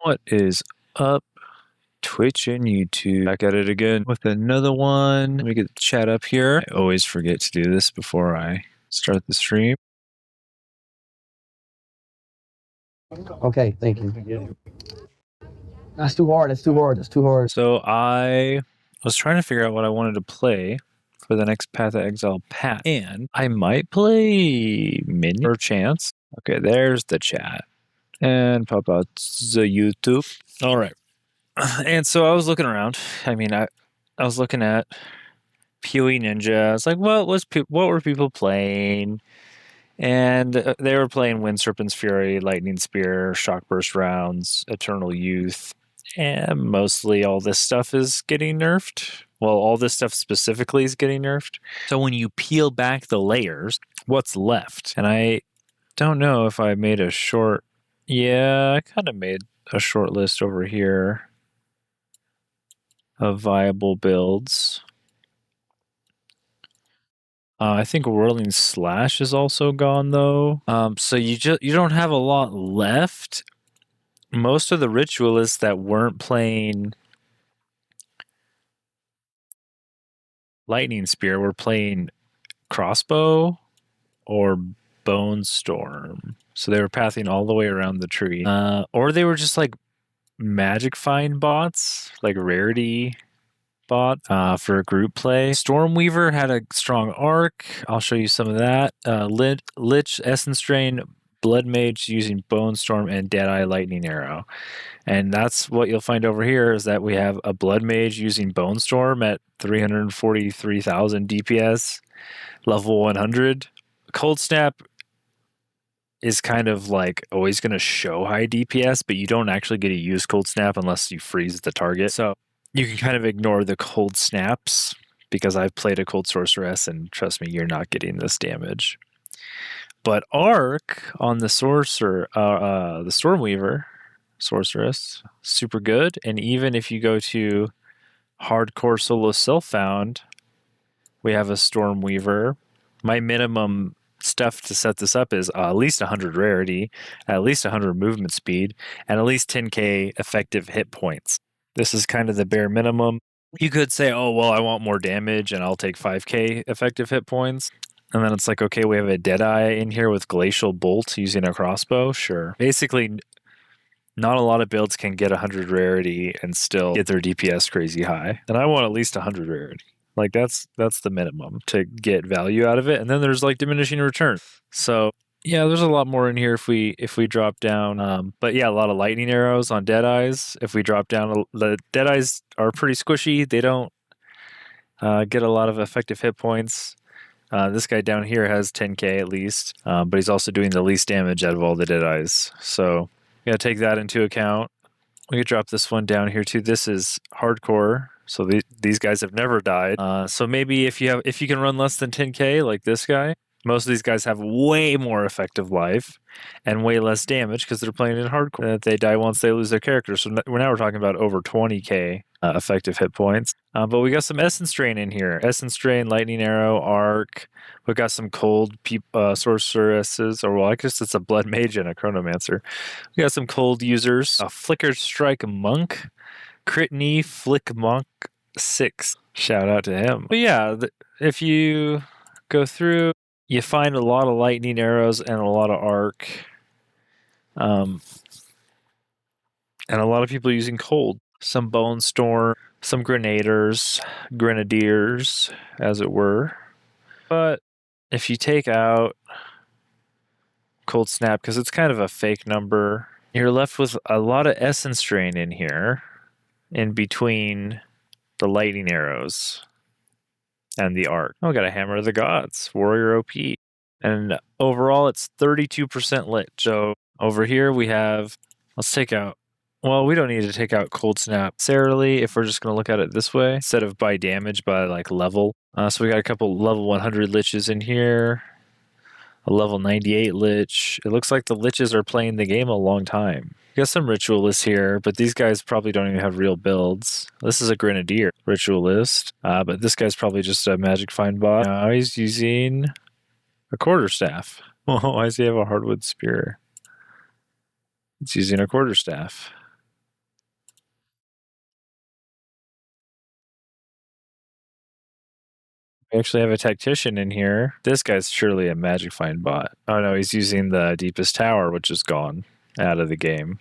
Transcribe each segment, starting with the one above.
What is up, Twitch and YouTube? Back at it again with another one. Let me get the chat up here. I always forget to do this before I start the stream. Okay, thank you. That's too hard. That's too hard. That's too hard. So I was trying to figure out what I wanted to play for the next Path of Exile patch, and I might play Minion or Chance. Okay, there's the chat. And pop out the YouTube. All right. And so I was looking around. I mean, I was looking at PoE Ninja. It's like, what were people playing? And they were playing Wind Serpent's Fury, Lightning Spear, Shock Burst Rounds, Eternal Youth, and mostly all this stuff is getting nerfed. Well, all this stuff specifically is getting nerfed. So when you peel back the layers, what's left? And I don't know if I made a short... Yeah, I kind of made a short list over here of viable builds. I think Whirling Slash is also gone though. So you don't have a lot left. Most of the ritualists that weren't playing Lightning Spear were playing Crossbow or Bone Storm. So they were pathing all the way around the tree. Or they were just like Magic Find bots, like Rarity bot for group play. Stormweaver had a strong arc. I'll show you some of that. Lich, Essence Drain, bloodmage using Bone Storm, and Deadeye Lightning Arrow. And that's what you'll find over here is that we have a bloodmage using Bone Storm at 343,000 DPS, level 100. Cold Snap is kind of like always going to show high DPS, but you don't actually get to use Cold Snap unless you freeze the target. So you can kind of ignore the cold snaps because I've played a cold sorceress and trust me, you're not getting this damage. But arc on the the Stormweaver sorceress, super good. And even if you go to hardcore solo self-found, we have a Stormweaver. My minimum stuff to set this up is at least 100 rarity, at least 100 movement speed, and at least 10k effective hit points. This is kind of the bare minimum. You could say, oh, well, I want more damage and I'll take 5k effective hit points. And then it's like, okay, we have a Deadeye in here with Glacial Bolt using a crossbow. Sure. Basically, not a lot of builds can get 100 rarity and still get their DPS crazy high. And I want at least 100 rarity. Like that's the minimum to get value out of it. And then there's like diminishing return. So yeah, there's a lot more in here if we drop down. But yeah, a lot of lightning arrows on Deadeyes. If we drop down, the Deadeyes are pretty squishy. They don't get a lot of effective hit points. This guy down here has 10k at least, but he's also doing the least damage out of all the Deadeyes. So we gotta take that into account. We could drop this one down here too. This is hardcore. So these guys have never died. So maybe if you can run less than 10k like this guy, most of these guys have way more effective life and way less damage because they're playing in hardcore. If they die once, they lose their character. So now we're talking about over 20k effective hit points. But we got some Essence Drain in here. Essence Drain, Lightning Arrow, Arc. We've got some cold sorceresses, or well, I guess it's a Blood Mage and a Chronomancer. We got some cold users. A Flicker Strike Monk. Crit Knee Flick Monk 6. Shout out to him. But yeah, if you go through, you find a lot of lightning arrows and a lot of arc. And a lot of people using cold. Some Bone Storm, some Grenadiers, as it were. But if you take out Cold Snap, because it's kind of a fake number, you're left with a lot of Essence Drain in here, in between the lightning arrows and the arc. Oh, we got a Hammer of the Gods, Warrior OP. And overall, it's 32% lit. So over here we have, let's take out, well, we don't need to take out Cold Snap necessarily if we're just going to look at it this way, instead of by damage, by like level. So we got a couple level 100 Liches in here, a level 98 Lich. It looks like the Liches are playing the game a long time. We got some Ritualists here, but these guys probably don't even have real builds. This is a Grenadier Ritualist, but this guy's probably just a Magic Find bot. Now he's using a Quarterstaff. Why does he have a Hardwood Spear? It's using a Quarterstaff. We actually have a tactician in here. This guy's surely a magic find bot. Oh no, he's using the deepest tower, which is gone out of the game.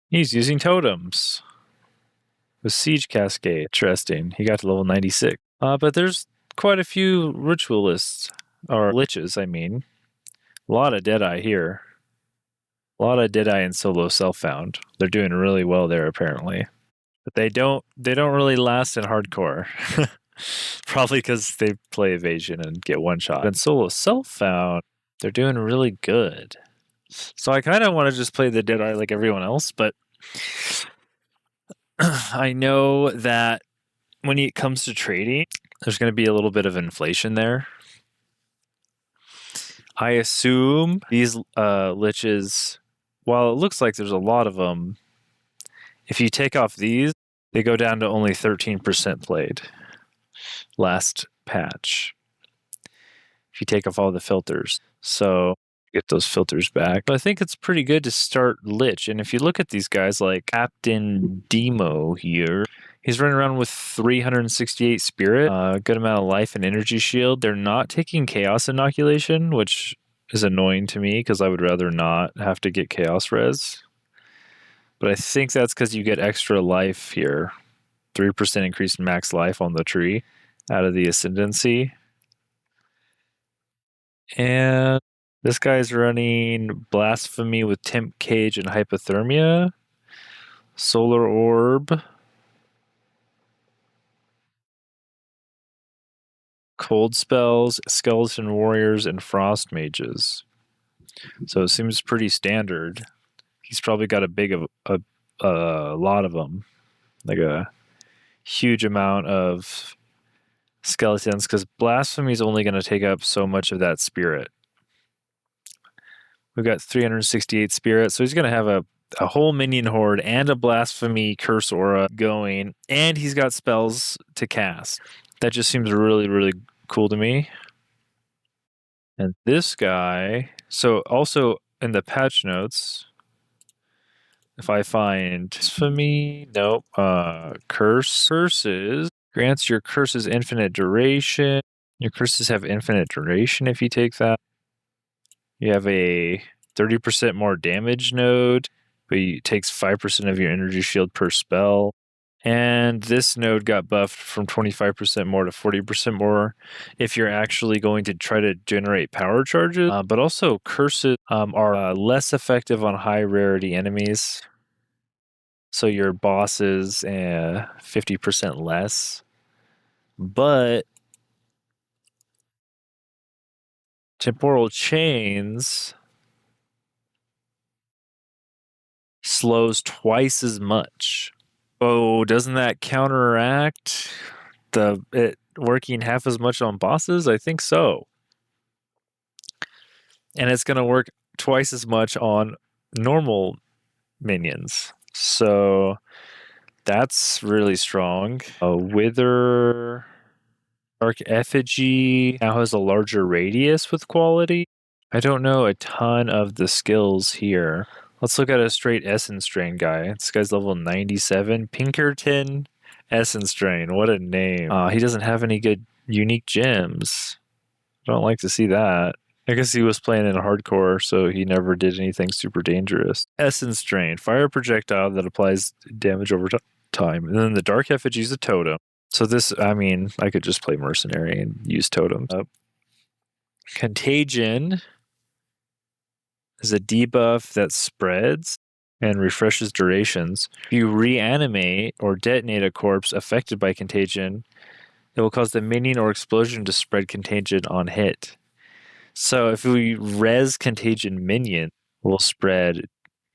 He's using totems with siege cascade. Interesting. He got to level 96. But there's quite a few ritualists, or liches, I mean. A lot of Deadeye here. A lot of Deadeye and solo self-found. They're doing really well there, apparently. But they don't really last in hardcore. Probably because they play evasion and get one shot. And solo self-found, they're doing really good. So I kind of want to just play the Deadeye like everyone else, but I know that when it comes to trading, there's going to be a little bit of inflation there. I assume these liches, while it looks like there's a lot of them, if you take off these, they go down to only 13% played last patch. If you take off all the filters. So get those filters back. But I think it's pretty good to start Lich. And if you look at these guys like Captain Demo here, he's running around with 368 spirit, a good amount of life and energy shield. They're not taking chaos inoculation, which is annoying to me because I would rather not have to get chaos res. But I think that's because you get extra life here. 3% increased max life on the tree out of the ascendancy. And this guy's running Blasphemy with Temp Cage and Hypothermia. Solar Orb. Cold Spells, Skeleton Warriors, and Frost Mages. So it seems pretty standard. He's probably got a lot of them. Like a huge amount of skeletons, because Blasphemy is only going to take up so much of that spirit. We've got 368 spirit, so he's going to have a whole minion horde and a Blasphemy curse aura going, and he's got spells to cast. That just seems really, really cool to me. And this guy, so also in the patch notes, if I find Blasphemy, nope, curses, grants your curses infinite duration. Your curses have infinite duration if you take that. You have a 30% more damage node, but it takes 5% of your energy shield per spell. And this node got buffed from 25% more to 40% more if you're actually going to try to generate power charges. But also curses are less effective on high rarity enemies. So your bosses 50% less. But Temporal Chains slows twice as much. Oh, doesn't that counteract it working half as much on bosses? I think so. And it's going to work twice as much on normal minions. So that's really strong. Wither, Dark Effigy now has a larger radius with quality. I don't know a ton of the skills here. Let's look at a straight Essence Drain guy. This guy's level 97. Pinkerton Essence Drain. What a name. He doesn't have any good unique gems. I don't like to see that. I guess he was playing in hardcore, so he never did anything super dangerous. Essence Drain. Fire projectile that applies damage over time. And then the Dark Effigy is a totem. So this, I mean, I could just play Mercenary and use totems. Contagion is a debuff that spreads and refreshes durations. If you reanimate or detonate a corpse affected by contagion, it will cause the minion or explosion to spread contagion on hit. So if we res contagion minion, we'll spread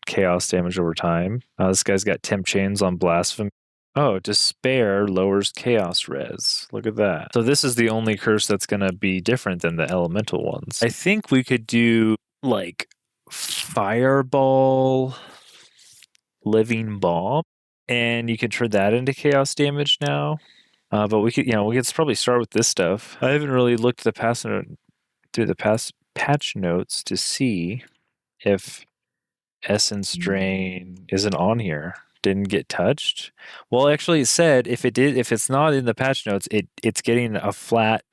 chaos damage over time. This guy's got temp chains on Blasphemy. Oh, Despair lowers chaos res. Look at that. So this is the only curse that's going to be different than the elemental ones. I think we could do like Fireball, Living Bomb, and you could turn that into chaos damage now. But we could probably start with this stuff. I haven't really looked through the past patch notes to see if Essence Drain isn't on here. Didn't get touched. Well, actually, it said if it's not in the patch notes, it's getting a flat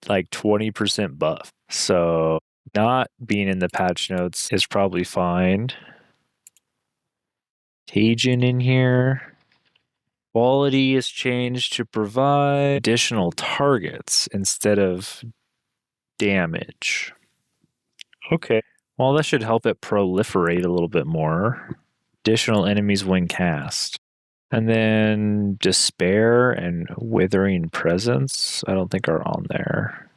like 20% buff. So not being in the patch notes is probably fine. Tajin in here. Quality is changed to provide additional targets instead of damage. Okay. Well, that should help it proliferate a little bit more. Additional enemies when cast. And then Despair and Withering Presence, I don't think are on there.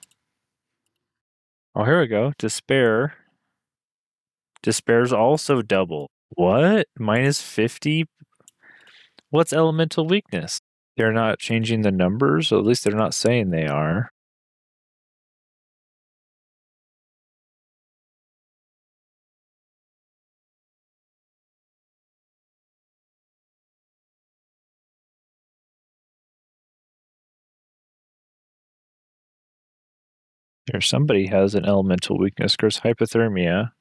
Oh, here we go. Despair. Despair's also double. What? Minus 50? What's elemental weakness? They're not changing the numbers, or at least they're not saying they are. There's somebody has an elemental weakness. Curse hypothermia.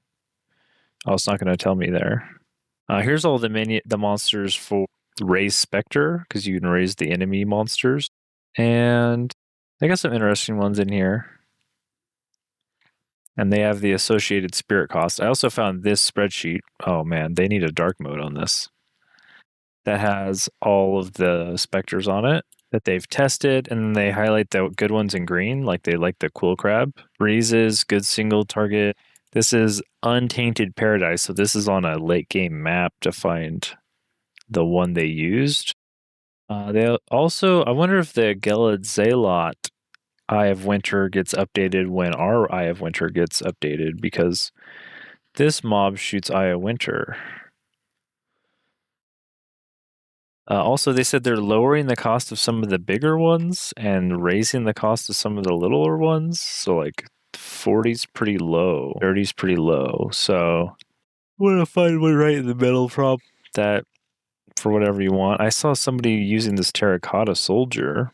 Oh, it's not going to tell me there. Here's all the monsters for Raise Spectre, because you can raise the enemy monsters. And they got some interesting ones in here. And they have the associated spirit cost. I also found this spreadsheet. Oh man, they need a dark mode on this. That has all of the specters on it that they've tested, and they highlight the good ones in green, like they like the Cool Crab. Breezes, good single target. This is Untainted Paradise, so this is on a late game map to find the one they used. They also, I wonder if the Gelad Zalot Eye of Winter gets updated when our Eye of Winter gets updated, because this mob shoots Eye of Winter. Also, they said they're lowering the cost of some of the bigger ones and raising the cost of some of the littler ones. So, like, 40's pretty low, 30's pretty low. So, I'm going to find one right in the middle, that for whatever you want. I saw somebody using this Terracotta Soldier.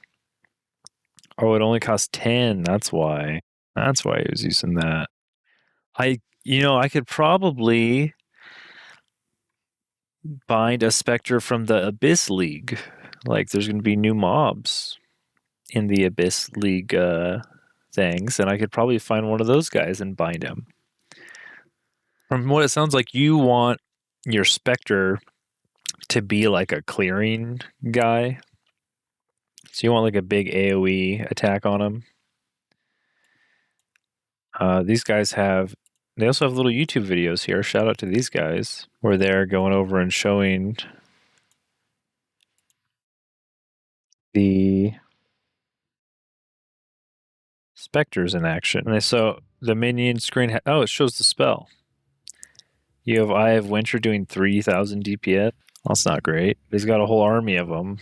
Oh, it only costs 10. That's why. That's why he was using that. I could probably bind a Spectre from the Abyss League. Like, there's going to be new mobs in the Abyss League things, and I could probably find one of those guys and bind him. From what it sounds like, you want your Spectre to be like a clearing guy. So you want like a big AoE attack on him. These guys they also have little YouTube videos here. Shout out to these guys where they're going over and showing the Spectres in action. And so the minion screen, it shows the spell. You have Eye of Winter doing 3,000 DPS. That's not great. He's got a whole army of them.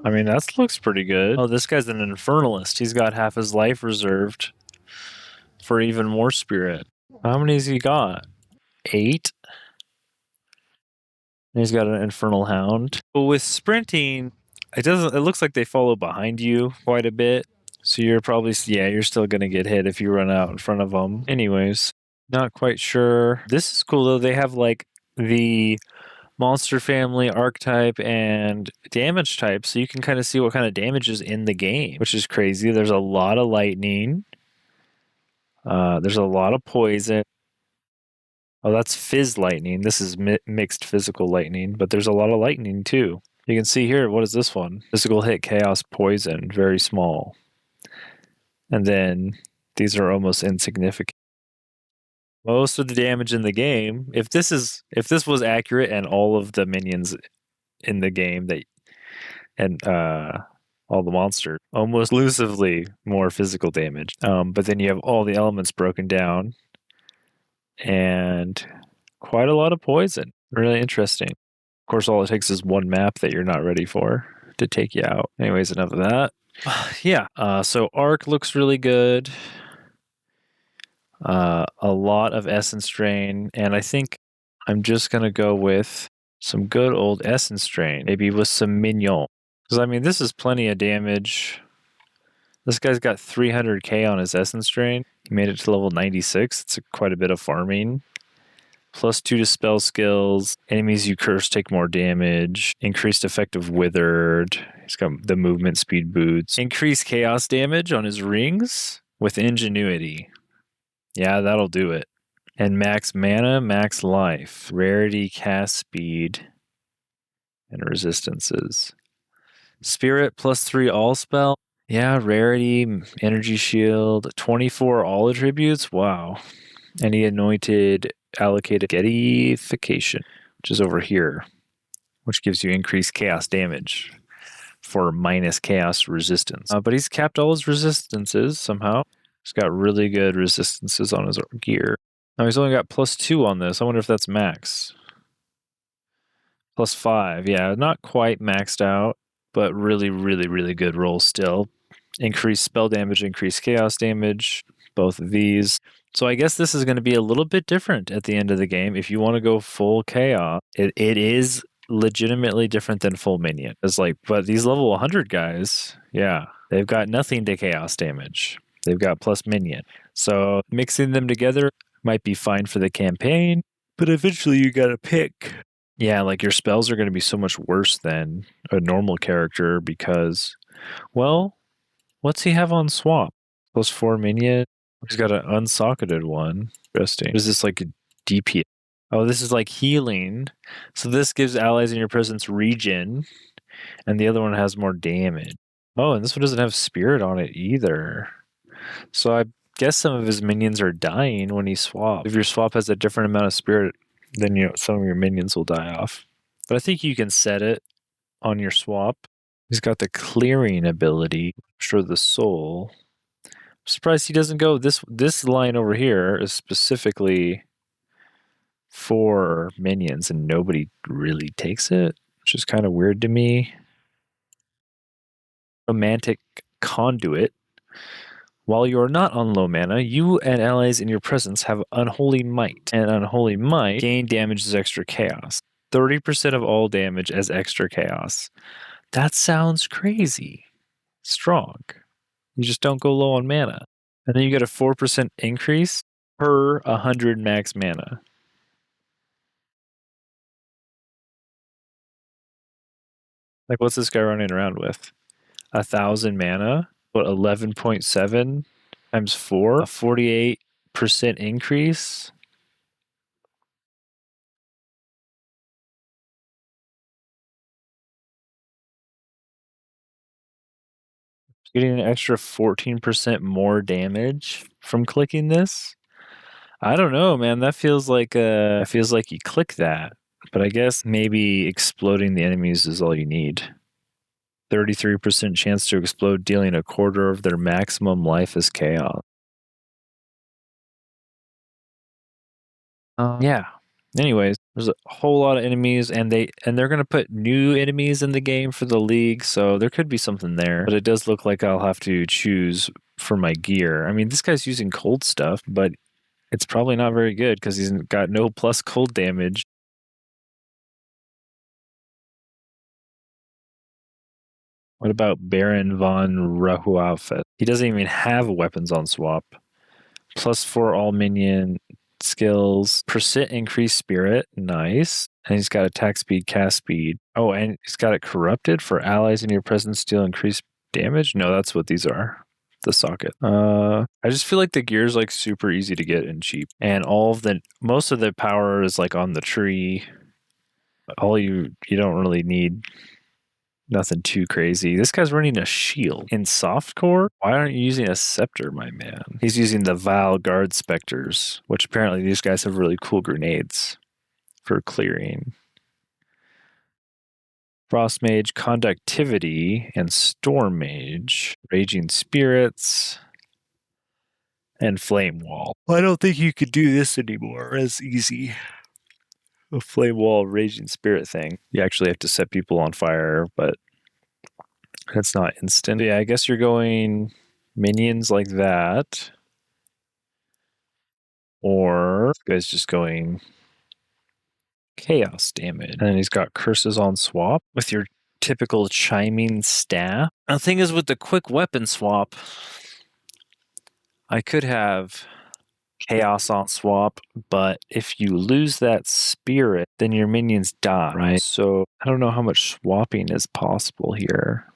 I mean, that looks pretty good. Oh, this guy's an Infernalist. He's got half his life reserved for even more spirit. How many has he got? 8? And he's got an Infernal Hound. But with sprinting, it looks like they follow behind you quite a bit. So you're probably, you're still going to get hit if you run out in front of them. Anyways, not quite sure. This is cool though. They have like the monster family, archetype, and damage type, so you can kind of see what kind of damage is in the game, which is crazy. There's a lot of lightning. There's a lot of poison. Oh, that's fizz lightning. This is mixed physical lightning, but there's a lot of lightning too. You can see here, what is this one? Physical hit, chaos, poison, very small. And then these are almost insignificant. Most of the damage in the game, if this was accurate and all of the minions in the game all the monsters, almost exclusively more physical damage. But then you have all the elements broken down and quite a lot of poison. Really interesting. Of course, all it takes is one map that you're not ready for to take you out. Anyways, enough of that. Yeah. So Arc looks really good. A lot of Essence Drain, and I think I'm just gonna go with some good old Essence Drain, maybe with some Mignon. Because I mean, this is plenty of damage. This guy's got 300k on his Essence Drain. He made it to level 96. It's quite a bit of farming. +2 to spell skills. Enemies you curse take more damage. Increased effect of withered. He's got the movement speed boots. Increased chaos damage on his rings with ingenuity. Yeah, that'll do it. And max mana, max life. Rarity, cast speed, and resistances. Spirit +3 all spell. Yeah, rarity, energy shield, 24 all attributes. Wow. Any anointed allocated getification, which is over here, which gives you increased chaos damage for minus chaos resistance. But he's capped all his resistances somehow. He's got really good resistances on his gear. Now he's only got +2 on this. I wonder if that's max. +5. Yeah, not quite maxed out, but really, really, really good roll still. Increased spell damage, increased chaos damage, both of these. So I guess this is going to be a little bit different at the end of the game. If you want to go full chaos, it is legitimately different than full minion. It's like, but these level 100 guys, yeah, they've got nothing to chaos damage. They've got plus minion. So mixing them together might be fine for the campaign, but eventually you got to pick. Yeah, like your spells are going to be so much worse than a normal character because, well, what's he have on swap? +4 minion. He's got an unsocketed one. Interesting. Is this like a DP? Oh, this is like healing. So this gives allies in your presence regen, and the other one has more damage. Oh, and this one doesn't have spirit on it either. So I guess some of his minions are dying when he swaps. If your swap has a different amount of spirit, then some of your minions will die off. But I think you can set it on your swap. He's got the clearing ability, Sure the soul. I'm surprised he doesn't go this line over here is specifically for minions and nobody really takes it, which is kind of weird to me. Romantic conduit. While you are not on low mana, you and allies in your presence have Unholy Might. And Unholy Might gain damage as extra chaos. 30% of all damage as extra chaos. That sounds crazy. Strong. You just don't go low on mana. And then you get a 4% increase per 100 max mana. Like, what's this guy running around with? 1,000 mana? What, 11.7 times 4? A 48% increase? Getting an extra 14% more damage from clicking this? I don't know, man. That feels like you click that. But I guess maybe exploding the enemies is all you need. 33% chance to explode, dealing a quarter of their maximum life as chaos. Yeah. Anyways, there's a whole lot of enemies, and they're gonna put new enemies in the game for the league, so there could be something there. But it does look like I'll have to choose for my gear. I mean, this guy's using cold stuff, but it's probably not very good because he's got no plus cold damage. What about Baron von Rahuafet? He doesn't even have weapons on swap. +4 all minion skills. Percent increased spirit. Nice. And he's got attack speed, cast speed. Oh, and he's got it corrupted for allies in your presence deal increased damage. No, that's what these are. The socket. I just feel like the gear is like super easy to get and cheap. And most of the power is like on the tree. You don't really need nothing too crazy. This guy's running a shield. In softcore, why aren't you using a scepter, my man? He's using the Vile Guard Specters, which apparently these guys have really cool grenades for clearing. Frost Mage, Conductivity, and Storm Mage, Raging Spirits, and Flame Wall. I don't think you could do this anymore as easy. A Flame Wall Raging Spirit thing. You actually have to set people on fire, but it's not instant. Yeah, I guess you're going minions like that. Or this guy's just going chaos damage. And he's got curses on swap with your typical chiming staff. The thing is, with the quick weapon swap, I could have chaos on swap, but if you lose that spirit, then your minions die, right? So I don't know how much swapping is possible here.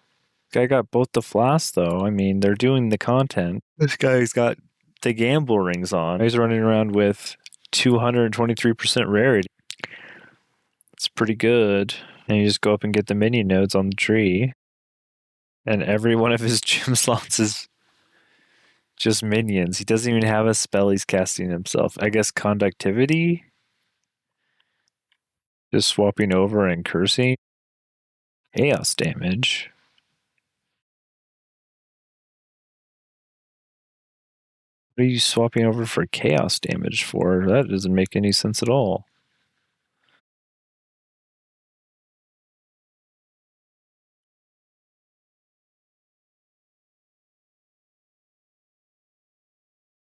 Guy got both the flasks though. I mean, they're doing the content. This guy's got the gamble rings on. He's running around with 223% rarity. It's pretty good. And you just go up and get the minion nodes on the tree. And every one of his gym slots is just minions. He doesn't even have a spell he's casting himself. I guess conductivity? Just swapping over and cursing. Chaos damage. What are you swapping over for chaos damage for? That doesn't make any sense at all.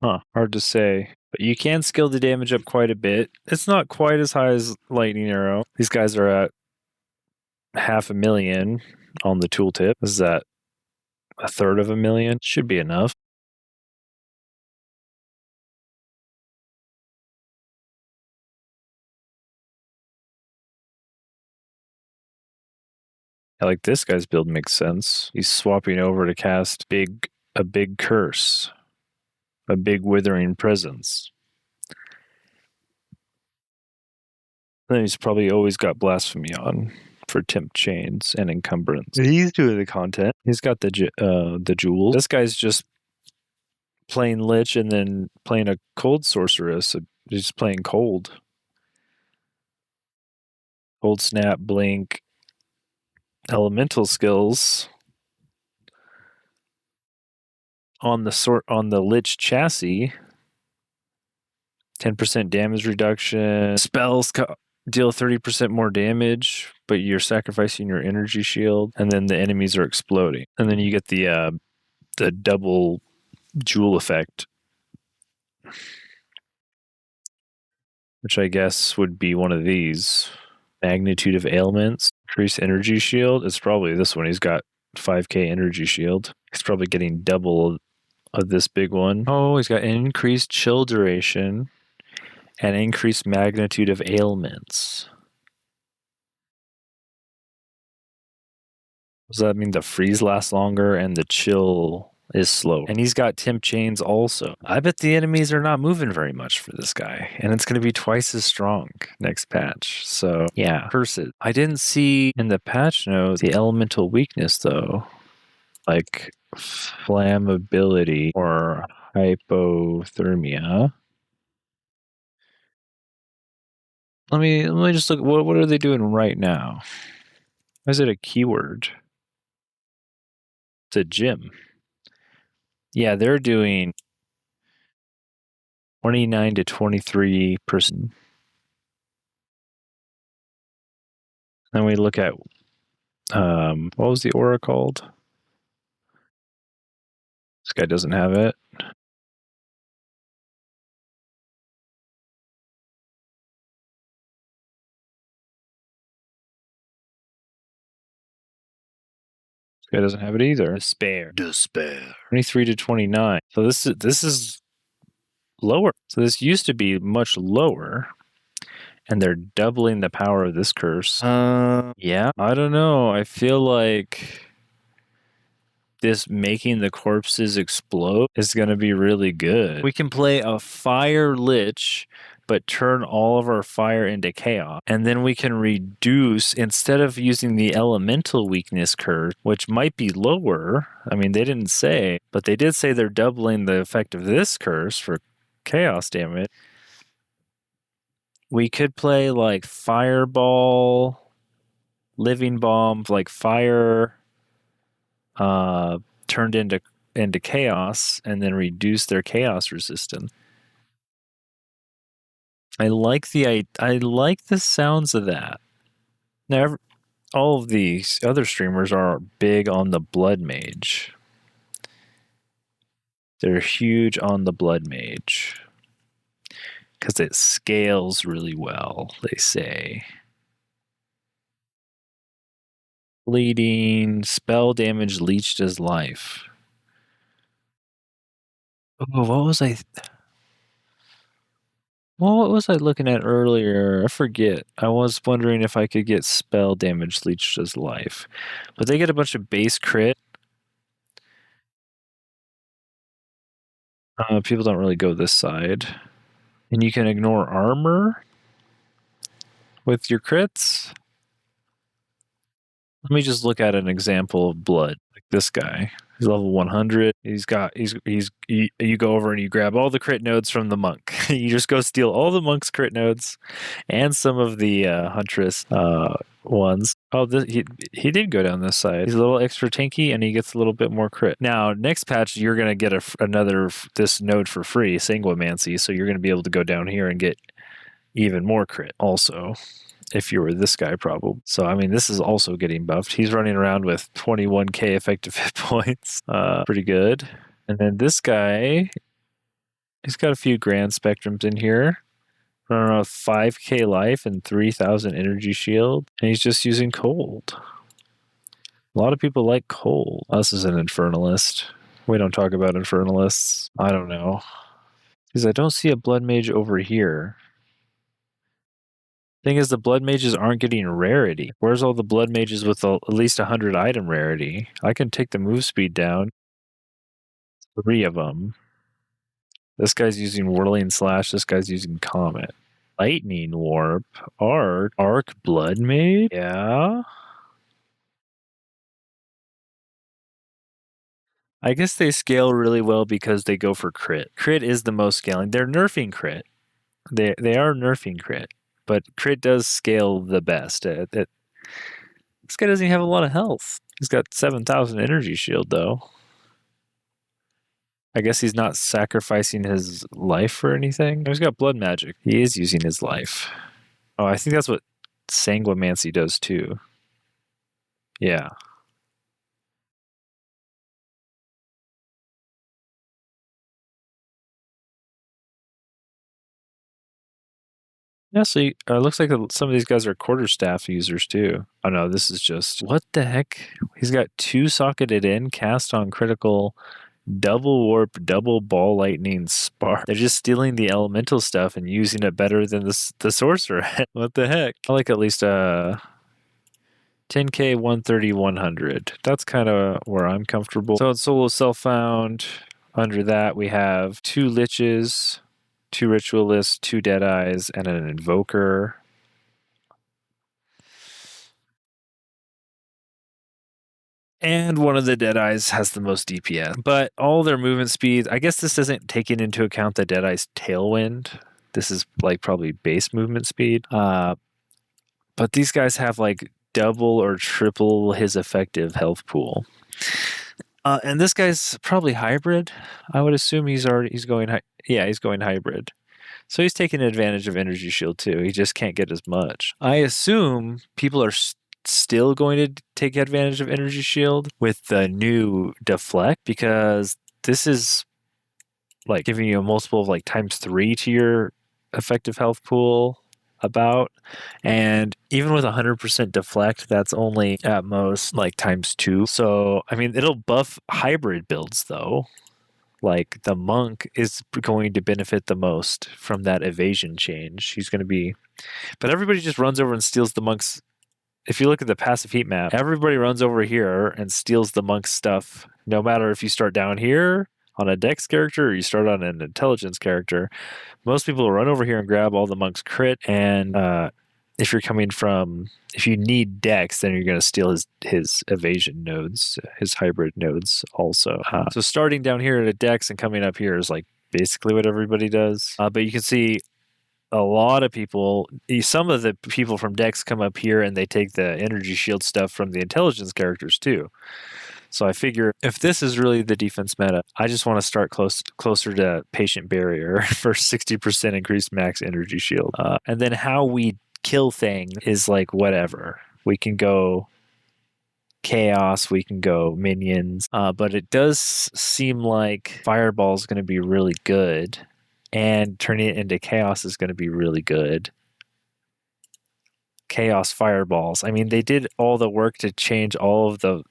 Huh, hard to say. But you can scale the damage up quite a bit. It's not quite as high as Lightning Arrow. These guys are at 500,000 on the tooltip. Is that a third of a million? Should be enough. I like this guy's build makes sense. He's swapping over to cast a big curse. A big withering presence. Then he's probably always got blasphemy on for temp chains and encumbrance. He's doing the content. He's got the jewels. This guy's just playing Lich and then playing a cold sorceress. He's playing cold. Cold snap, blink, elemental skills on the Lich chassis. 10% damage reduction. Spells deal 30% more damage, but you're sacrificing your energy shield, and then the enemies are exploding. And then you get the double jewel effect, which I guess would be one of these. Magnitude of ailments, increase energy shield. It's probably this one. He's got 5k energy shield. He's probably getting double of this big one. Oh, he's got increased chill duration and increased magnitude of ailments. Does that mean the freeze lasts longer and the chill is slow? And he's got temp chains also. I bet the enemies are not moving very much for this guy, and it's going to be twice as strong next patch. So yeah, curses. I didn't see in the patch notes the elemental weakness though, like flammability or hypothermia. Let me just look. What are they doing right now? Is it a keyword? It's a gym. Yeah, they're doing 29 to 23%. Then we look at what was the aura called? This guy doesn't have it. This guy doesn't have it either. Despair. 23 to 29. So this is lower. So this used to be much lower. And they're doubling the power of this curse. Yeah. I don't know. I feel like this making the corpses explode is going to be really good. We can play a fire lich, but turn all of our fire into chaos. And then we can reduce, instead of using the elemental weakness curse, which might be lower. I mean, they didn't say, but they did say they're doubling the effect of this curse for chaos damage. We could play like fireball, living bomb, like fire turned into chaos, and then reduce their chaos resistance. I like the sounds of that. Now, all of these other streamers are big on the bloodmage. They're huge on the bloodmage because it scales really well, they say. Bleeding, spell damage leached as life. Oh, what was I? Well, what was I looking at earlier? I forget. I was wondering if I could get spell damage leached as life. But they get a bunch of base crit. People don't really go this side. And you can ignore armor with your crits. Let me just look at an example of blood. Like this guy. He's level 100. You go over and you grab all the crit nodes from the monk. You just go steal all the monk's crit nodes and some of the huntress ones. Oh, he did go down this side. He's a little extra tanky and he gets a little bit more crit. Now, next patch, you're going to get this node for free, Sanguimancy. So you're going to be able to go down here and get even more crit also. If you were this guy, probably. So, I mean, this is also getting buffed. He's running around with 21k effective hit points. Pretty good. And then this guy, he's got a few grand spectrums in here. Running around with 5k life and 3000 energy shield. And he's just using cold. A lot of people like cold. Us as an infernalist. We don't talk about infernalists. I don't know. Because I don't see a blood mage over here. Thing is, the blood mages aren't getting rarity. Where's all the blood mages with at least 100 item rarity? I can take the move speed down. 3 of them. This guy's using Whirling Slash. This guy's using Comet. Lightning Warp. Arc Blood Mage. Yeah. I guess they scale really well because they go for crit. Crit is the most scaling. They're nerfing crit. They are nerfing crit. But crit does scale the best. This guy doesn't even have a lot of health. He's got 7,000 energy shield, though. I guess he's not sacrificing his life for anything. He's got blood magic. He is using his life. Oh, I think that's what Sanguimancy does, too. Yeah. Yeah, so it looks like some of these guys are quarterstaff users too. Oh no, this is just... What the heck? He's got 2 socketed in, cast on critical, double warp, double ball lightning, spark. They're just stealing the elemental stuff and using it better than the sorcerer. What the heck? I like at least 10k, 130, 100. That's kind of where I'm comfortable. So it's solo self-found. Under that we have 2 liches, 2 ritualists, 2 deadeyes, and an invoker. And one of the deadeyes has the most DPS. But all their movement speeds, I guess this isn't taking into account the deadeye's tailwind. This is like probably base movement speed. But these guys have like double or triple his effective health pool. And this guy's probably hybrid. I would assume he's going hybrid. So he's taking advantage of energy shield too. He just can't get as much. I assume people are still going to take advantage of energy shield with the new deflect, because this is like giving you a multiple of like ×3 to your effective health pool about. And even with 100% deflect, that's only at most like ×2. So, I mean, it'll buff hybrid builds though. Like the monk is going to benefit the most from that evasion change. He's going to be... But everybody just runs over and steals the monk's... If you look at the passive heat map, everybody runs over here and steals the monk's stuff. No matter if you start down here on a dex character or you start on an intelligence character, most people will run over here and grab all the monk's crit. And if you need dex, then you're going to steal his evasion nodes, his hybrid nodes also. So starting down here at a dex and coming up here is like basically what everybody does. But you can see a lot of people, some of the people from Dex come up here and they take the energy shield stuff from the intelligence characters too. So I figure if this is really the defense meta, I just want to start closer to patient barrier for 60% increased max energy shield. And then how we kill things is like whatever. We can go chaos, we can go minions, but it does seem like fireball is going to be really good. And turning it into chaos is going to be really good. Chaos fireballs. I mean, they did all the work to change all of the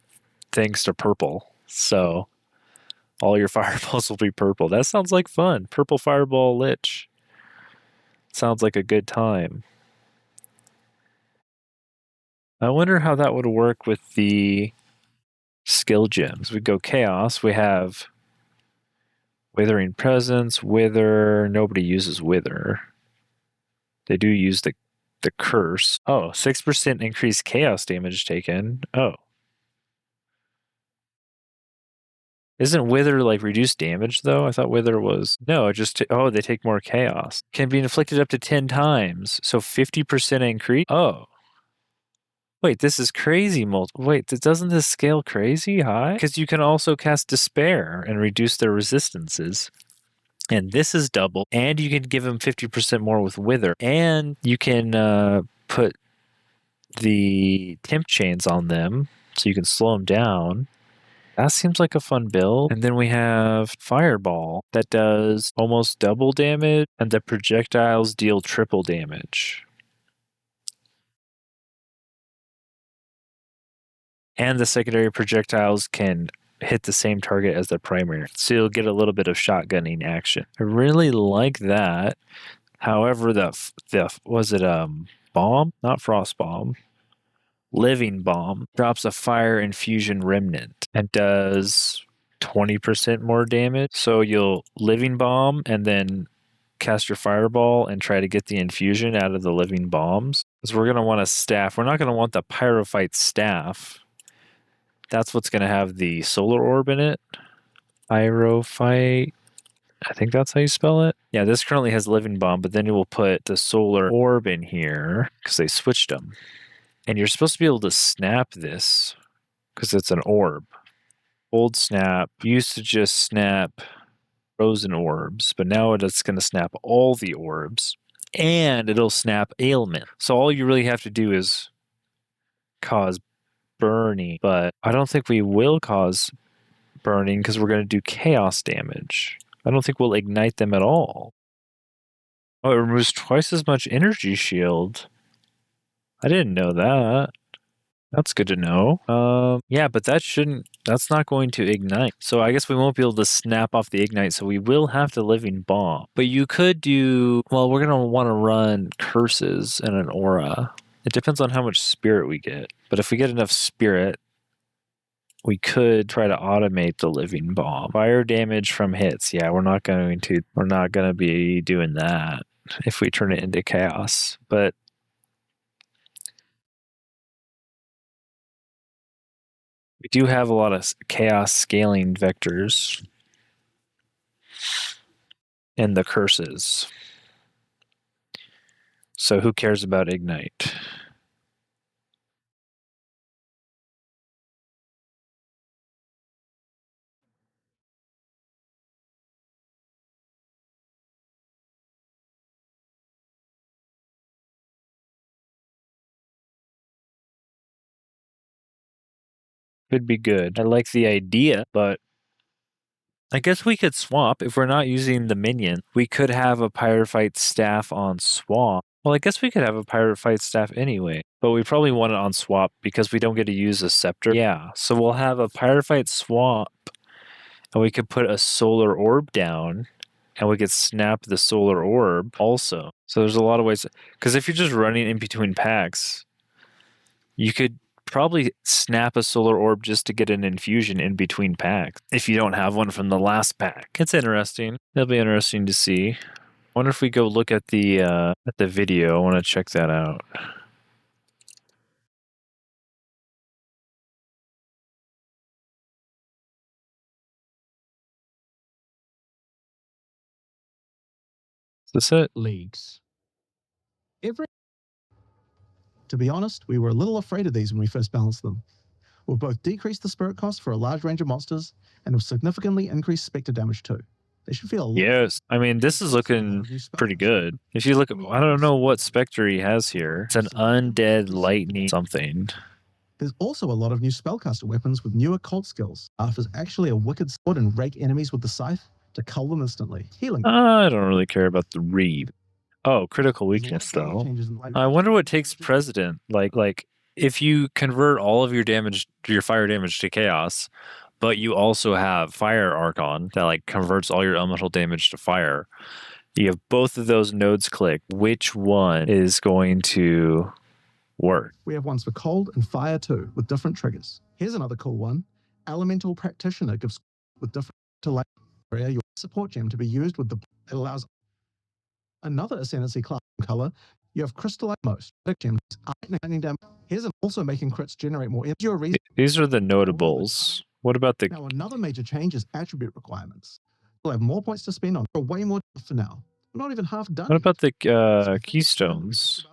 things to purple. So all your fireballs will be purple. That sounds like fun. Purple fireball lich. Sounds like a good time. I wonder how that would work with the skill gems. We go chaos. We have withering presence, wither. Nobody uses wither. They do use the curse. Oh, 6% increased chaos damage taken. Oh. Isn't wither like reduced damage though? I thought wither was no, it just they take more chaos. Can be inflicted up to 10 times. So 50% increase. Oh. Wait, this is crazy. Wait, doesn't this scale crazy high? Because you can also cast despair and reduce their resistances. And this is double. And you can give them 50% more with wither. And you can put the temp chains on them so you can slow them down. That seems like a fun build. And then we have Fireball that does almost double damage, and the projectiles deal triple damage. And the secondary projectiles can hit the same target as the primary. So you'll get a little bit of shotgunning action. I really like that. However, was it bomb? Not frost bomb. Living Bomb drops a fire infusion remnant and does 20% more damage. So you'll Living Bomb and then cast your Fireball and try to get the infusion out of the Living Bombs. Because we're going to want a staff. We're not going to want the Pyrophyte staff. That's what's going to have the Solar Orb in it. Pyrophyte. I think that's how you spell it. Yeah, this currently has Living Bomb, but then you will put the Solar Orb in here because they switched them. And you're supposed to be able to snap this because it's an orb. Old snap used to just snap frozen orbs, but now it's going to snap all the orbs and it'll snap ailment. So all you really have to do is cause burning, but I don't think we will cause burning because we're going to do chaos damage. I don't think we'll ignite them at all. Oh, it removes twice as much energy shield. I didn't know that. That's good to know. Yeah, but that's not going to ignite. So I guess we won't be able to snap off the ignite, so we will have to Living Bomb. But you could we're going to want to run curses and an aura. It depends on how much spirit we get. But if we get enough spirit, we could try to automate the Living Bomb. Fire damage from hits. Yeah, we're not going to be doing that if we turn it into chaos. But we do have a lot of chaos scaling vectors in the curses. So who cares about ignite? Could be good. I like the idea, but I guess we could swap. If we're not using the minion, we could have a Pyrophyte staff on swap. Well, I guess we could have a Pyrophyte staff anyway, but we probably want it on swap because we don't get to use a scepter. Yeah, so we'll have a Pyrophyte swap, and we could put a Solar Orb down, and we could snap the Solar Orb also. So there's a lot of ways, because if you're just running in between packs, you could probably snap a Solar Orb just to get an infusion in between packs if you don't have one from the last pack. It's interesting. It'll be interesting to see. I wonder if we go look at the video. I want to check that out. Is this it? Leagues. To be honest, we were a little afraid of these when we first balanced them. We've both decreased the spirit cost for a large range of monsters and have significantly increased spectre damage too. They should feel a lot. Yes, I mean, this is looking pretty good. If you look at, I don't know what spectre he has here. It's an undead lightning something. There's also a lot of new spellcaster weapons with newer cult skills. Arf is actually a wicked sword and rake enemies with the scythe to cull them instantly. Healing. I don't really care about the Reeve. Oh, critical weakness though. I wonder what takes precedent. Like if you convert all of your damage, your fire damage to chaos, but you also have Fire Archon that like converts all your elemental damage to fire, You have both of those nodes clicked. Which one is going to work? We have ones for cold and fire too, with different triggers. Here's another cool one. Elemental Practitioner gives with different to area your support gem to be used with the. It allows another ascendancy class color. You have crystalline most gems. Here's an also making crits generate more energy. These are the notables. What about the? Now another major change is attribute requirements. We'll have more points to spend on, or way more for now. We're not even half done. What about the So keystones?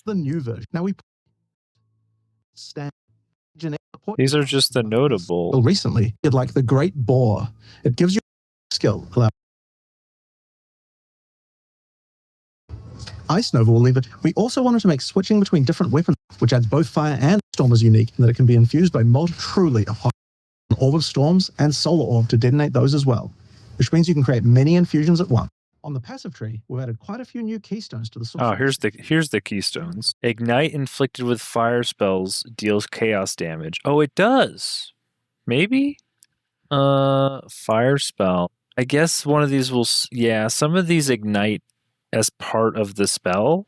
The new version. Now we stand. These are just the notable. Well, recently, it like the Great Boar. It gives you skill. Ice Nova will leave it. We also wanted to make switching between different weapons, which adds both fire and storm is unique, in that it can be infused by multiple truly a orb of storms and solar orb to detonate those as well, which means you can create many infusions at once. On the passive tree, we've added quite a few new keystones to the source. Oh, here's the keystones. Ignite inflicted with fire spells deals chaos damage. Oh, it does. Maybe? Fire spell. I guess one of these will. Yeah, some of these ignite as part of the spell,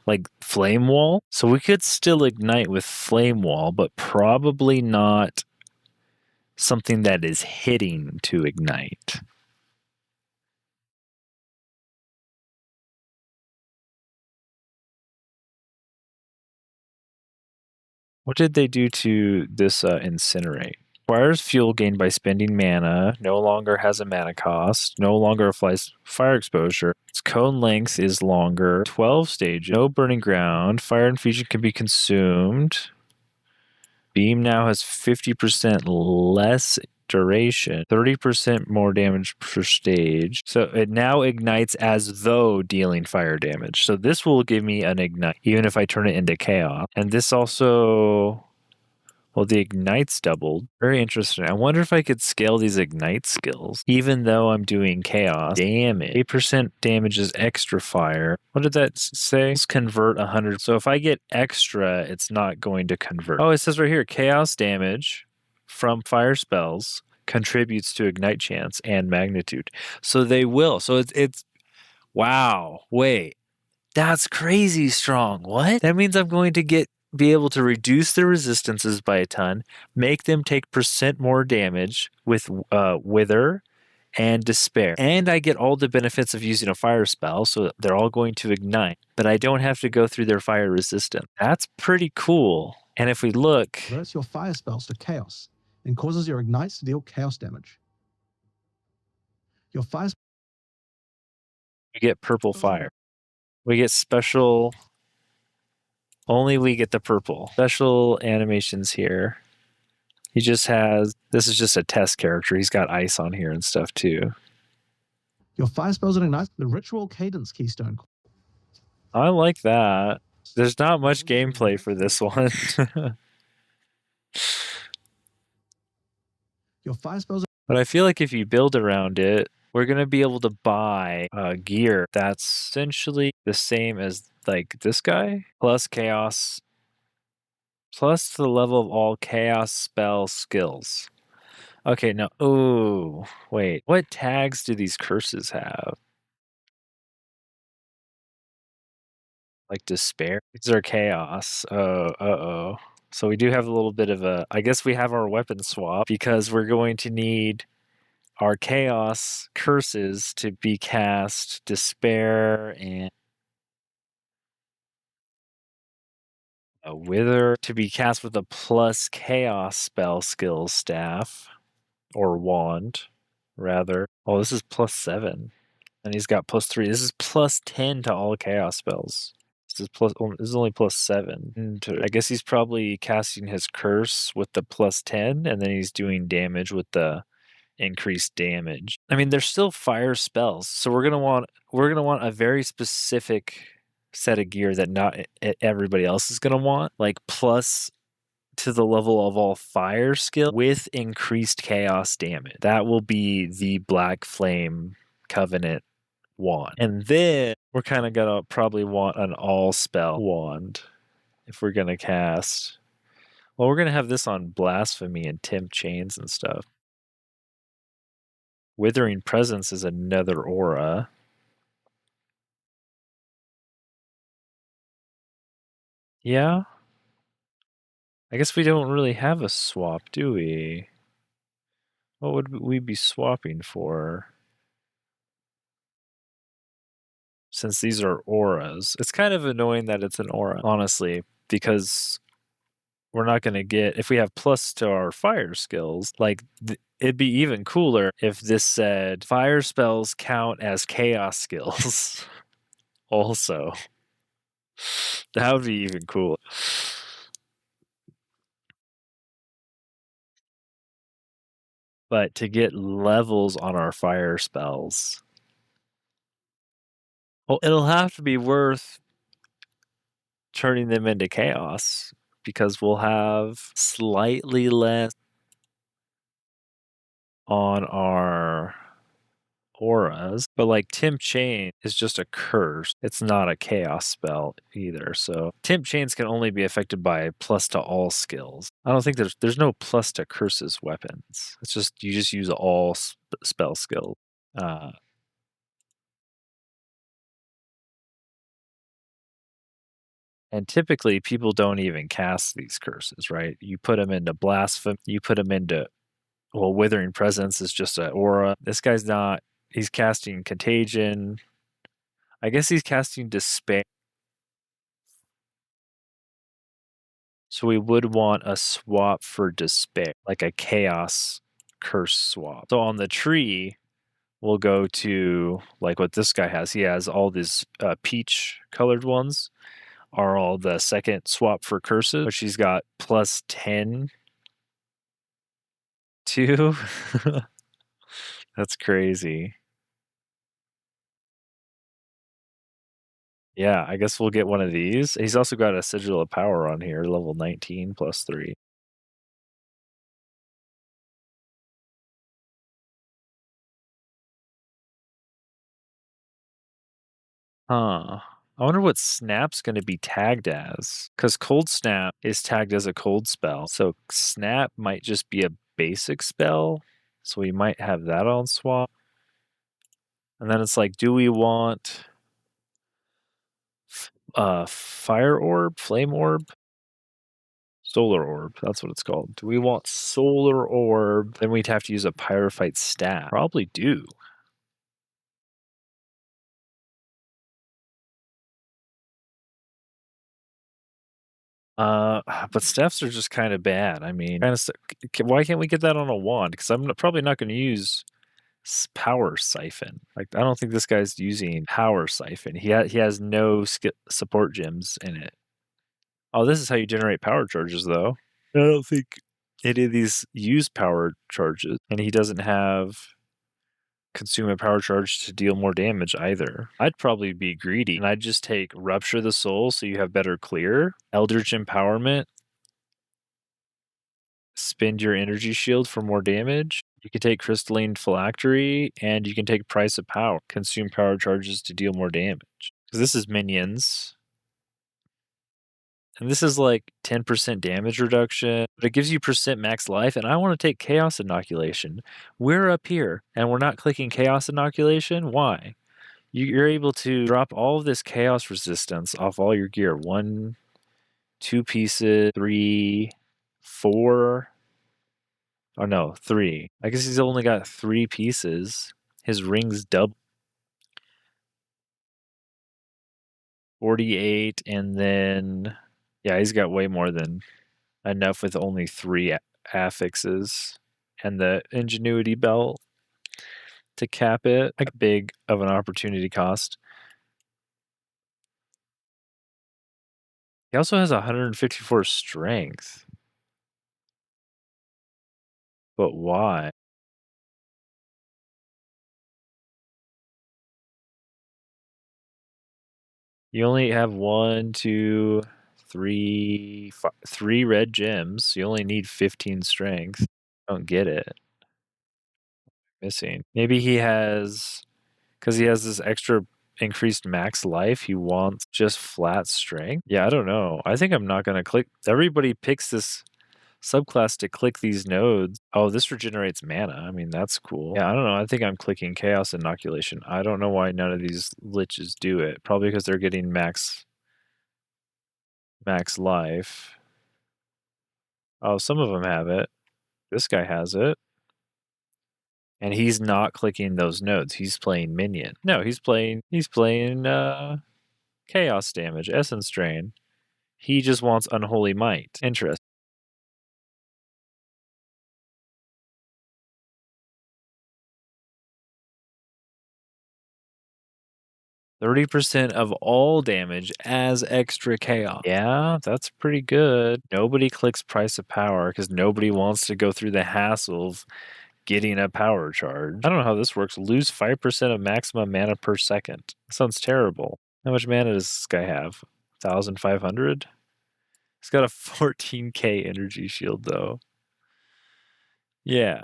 like Flame Wall. So we could still ignite with Flame Wall, but probably not something that is hitting to ignite. What did they do to this incinerate? Acquires fuel gained by spending mana, no longer has a mana cost, no longer applies fire exposure. Its cone length is longer, 12 stages, no burning ground, fire infusion can be consumed. Beam now has 50% less duration, 30% more damage per stage. So it now ignites as though dealing fire damage. So this will give me an ignite, even if I turn it into chaos. And this also, well, the ignites doubled. Very interesting. I wonder if I could scale these ignite skills, even though I'm doing chaos damage. 8% damage is extra fire. What did that say? Let's convert 100. So if I get extra, it's not going to convert. Oh, it says right here, chaos damage from fire spells contributes to ignite chance and magnitude. So they will. So it's wow. Wait, that's crazy strong. What? That means I'm going to be able to reduce their resistances by a ton, make them take % more damage with Wither and Despair. And I get all the benefits of using a fire spell, so they're all going to ignite, but I don't have to go through their fire resistance. That's pretty cool. And if we look, converts your fire spells to chaos and causes your ignites to deal chaos damage. Your fire we get purple fire. We get special. Only we get the purple. Special animations here. He just has. This is just a test character. He's got ice on here and stuff too. Your fire spells that ignite the ritual cadence keystone. I like that. There's not much gameplay for this one. Your fire spells. But I feel like if you build around it, we're going to be able to buy gear that's essentially the same as like this guy, plus chaos, plus the level of all chaos spell skills. Okay, now, oh, wait. What tags do these curses have? Like despair? These are chaos. Oh, uh-oh. So we do have a little bit of a, I guess we have our weapon swap because we're going to need our chaos curses to be cast despair and a wither to be cast with a plus chaos spell skill staff or wand rather. Oh, this is +7 and he's got +3. This is +10 to all chaos spells. This is only +7. And I guess he's probably casting his curse with the +10 and then he's doing damage with the increased damage. I mean, they're still fire spells, so we're gonna want a very specific set of gear that not everybody else is gonna want, like plus to the level of all fire skill with increased chaos damage. That will be the Black Flame Covenant wand, and then we're kind of gonna probably want an all spell wand if we're gonna cast. Well, we're gonna have this on blasphemy and tempt chains and stuff. Withering Presence is another aura. Yeah. I guess we don't really have a swap, do we? What would we be swapping for? Since these are auras. It's kind of annoying that it's an aura, honestly, because we're not going to get, if we have plus to our fire skills, like it'd be even cooler if this said fire spells count as chaos skills also. That would be even cool. But to get levels on our fire spells, well, it'll have to be worth turning them into chaos because we'll have slightly less on our auras, but like Temp Chain is just a curse. It's not a chaos spell either. So Temp Chains can only be affected by plus to all skills. I don't think there's no plus to curses weapons. It's just you just use all spell skills. And typically people don't even cast these curses, right? You put them into blasphemy, you put them into, well, Withering Presence is just an aura. This guy's not, he's casting Contagion. I guess he's casting Despair. So we would want a swap for Despair, like a Chaos Curse swap. So on the tree, we'll go to like what this guy has. He has all these peach colored ones are all the second swap for curses, which he's got plus 10 to. That's crazy. Yeah, I guess we'll get one of these. He's also got a Sigil of Power on here, level 19 plus 3. Huh. I wonder what Snap's going to be tagged as. Because Cold Snap is tagged as a cold spell. So Snap might just be a basic spell. So we might have that on swap. And then it's like, do we want Fire Orb, Flame Orb? Solar Orb, that's what it's called. Do we want Solar Orb? Then we'd have to use a Pyrophyte staff. Probably do. But staffs are just kind of bad. I mean, why can't we get that on a wand? Because I'm probably not going to use Power Siphon. Like, I don't think this guy's using Power Siphon. He has no support gems in it. Oh, this is how you generate power charges, though. I don't think any of these use power charges, and he doesn't have consume a power charge to deal more damage either. I'd probably be greedy, and I'd just take Rupture the Soul so you have better clear, Eldritch Empowerment, spend your energy shield for more damage. You can take Crystalline Phylactery, and you can take Price of Power, consume power charges to deal more damage. Because this is minions. And this is like 10% damage reduction, but it gives you percent max life, and I want to take Chaos Inoculation. We're up here, and we're not clicking Chaos Inoculation. Why? You're able to drop all of this Chaos resistance off all your gear. 1, 2 pieces, 3, 4. Oh no, 3. I guess he's only got 3 pieces. His ring's double. 48, and then yeah, he's got way more than enough with only 3 affixes and the Ingenuity belt to cap it. Like big of an opportunity cost. He also has 154 strength. But why? You only have 1, 2, 3, 3 red gems. You only need 15 strength. I don't get it. Missing. Maybe he has, because he has this extra increased max life, he wants just flat strength. Yeah, I don't know. I think I'm not going to click. Everybody picks this subclass to click these nodes. Oh, this regenerates mana. I mean, that's cool. Yeah, I don't know. I think I'm clicking Chaos Inoculation. I don't know why none of these liches do it. Probably because they're getting max life. Oh, some of them have it. This guy has it. And he's not clicking those nodes. He's playing minion. No, he's playing chaos damage, essence drain. He just wants unholy might. Interesting. 30% of all damage as extra chaos. Yeah, that's pretty good. Nobody clicks Price of Power because nobody wants to go through the hassle of getting a power charge. I don't know how this works. Lose 5% of maximum mana per second. Sounds terrible. How much mana does this guy have? 1,500? He's got a 14k energy shield though. Yeah.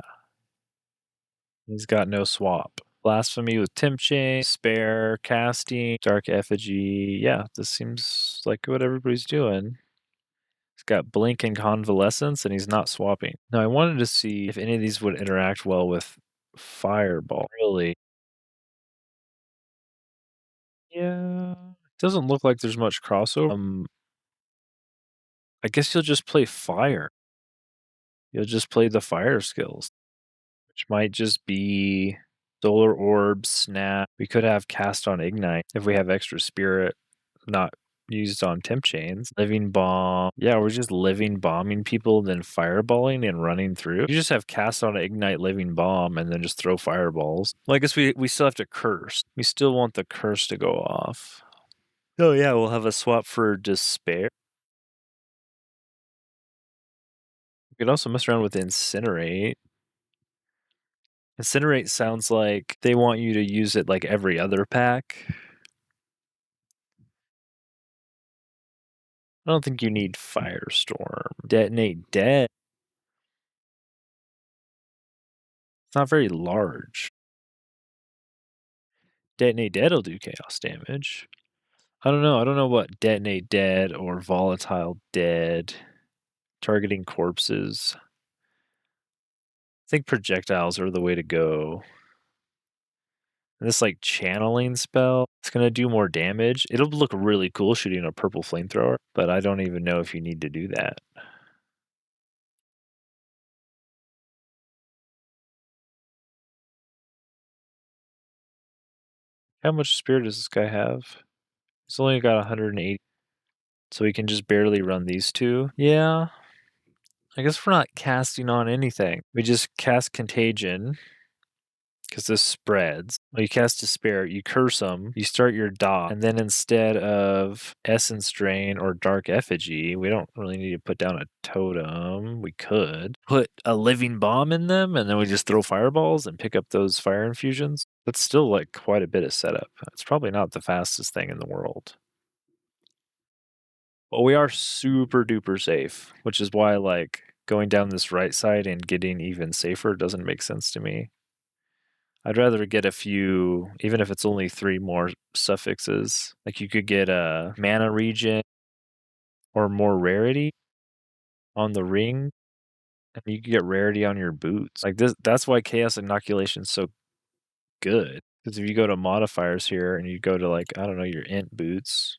He's got no swap. Blasphemy with Temp Chain, Spare, Casting, Dark Effigy. Yeah, this seems like what everybody's doing. He's got Blink and Convalescence, and he's not swapping. Now, I wanted to see if any of these would interact well with Fireball. Really? Yeah. Doesn't look like there's much crossover. I guess you'll just play Fire. You'll just play the Fire skills, which might just be Solar Orb, Snap. We could have Cast on Ignite if we have extra Spirit not used on Temp Chains. Living Bomb. Yeah, we're just living bombing people, then fireballing and running through. You just have Cast on Ignite, Living Bomb, and then just throw fireballs. Well, I guess we still have to curse. We still want the curse to go off. Oh yeah, we'll have a swap for Despair. We could also mess around with Incinerate. Incinerate sounds like they want you to use it like every other pack. I don't think you need Firestorm. Detonate Dead. It's not very large. Detonate Dead will do chaos damage. I don't know. I don't know what Detonate Dead or Volatile Dead. Targeting corpses. I think projectiles are the way to go. And this like channeling spell, it's going to do more damage. It'll look really cool shooting a purple flamethrower, but I don't even know if you need to do that. How much spirit does this guy have? He's only got 180. So we can just barely run these two. Yeah. I guess we're not casting on anything. We just cast Contagion. Because this spreads. Well, you cast Despair, you curse them, you start your dot, and then instead of Essence Drain or Dark Effigy, we don't really need to put down a totem. We could put a Living Bomb in them, and then we just throw fireballs and pick up those fire infusions. That's still like quite a bit of setup. It's probably not the fastest thing in the world. But we are super duper safe, which is why like going down this right side and getting even safer doesn't make sense to me. I'd rather get a few, even if it's only 3 more suffixes. Like you could get a mana regen or more rarity on the ring, and you could get rarity on your boots. Like this, that's why Chaos Inoculation is so good. Because if you go to modifiers here and you go to like, I don't know, your int boots,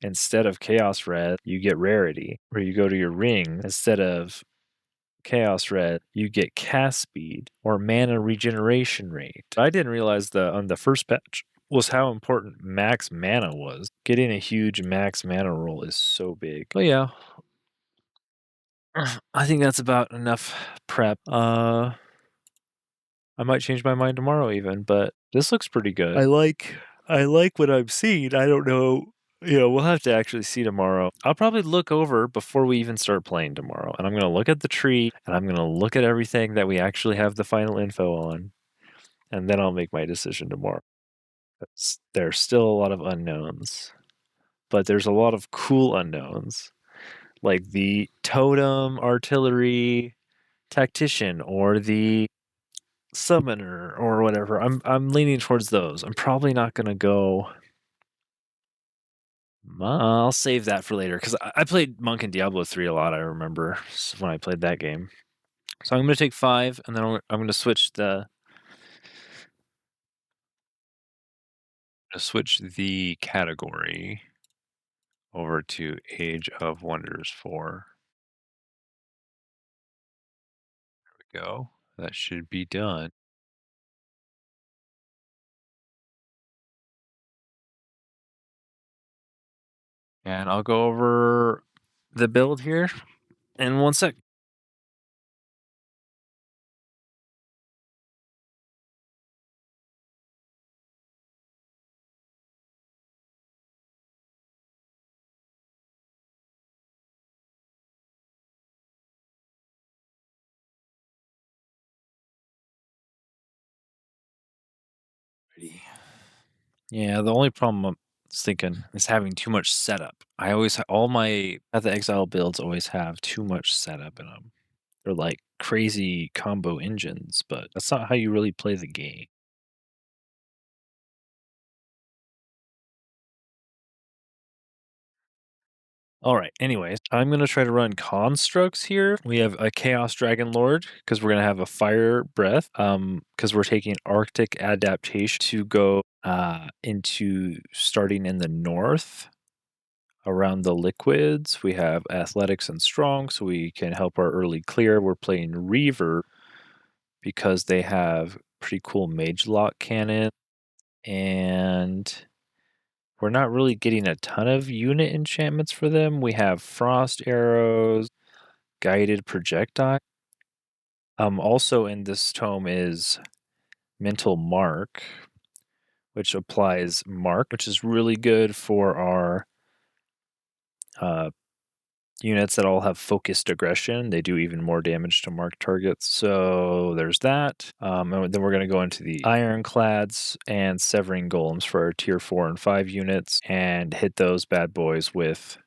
instead of Chaos Red, you get rarity. Or you go to your ring, instead of Chaos Red, you get cast speed or mana regeneration rate. I didn't realize on the first patch was how important max mana was. Getting a huge max mana roll is so big. But yeah, I think that's about enough prep. I might change my mind tomorrow even, but this looks pretty good. I like what I'm seeing. I don't know. We'll have to actually see tomorrow. I'll probably look over before we even start playing tomorrow. And I'm going to look at the tree, and I'm going to look at everything that we actually have the final info on. And then I'll make my decision tomorrow. There's still a lot of unknowns. But there's a lot of cool unknowns. Like the totem artillery tactician or the summoner or whatever. I'm leaning towards those. I'm probably not going to go I'll save that for later because I played Monk in Diablo 3 a lot. I remember when I played that game. So I'm going to take 5, and then I'm going to switch the category over to Age of Wonders 4. There we go. That should be done. And I'll go over the build here in 1 sec. Yeah, the only problem I'm thinking is having too much setup. I always all my Path of Exile builds always have too much setup in them. They're like crazy combo engines, but that's not how you really play the game. All right. Anyways, I'm going to try to run constructs here. We have a Chaos Dragon Lord because we're going to have a Fire Breath because we're taking Arctic Adaptation to go into starting in the north around the liquids. We have Athletics and Strong, so we can help our early clear. We're playing Reaver because they have pretty cool Mage Lock cannon, and we're not really getting a ton of unit enchantments for them. We have Frost Arrows, Guided Projectile. Also in this tome is Mental Mark, which applies Mark, which is really good for our units that all have focused aggression. They do even more damage to marked targets. So there's that. And then we're going to go into the Ironclads and Severing Golems for our tier 4 and 5 units and hit those bad boys with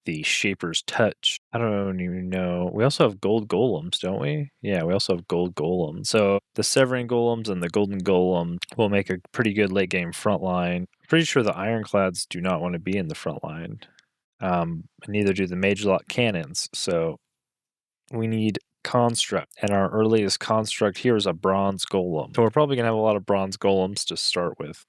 the Shaper's Touch. I don't even know. We also have gold golems, don't we? Yeah, we also have gold golems. So the Severing Golems and the Golden Golem will make a pretty good late game front line. Pretty sure the Ironclads do not want to be in the front line. Neither do the Mage Lock cannons. So we need construct, and our earliest construct here is a bronze golem. So we're probably gonna have a lot of bronze golems to start with.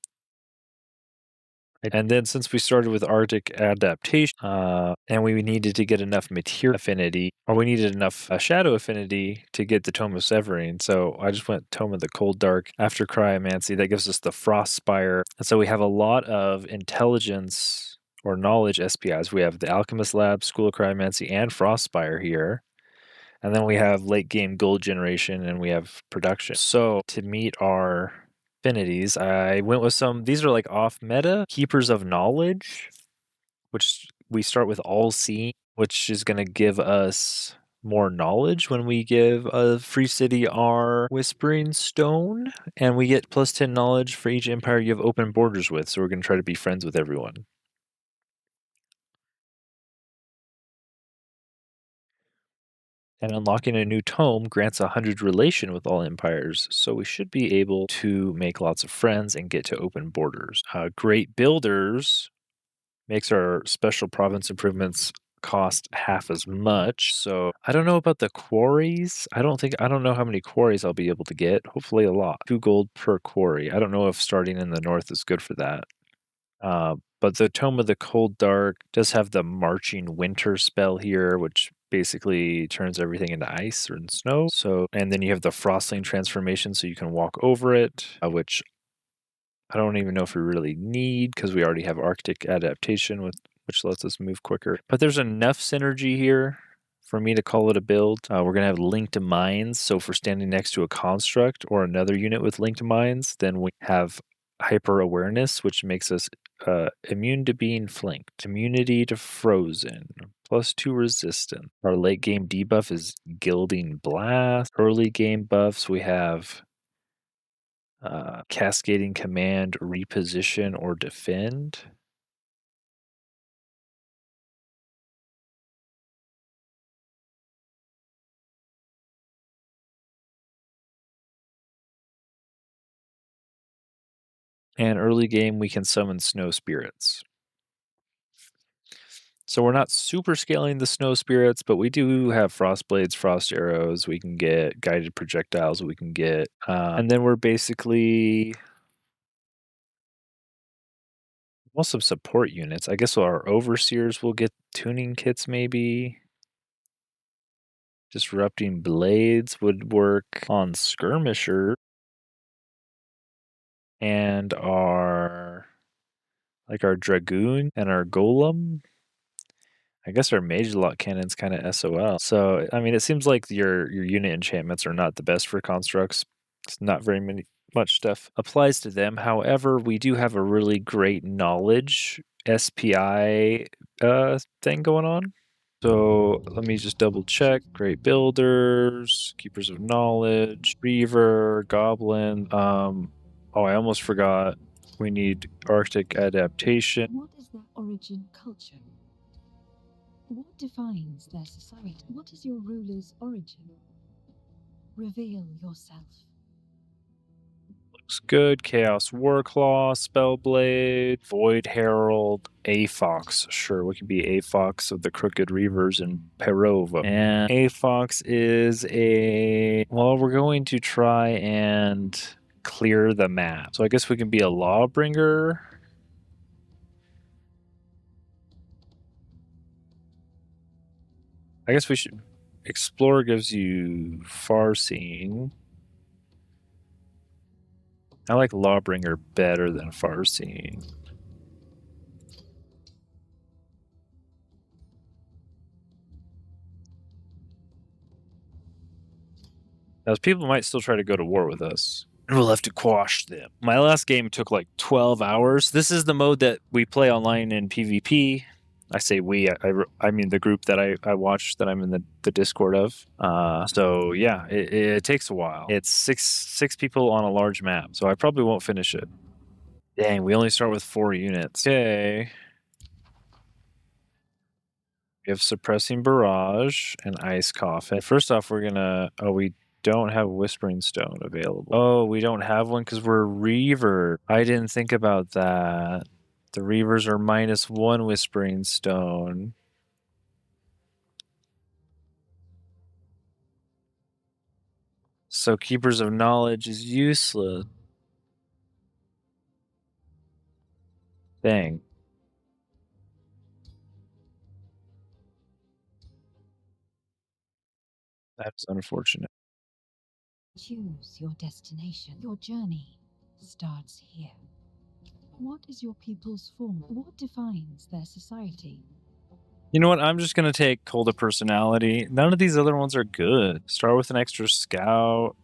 And then since we started with Arctic Adaptation, and we needed to get enough material affinity, or we needed enough shadow affinity to get the Tome of Severing, so I just went Tome of the Cold Dark after Cryomancy. That gives us the Frost Spire. And so we have a lot of intelligence or knowledge SPIs. We have the Alchemist Lab, School of Cryomancy, and Frostspire here. And then we have late game gold generation and we have production. So to meet our affinities, I went with these are like off meta Keepers of Knowledge, which we start with All Seeing, which is going to give us more knowledge when we give a free city our Whispering Stone, and we get plus 10 knowledge for each empire you have open borders with. So we're going to try to be friends with everyone. And unlocking a new tome grants 100 relation with all empires, so we should be able to make lots of friends and get to open borders. Great Builders makes our special province improvements cost half as much. So I don't know about the quarries. I don't know how many quarries I'll be able to get. Hopefully a lot. 2 gold per quarry. I don't know if starting in the north is good for that. But the Tome of the Cold Dark does have the Marching Winter spell here, which basically turns everything into ice or snow. So, and then you have the Frostling transformation, so you can walk over it, which I don't even know if we really need because we already have Arctic Adaptation, which lets us move quicker. But there's enough synergy here for me to call it a build. We're going to have linked mines, so if we're standing next to a construct or another unit with linked mines, then we have hyper awareness, which makes us immune to being flanked, immunity to frozen, +2 resistance. Our late game debuff is Gilding Blast. Early game buffs, we have Cascading Command, Reposition, or Defend. And early game, we can summon Snow Spirits. So we're not super scaling the snow spirits, but we do have frost blades, frost arrows. We can get guided projectiles. We can get, and then we're basically most of support units. I guess our overseers will get tuning kits maybe. Disrupting blades would work on skirmisher. And our dragoon and our golem. I guess our mage lock cannon's kind of SOL. So I mean, it seems like your unit enchantments are not the best for constructs. It's not very much stuff applies to them. However, we do have a really great knowledge SPI thing going on. So let me just double check. Great builders, keepers of knowledge, reaver, goblin. Oh, I almost forgot. We need Arctic adaptation. What is their origin culture? What defines their society? What is your ruler's origin? Reveal yourself. Looks good. Chaos Warclaw, Spellblade, Void Herald, Afox. Sure, we can be Afox of the Crooked Reavers in Perova. And Afox is a... Well, we're going to try and clear the map. So I guess we can be a Lawbringer. I guess we should... Explorer gives you far-seeing. I like Lawbringer better than far-seeing. Now, people might still try to go to war with us. And we'll have to quash them. My last game took like 12 hours. This is the mode that we play online in PvP. I say we, I mean the group that I watch that I'm in the Discord of. So yeah, it takes a while. It's six people on a large map, so I probably won't finish it. Dang, we only start with 4 units. Okay. We have Suppressing Barrage and Ice Coffin. First off, we're gonna... Oh, we don't have Whispering Stone available. Oh, we don't have one because we're Reaver. I didn't think about that. The Reavers are -1 Whispering Stone. So Keepers of Knowledge is useless. Dang. That's unfortunate. Choose your destination. Your journey starts here. What is your people's form? What defines their society? You know what? I'm just going to take Cold of Personality. None of these other ones are good. Start with an extra scout.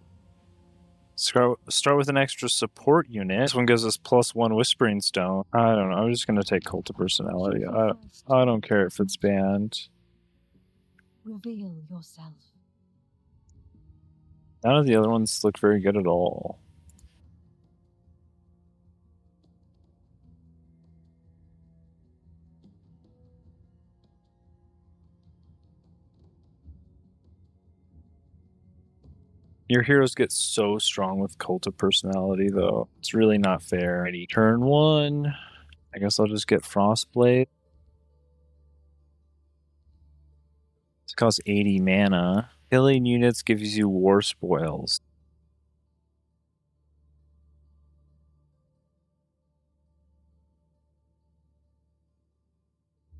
Start with an extra support unit. This one gives us +1 Whispering Stone. I don't know. I'm just going to take Cult of Personality. I don't care if it's banned. Reveal yourself. None of the other ones look very good at all. Your heroes get so strong with Cult of Personality, though. It's really not fair. Ready. Turn 1. I guess I'll just get Frostblade. This costs 80 mana. Killing units gives you War Spoils.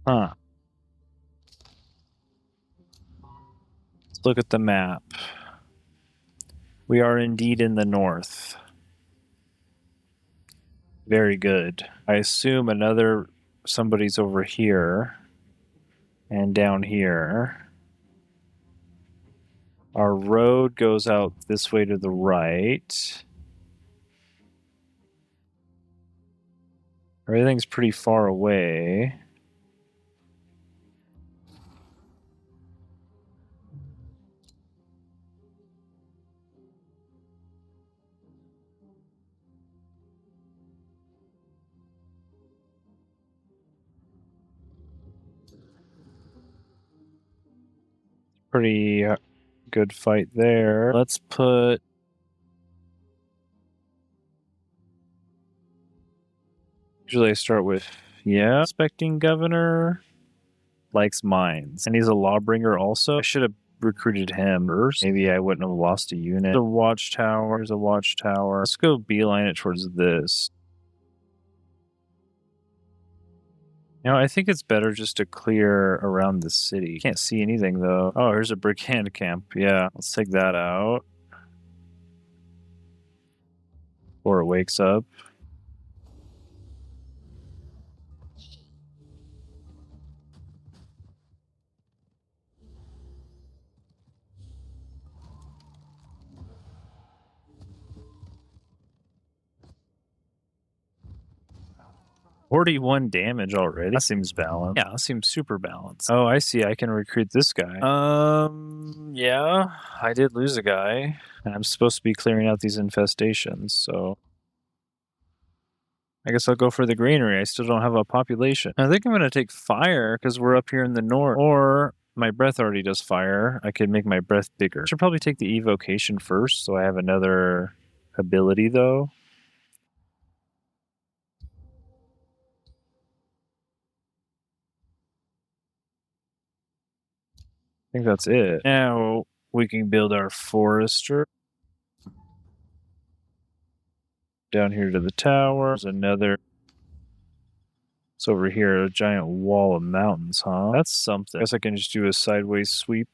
Huh. Let's look at the map. We are indeed in the north. Very good. I assume somebody's over here and down here. Our road goes out this way to the right. Everything's pretty far away. Pretty good fight there. Let's put... Usually I start with, expecting governor. likes mines. And he's a lawbringer also. I should have recruited him first. Maybe I wouldn't have lost a unit. The watchtower. There's a watchtower. Let's go beeline it towards this. You know, I think it's better just to clear around the city. Can't see anything though. Oh, here's a brigand camp. Yeah, let's take that out. Before it wakes up. $41 damage already. That seems balanced. Yeah, that seems super balanced. Oh, I see. I can recruit this guy. Yeah, I did lose a guy. And I'm supposed to be clearing out these infestations, so I guess I'll go for the granary. I still don't have a population. I think I'm going to take fire because we're up here in the north. Or my breath already does fire. I could make my breath bigger. I should probably take the evocation first so I have another ability though. I think that's it. Now we can build our forester. Down here to the tower. There's another. It's over here, a giant wall of mountains, huh? That's something. I guess I can just do a sideways sweep.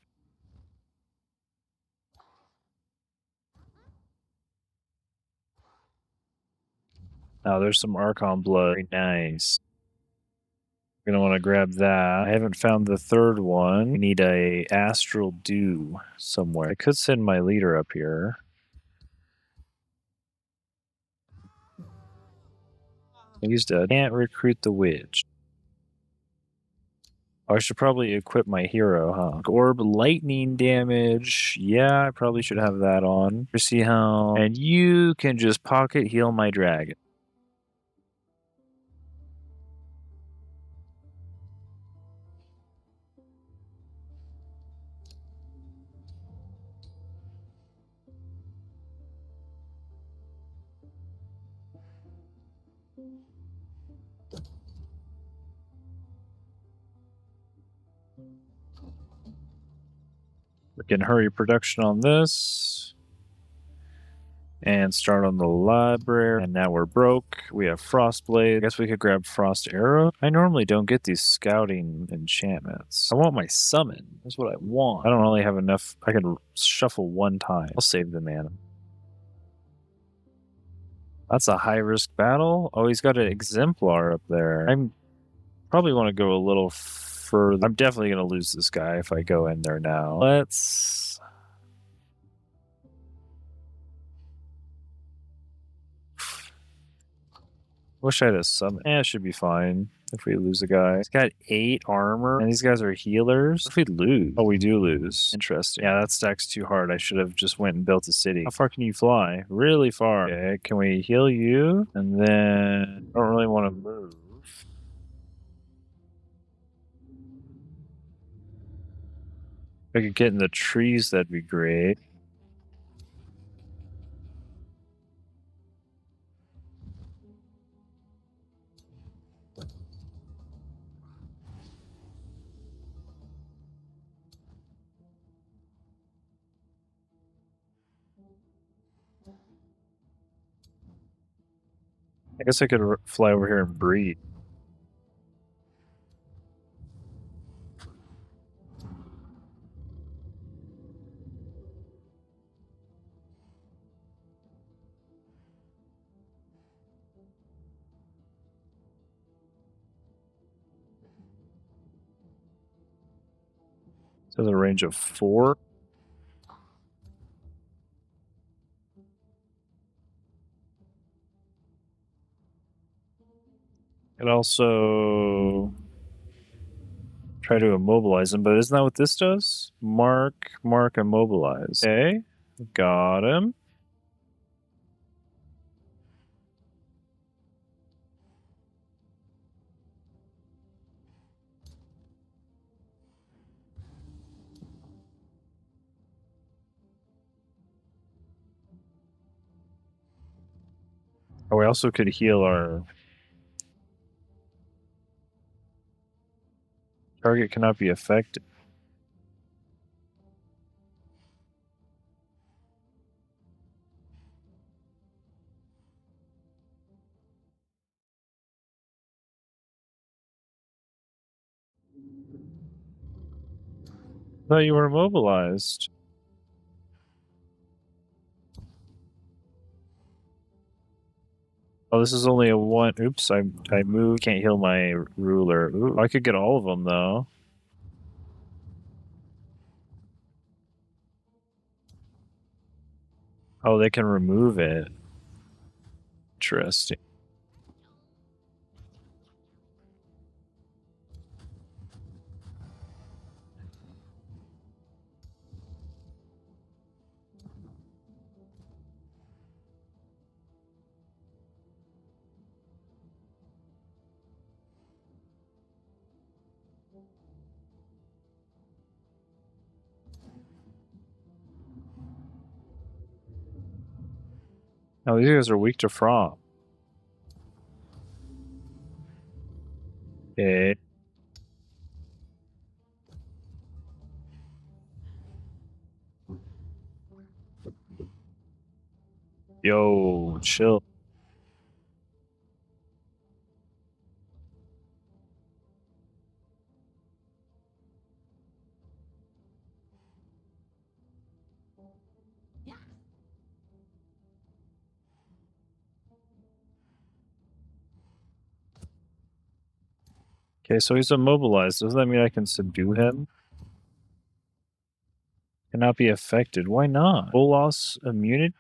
Oh, there's some Archon blood. Very nice. Gonna want to grab that. I haven't found the third one. We need a astral dew somewhere. I could send my leader up here. He's dead. Can't recruit the witch. Oh, I should probably equip my hero, huh? Orb lightning damage. Yeah, I probably should have that on. To see how. And you can just pocket heal my dragon. We can hurry production on this. And start on the library. And now we're broke. We have Frostblade. I guess we could grab Frost Arrow. I normally don't get these scouting enchantments. I want my summon. That's what I want. I don't really have enough. I can shuffle one time. I'll save the mana. That's a high-risk battle. Oh, he's got an Exemplar up there. I probably want to go a little further. I'm definitely going to lose this guy if I go in there now. Let's... Wish I had a summon. It should be fine if we lose a guy. He's got 8 armor, and these guys are healers. What if we lose? Oh, we do lose. Interesting. Yeah, that stack's too hard. I should have just went and built a city. How far can you fly? Really far. Okay, can we heal you? And then I don't really want to move. If I could get in the trees, that'd be great. I guess I could fly over here and breed. So the range of 4. Could also try to immobilize him, but isn't that what this does? Mark, immobilize. Okay, got him. Oh, we also could heal our Target cannot be affected. I thought you were immobilized. Oh, this is only a one. Oops, I moved. Can't heal my ruler. Ooh, I could get all of them though. Oh, they can remove it. Interesting. Oh, these guys are weak to frost. Okay. Yo, chill. Okay, so he's immobilized. Doesn't that mean I can subdue him? Cannot be affected. Why not? Full loss immunity?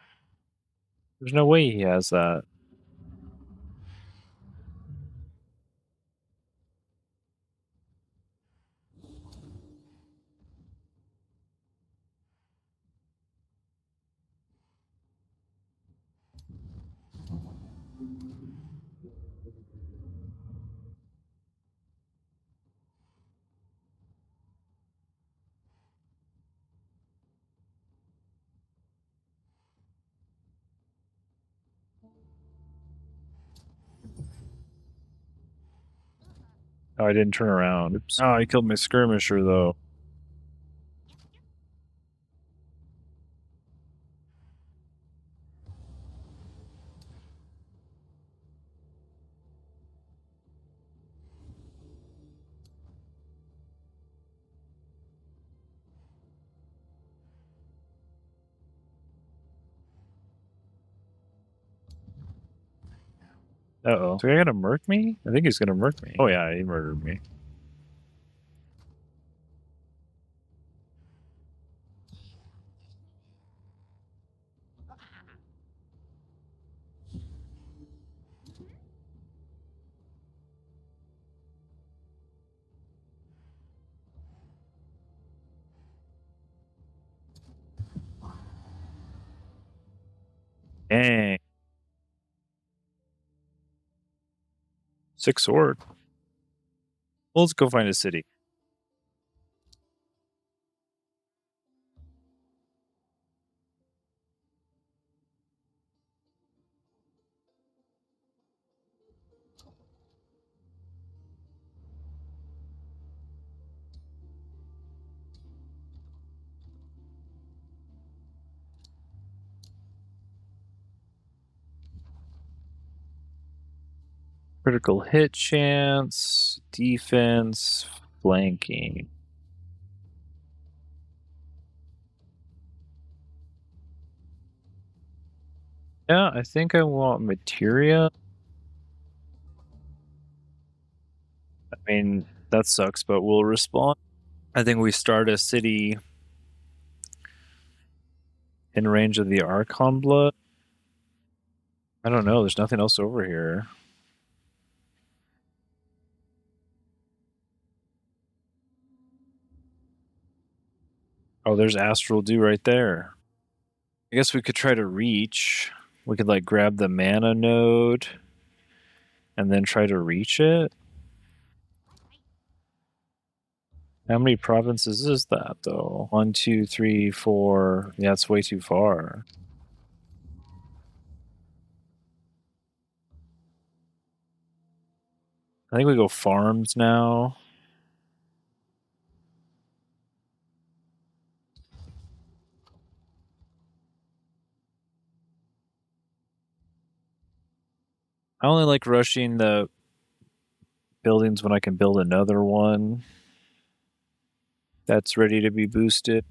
There's no way he has that. Oh, I didn't turn around. Oops. Oh, he killed my skirmisher though. Uh-oh. So I gonna murk me? I think he's gonna murk me. Oh yeah, he murdered me. Dang. 6 sword. Well, let's go find a city. Critical hit chance, defense, flanking. Yeah, I think I want materia. I mean, that sucks, but we'll respond. I think we start a city in range of the Archon blood. I don't know, there's nothing else over here. Oh, there's Astral Dew right there. I guess we could try to reach. We could like grab the mana node and then try to reach it. How many provinces is that though? 1, 2, 3, 4. Yeah, it's way too far. I think we go farms now. I only like rushing the buildings when I can build another one that's ready to be boosted.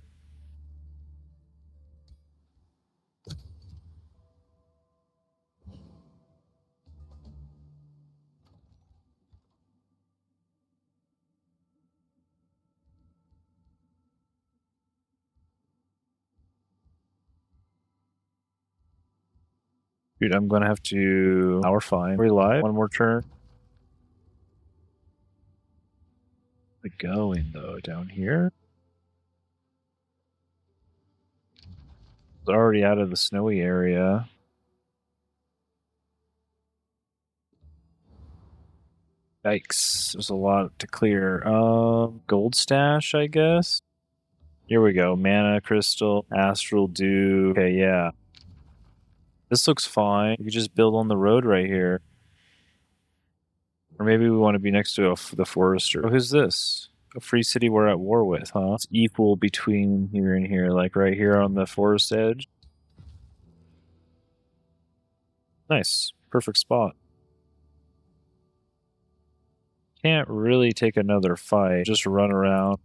Dude, I'm gonna have to power fine. We're live. One more turn. Going though down here. It's already out of the snowy area. Yikes. There's a lot to clear. Gold stash, I guess. Here we go. Mana crystal, astral dew. Okay, yeah. This looks fine. We could just build on the road right here. Or maybe we want to be next to the forester. Oh, who's this? A free city we're at war with, huh? It's equal between here and here, like right here on the forest edge. Nice. Perfect spot. Can't really take another fight. Just run around.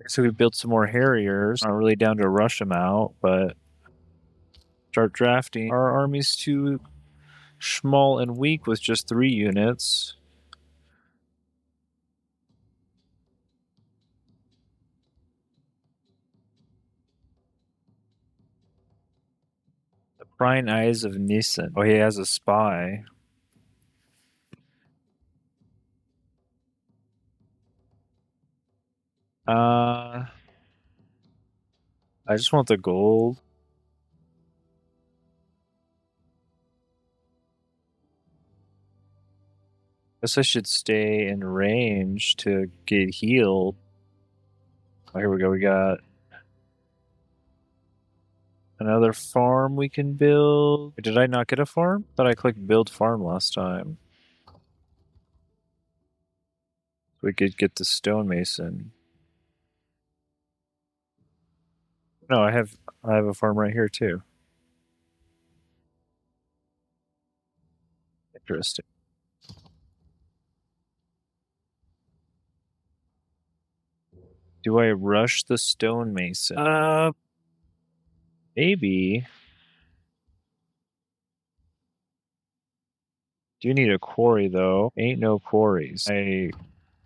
So we built some more Harriers. Not really down to rush them out, but start drafting. Our army's too small and weak with just 3 units. The prying eyes of Nissen. Oh, he has a spy. I just want the gold. Guess I should stay in range to get healed. Oh, here we go. We got another farm we can build. Did I not get a farm? Thought I clicked build farm last time. We could get the stonemason. No, I have a farm right here too. Interesting. Do I rush the stonemason? Maybe. Do need a quarry though. Ain't no quarries. I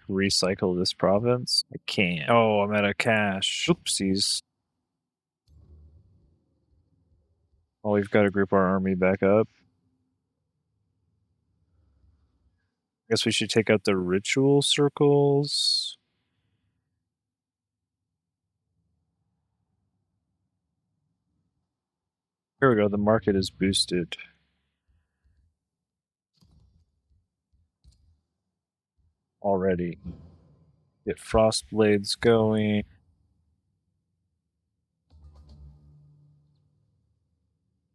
recycle this province? I can't. Oh, I'm out of cash. Oopsies. Oh, we've got to group our army back up. I guess we should take out the ritual circles. Here we go. The market is boosted. Already. Get frost blades going.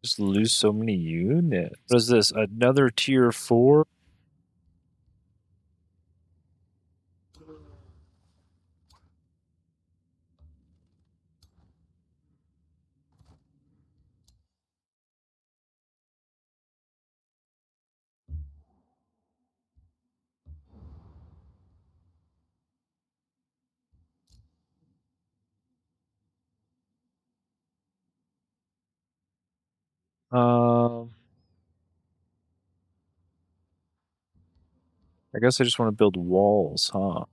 Just lose so many units. What is this? Another tier 4? I guess I just want to build walls, huh?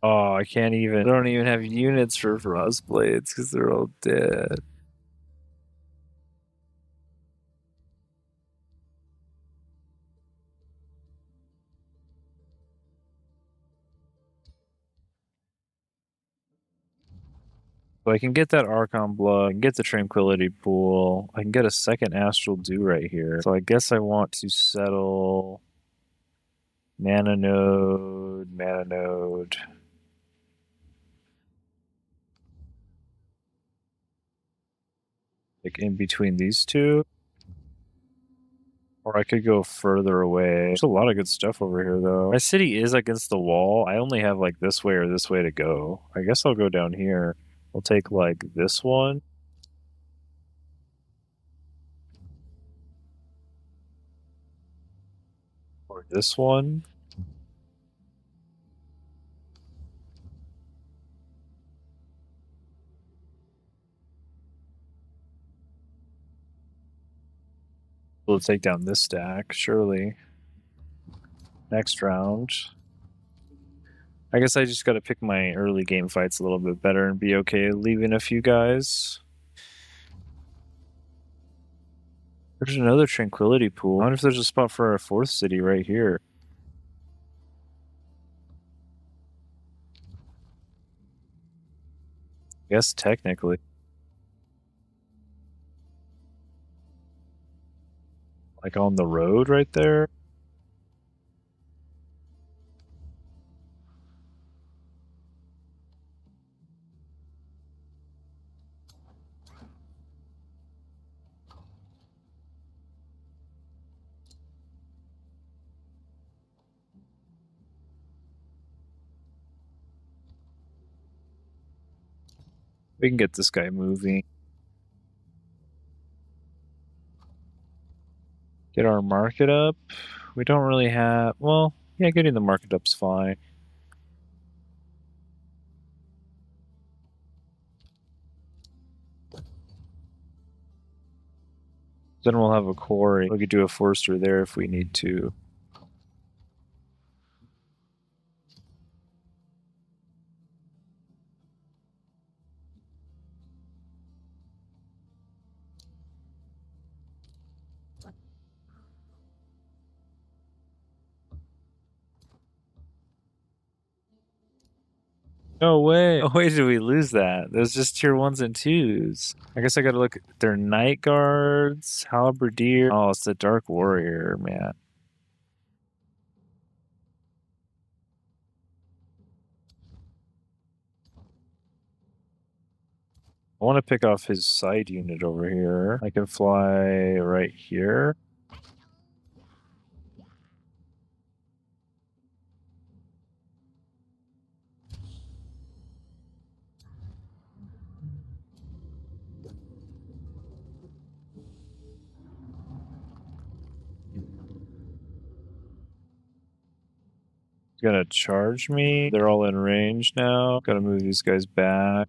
Oh, I can't even. I don't even have units for frost blades because they're all dead. So I can get that Archon Blood, I can get the Tranquility Pool, I can get a second Astral Dew right here. So I guess I want to settle Mana Node, Mana Node. Like in between these two. Or I could go further away. There's a lot of good stuff over here, though. My city is against the wall. I only have, like, this way or this way to go. I guess I'll go down here. We'll take, like, this one. Or this one. We'll take down this stack, surely. Next round. I guess I just gotta pick my early game fights a little bit better and be okay leaving a few guys. There's another tranquility pool. I wonder if there's a spot for our fourth city right here. Yes, technically. Like on the road right there. We can get this guy moving. Get our market up. We don't really have... Well, yeah, getting the market up's fine. Then we'll have a quarry. We could do a forester there if we need to. No way. No way did we lose that. There's just tier 1s and 2s. I guess I gotta look at their Night Guards, Halberdier. Oh, it's the Dark Warrior, man. I want to pick off his side unit over here. I can fly right here. He's gonna charge me. They're all in range now. Gotta move these guys back.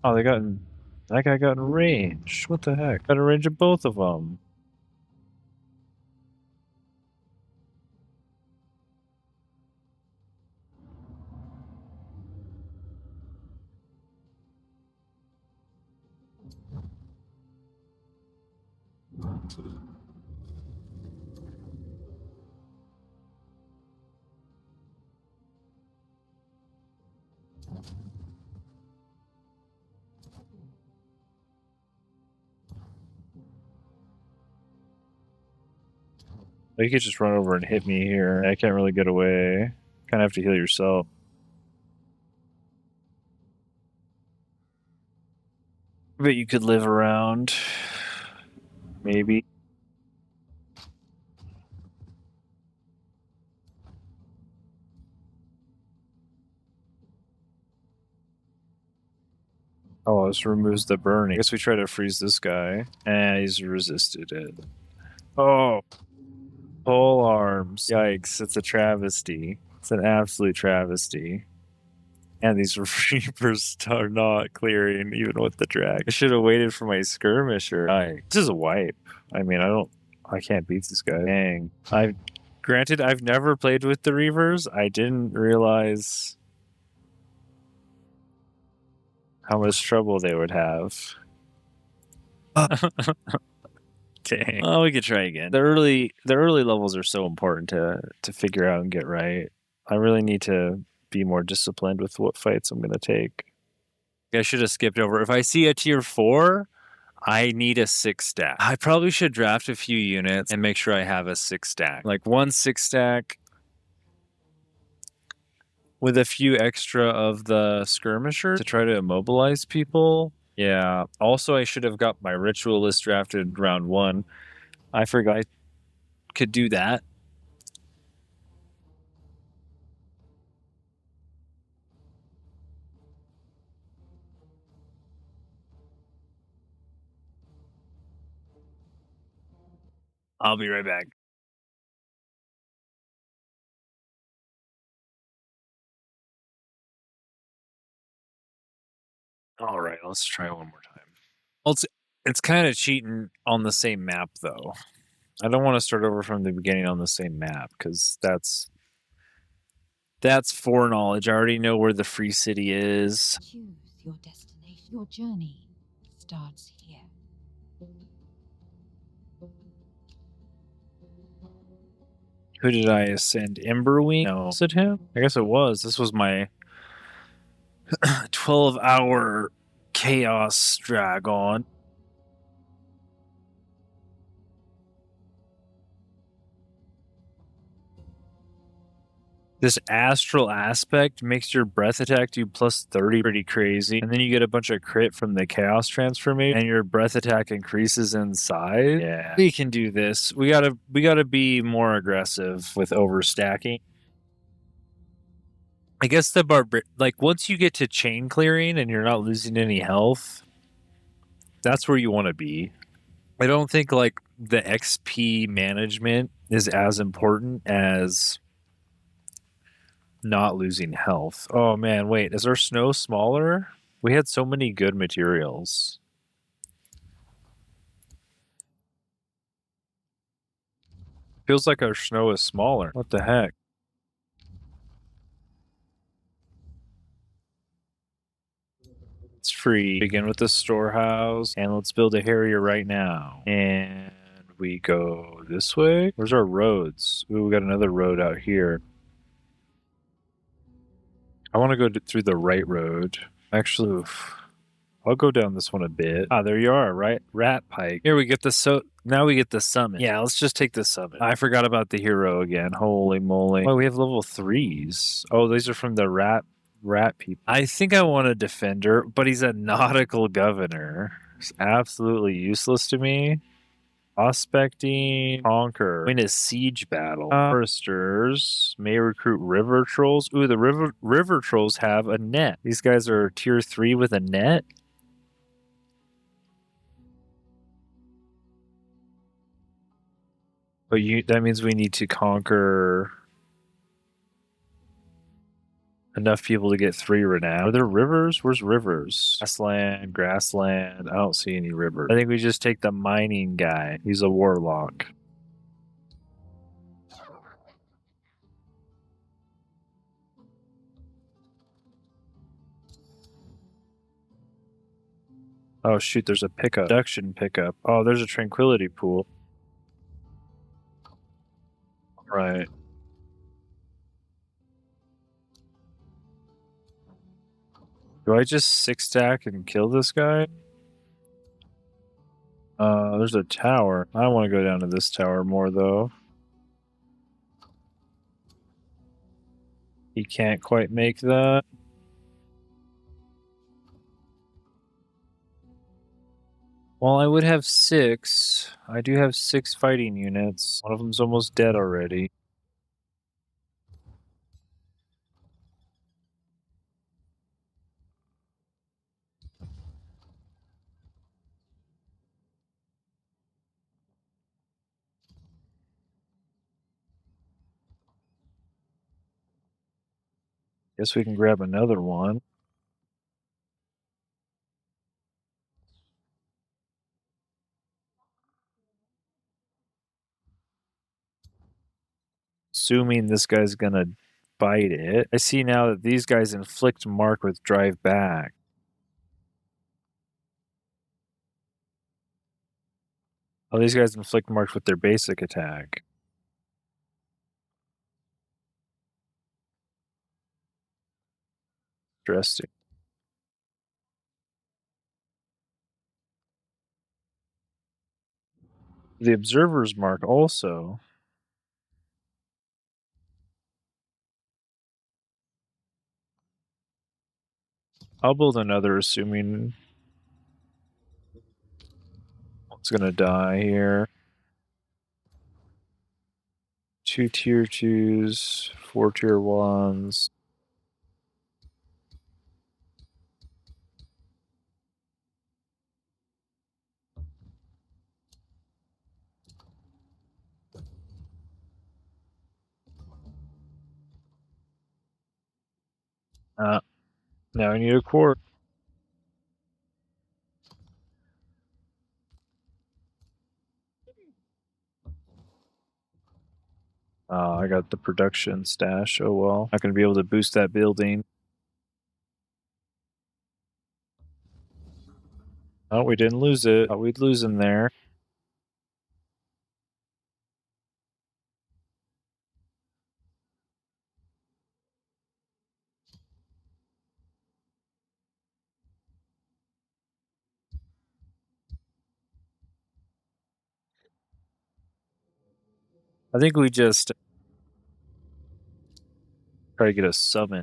Oh, they got in... That guy got in range. What the heck? Got in range of both of them. You could just run over and hit me here. I can't really get away. Kind of have to heal yourself. But you could live around. Maybe. Oh, this removes the burning. I guess we try to freeze this guy. He's resisted it. Oh. Pole arms. Yikes, it's a travesty. It's an absolute travesty. And these Reapers are not clearing, even with the drag. I should have waited for my skirmisher. This is a wipe. I mean, I can't beat this guy. Dang. Granted, I've never played with the Reavers. I didn't realize how much trouble they would have. Dang. Oh, we could try again. The early levels are so important to figure out and get right. I really need to be more disciplined with what fights I'm gonna take. I should have skipped over. If I see a tier 4, I need a 6 stack. I probably should draft a few units and make sure I have a 6 stack. Like 1 6 stack with a few extra of the skirmishers to try to immobilize people. Yeah. Also, I should have got my ritualist drafted round 1. I forgot I could do that. I'll be right back. All right, let's try one more time. Well, it's kind of cheating on the same map, though. I don't want to start over from the beginning on the same map, because that's foreknowledge. I already know where the free city is. Choose your destination. Your journey starts here. Who did I ascend? Emberwing? No. Was it him? I guess it was. This was my 12-hour chaos dragon. This astral aspect makes your breath attack do plus 30, pretty crazy. And then you get a bunch of crit from the chaos transformation, and your breath attack increases in size. Yeah, we can do this. We gotta be more aggressive with overstacking. I guess like once you get to chain clearing and you're not losing any health, that's where you want to be. I don't think like the XP management is as important as not losing health. Oh man, wait, is our snow smaller? We had so many good materials. Feels like our snow is smaller. What the heck? It's free. Begin with the storehouse, and let's build a Harrier right now. And we go this way. Where's our roads? Ooh, we got another road out here. I want to go through the right road. Actually, oof. I'll go down this one a bit. Ah, there you are, right? Rat Pike. Here we get the now we get the summon. Yeah, let's just take the summon. I forgot about the hero again. Holy moly. Oh, we have level 3s. Oh, these are from the rat people. I think I want a defender, but he's a nautical governor. It's absolutely useless to me. Prospecting, conquer, win a siege battle. Foresters may recruit river trolls. Ooh, the river trolls have a net. These guys are tier 3 with a net. But that means we need to conquer enough people to get 3 renown. Are there rivers? Where's rivers? Grassland. I don't see any rivers. I think we just take the mining guy. He's a warlock. Oh shoot, there's a pickup. Production pickup. Oh, there's a tranquility pool. Right. Do I just 6 stack and kill this guy? There's a tower. I want to go down to this tower more though. He can't quite make that. Well, I would have 6. I do have 6 fighting units. One of them's almost dead already. Guess we can grab another one. Assuming this guy's gonna bite it. I see now that these guys inflict mark with drive back. Oh, these guys inflict marks with their basic attack. Interesting. The observer's mark also. I'll build another, assuming it's gonna die here. 2 tier 2s, 4 tier 1s. Now I need a core. I got the production stash. Oh well. Not gonna be able to boost that building. Oh, we didn't lose it. Thought we'd lose him there. I think we just try to get a summon.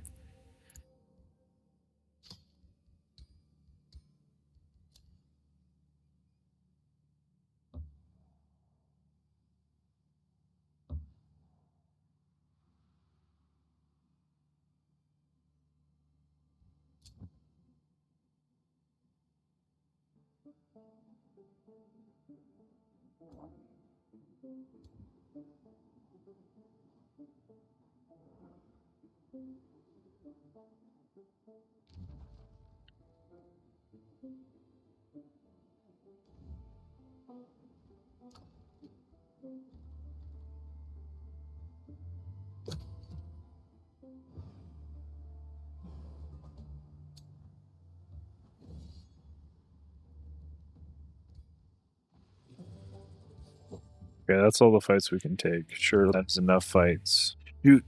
Okay, that's all the fights we can take. Sure, that's enough fights. We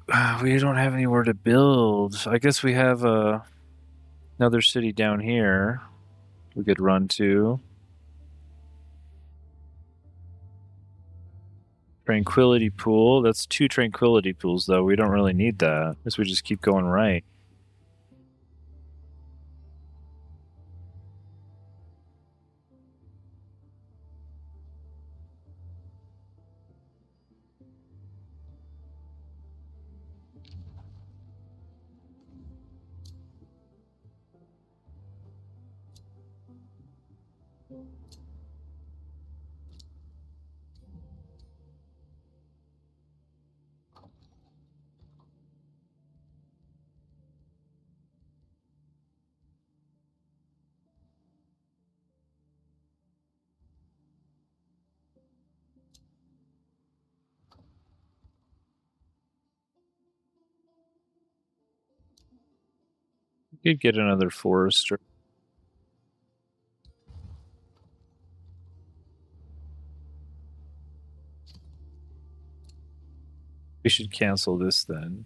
don't have anywhere to build. I guess we have another city down here we could run to. Tranquility pool. That's 2 tranquility pools, though. We don't really need that. I guess we just keep going right. We could get another forester. We should cancel this then.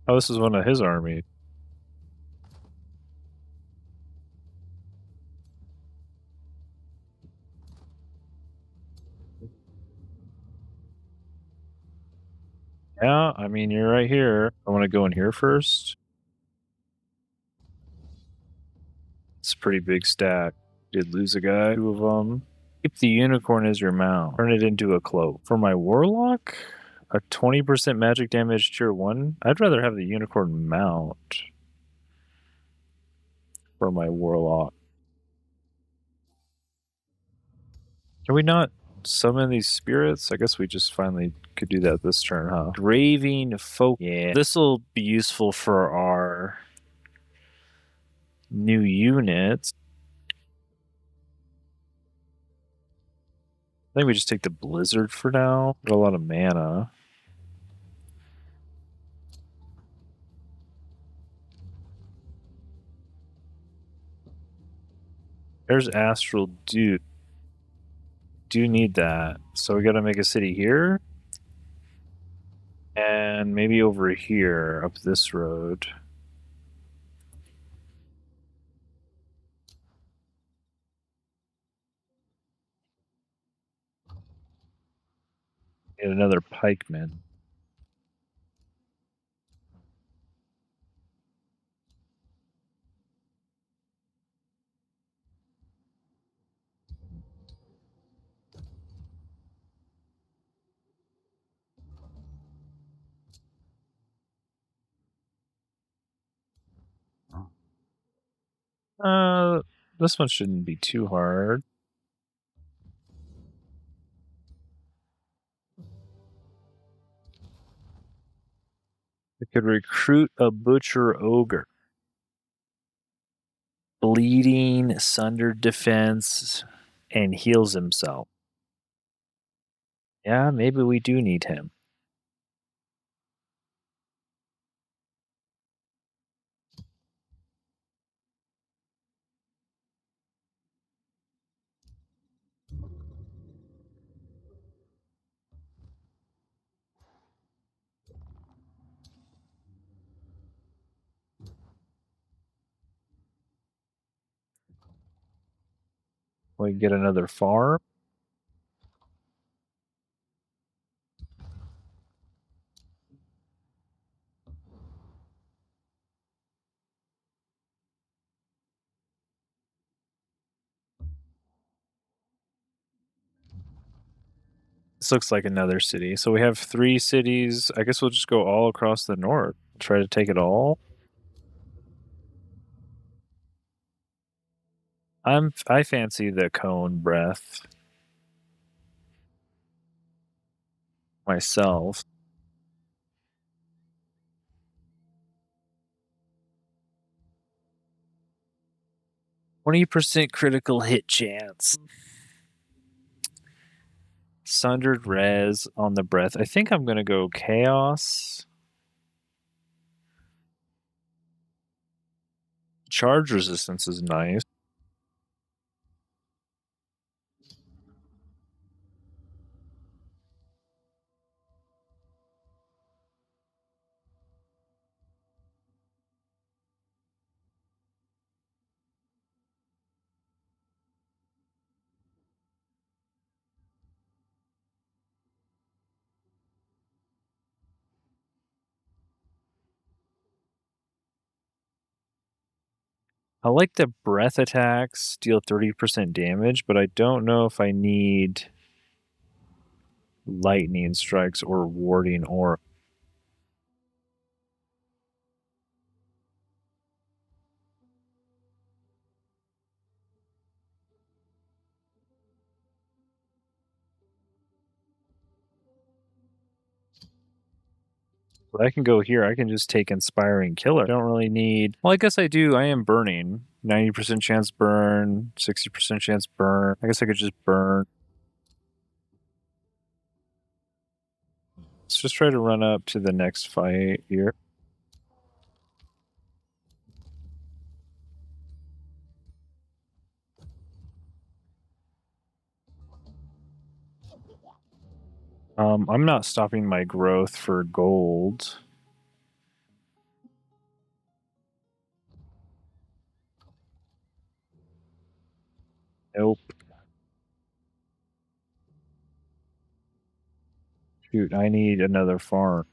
Oh, this is one of his army. Yeah, I mean, you're right here. I want to go in here first. It's a pretty big stack. Did lose a guy, 2 of them. Keep the unicorn as your mount. Turn it into a cloak. For my warlock, a 20% magic damage tier 1. I'd rather have the unicorn mount for my warlock. Can we not summon these spirits? I guess we just finally could do that this turn, huh? Raving folk. Yeah. This will be useful for our new units. I think we just take the blizzard for now. Got a lot of mana. There's Astral Dew. Do need that. So we gotta make a city here. And maybe over here, up this road. Get another pikeman. This one shouldn't be too hard. I could recruit a butcher ogre. Bleeding, sundered defense, and heals himself. Yeah, maybe we do need him. We can get another farm. This looks like another city. So we have 3 cities. I guess we'll just go all across the north. Try to take it all. I fancy the cone breath myself. %20 critical hit chance. Sundered res on the breath. I think I'm gonna go chaos. Charge resistance is nice. I like the breath attacks, deal 30% damage, but I don't know if I need lightning strikes or warding aura. But I can go here. I can just take Inspiring Killer. I don't really need... Well, I guess I do. I am burning. 90% chance burn, 60% chance burn. I guess I could just burn. Let's just try to run up to the next fight here. I'm not stopping my growth for gold. Nope. Shoot, I need another farm.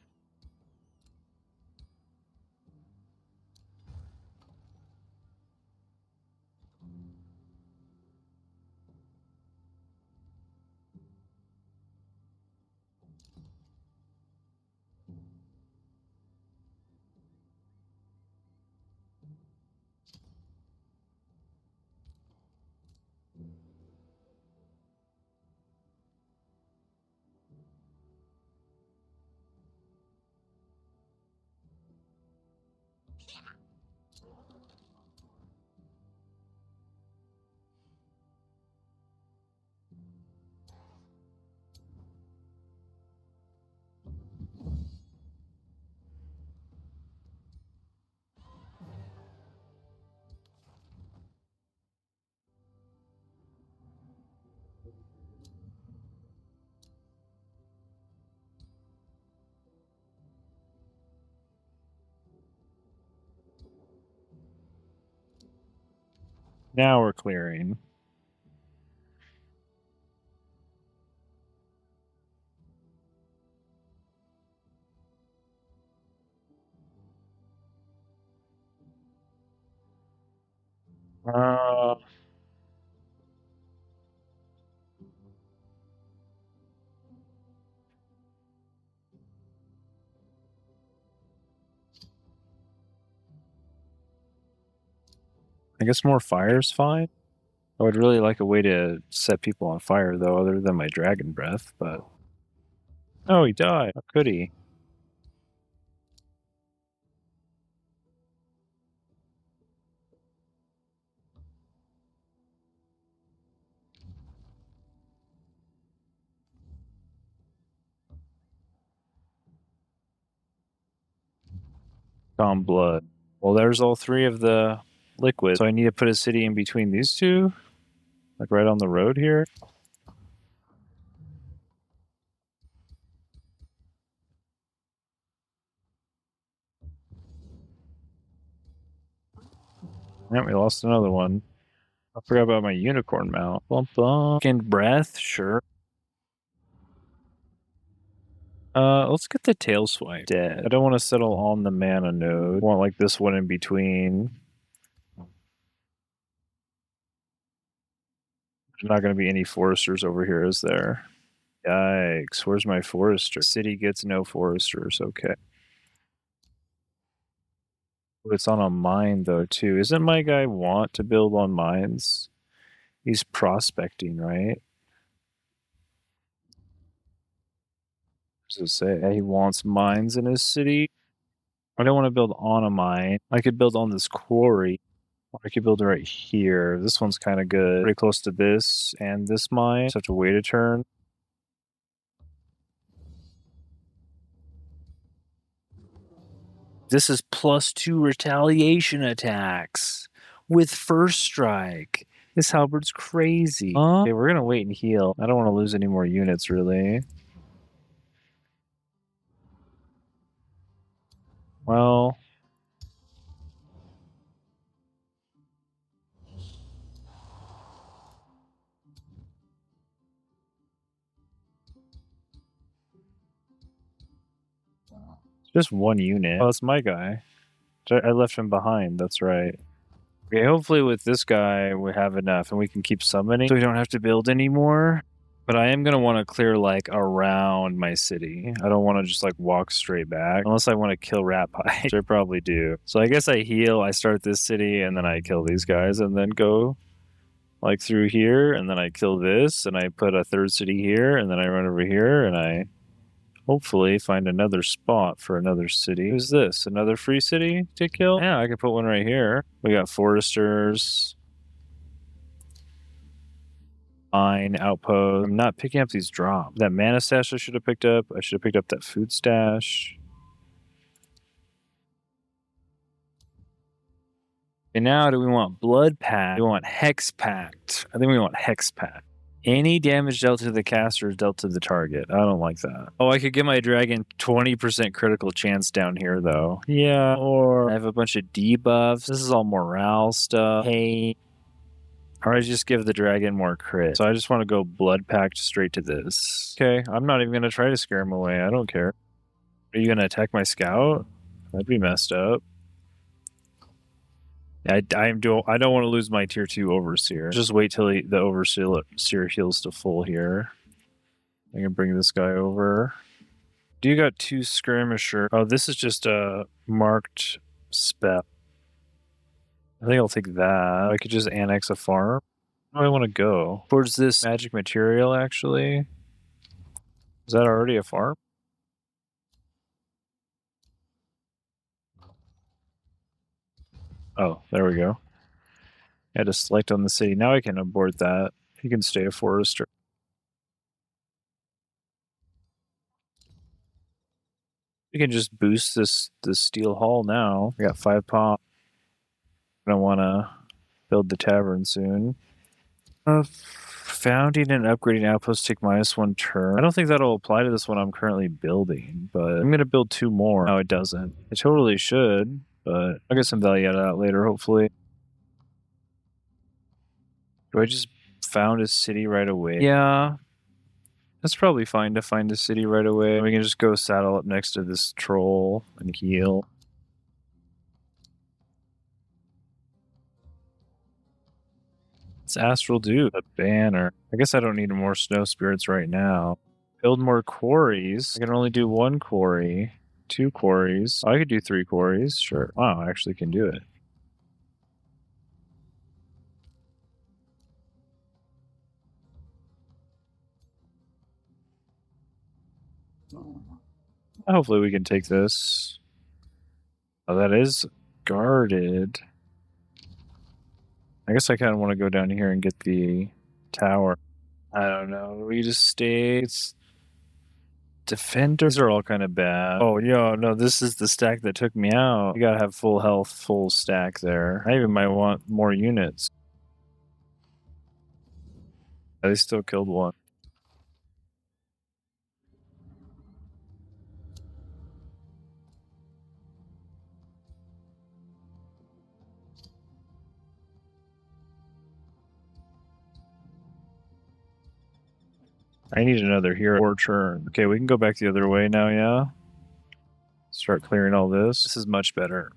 Now we're clearing. Uh, I guess more fire's fine. I would really like a way to set people on fire, though, other than my dragon breath, but... Oh, he died. How could he? Calm blood. Well, there's all three of the liquids. So I need to put a city in between these two? Like right on the road here? Yeah, we lost another one. I forgot about my unicorn mount. Bump, bump. Second breath, sure. Let's get the tail swipe. Dead. I don't want to settle on the mana node. I want like this one in between. There's not going to be any foresters over here, is there? Yikes. Where's my forester? City gets no foresters. Okay. It's on a mine, though, too. Isn't my guy want to build on mines? He's prospecting, right? What does it say? Yeah, he wants mines in his city. I don't want to build on a mine. I could build on this quarry. Or I could build it right here. This one's kind of good. Pretty close to this and this mine. Just have to wait a turn. This is +2 retaliation attacks with first strike. This halberd's crazy. Okay, we're going to wait and heal. I don't want to lose any more units, really. Well... just one unit. Oh, that's my guy. I left him behind, that's right. Okay, hopefully with this guy we have enough and we can keep summoning so we don't have to build anymore. But I am going to want to clear like around my city. I don't want to just like walk straight back unless I want to kill rat pie, which I probably do. So I guess I heal, I start this city and then I kill these guys and then go like through here and then I kill this and I put a third city here and then I run over here and I hopefully find another spot for another city. Who's this? Another free city to kill? Yeah, I can put one right here. We got foresters. Mine, outpost. I'm not picking up these drops. That mana stash I should have picked up. I should have picked up that food stash. And now do we want blood pact? Do we want hex pact? I think we want hex pact. Any damage dealt to the caster is dealt to the target. I don't like that. Oh, I could give my dragon 20% critical chance down here, though. Yeah, or I have a bunch of debuffs. This is all morale stuff. Hey. Or I just give the dragon more crit. So I just want to go blood pact straight to this. Okay, I'm not even going to try to scare him away. I don't care. Are you going to attack my scout? That'd be messed up. I don't want to lose my tier 2 overseer. Just wait till the overseer heals to full here. I can bring this guy over. Do you got 2 skirmisher? Oh, this is just a marked spell. I think I'll take that. I could just annex a farm. Where do I want to go? Towards this magic material, actually. Is that already a farm? Oh, there we go. I had to select on the city. Now I can abort that. He can stay a forester. We can just boost this steel hall now. We got 5 pop. I don't want to build the tavern soon. Founding and upgrading outposts take -1 turn. I don't think that'll apply to this one I'm currently building, but I'm going to build 2 more. No, it doesn't. It totally should, but I'll get some value out of that later, hopefully. Do I just found a city right away? Yeah. That's probably fine to find a city right away. We can just go saddle up next to this troll and heal. It's Astral Dew, a banner. I guess I don't need more snow spirits right now. Build more quarries. I can only do 1 quarry, 2 quarries. I could do 3 quarries. Sure. Wow, I actually can do it. Hopefully we can take this. Oh, that is guarded. I guess I kind of want to go down here and get the tower. I don't know. We just stay. It's defenders are all kind of bad. Oh, yeah, no, this is the stack that took me out. You gotta have full health, full stack there. I even might want more units. They still killed one. I need another hero or turn. Okay, we can go back the other way now, yeah? Start clearing all this. This is much better.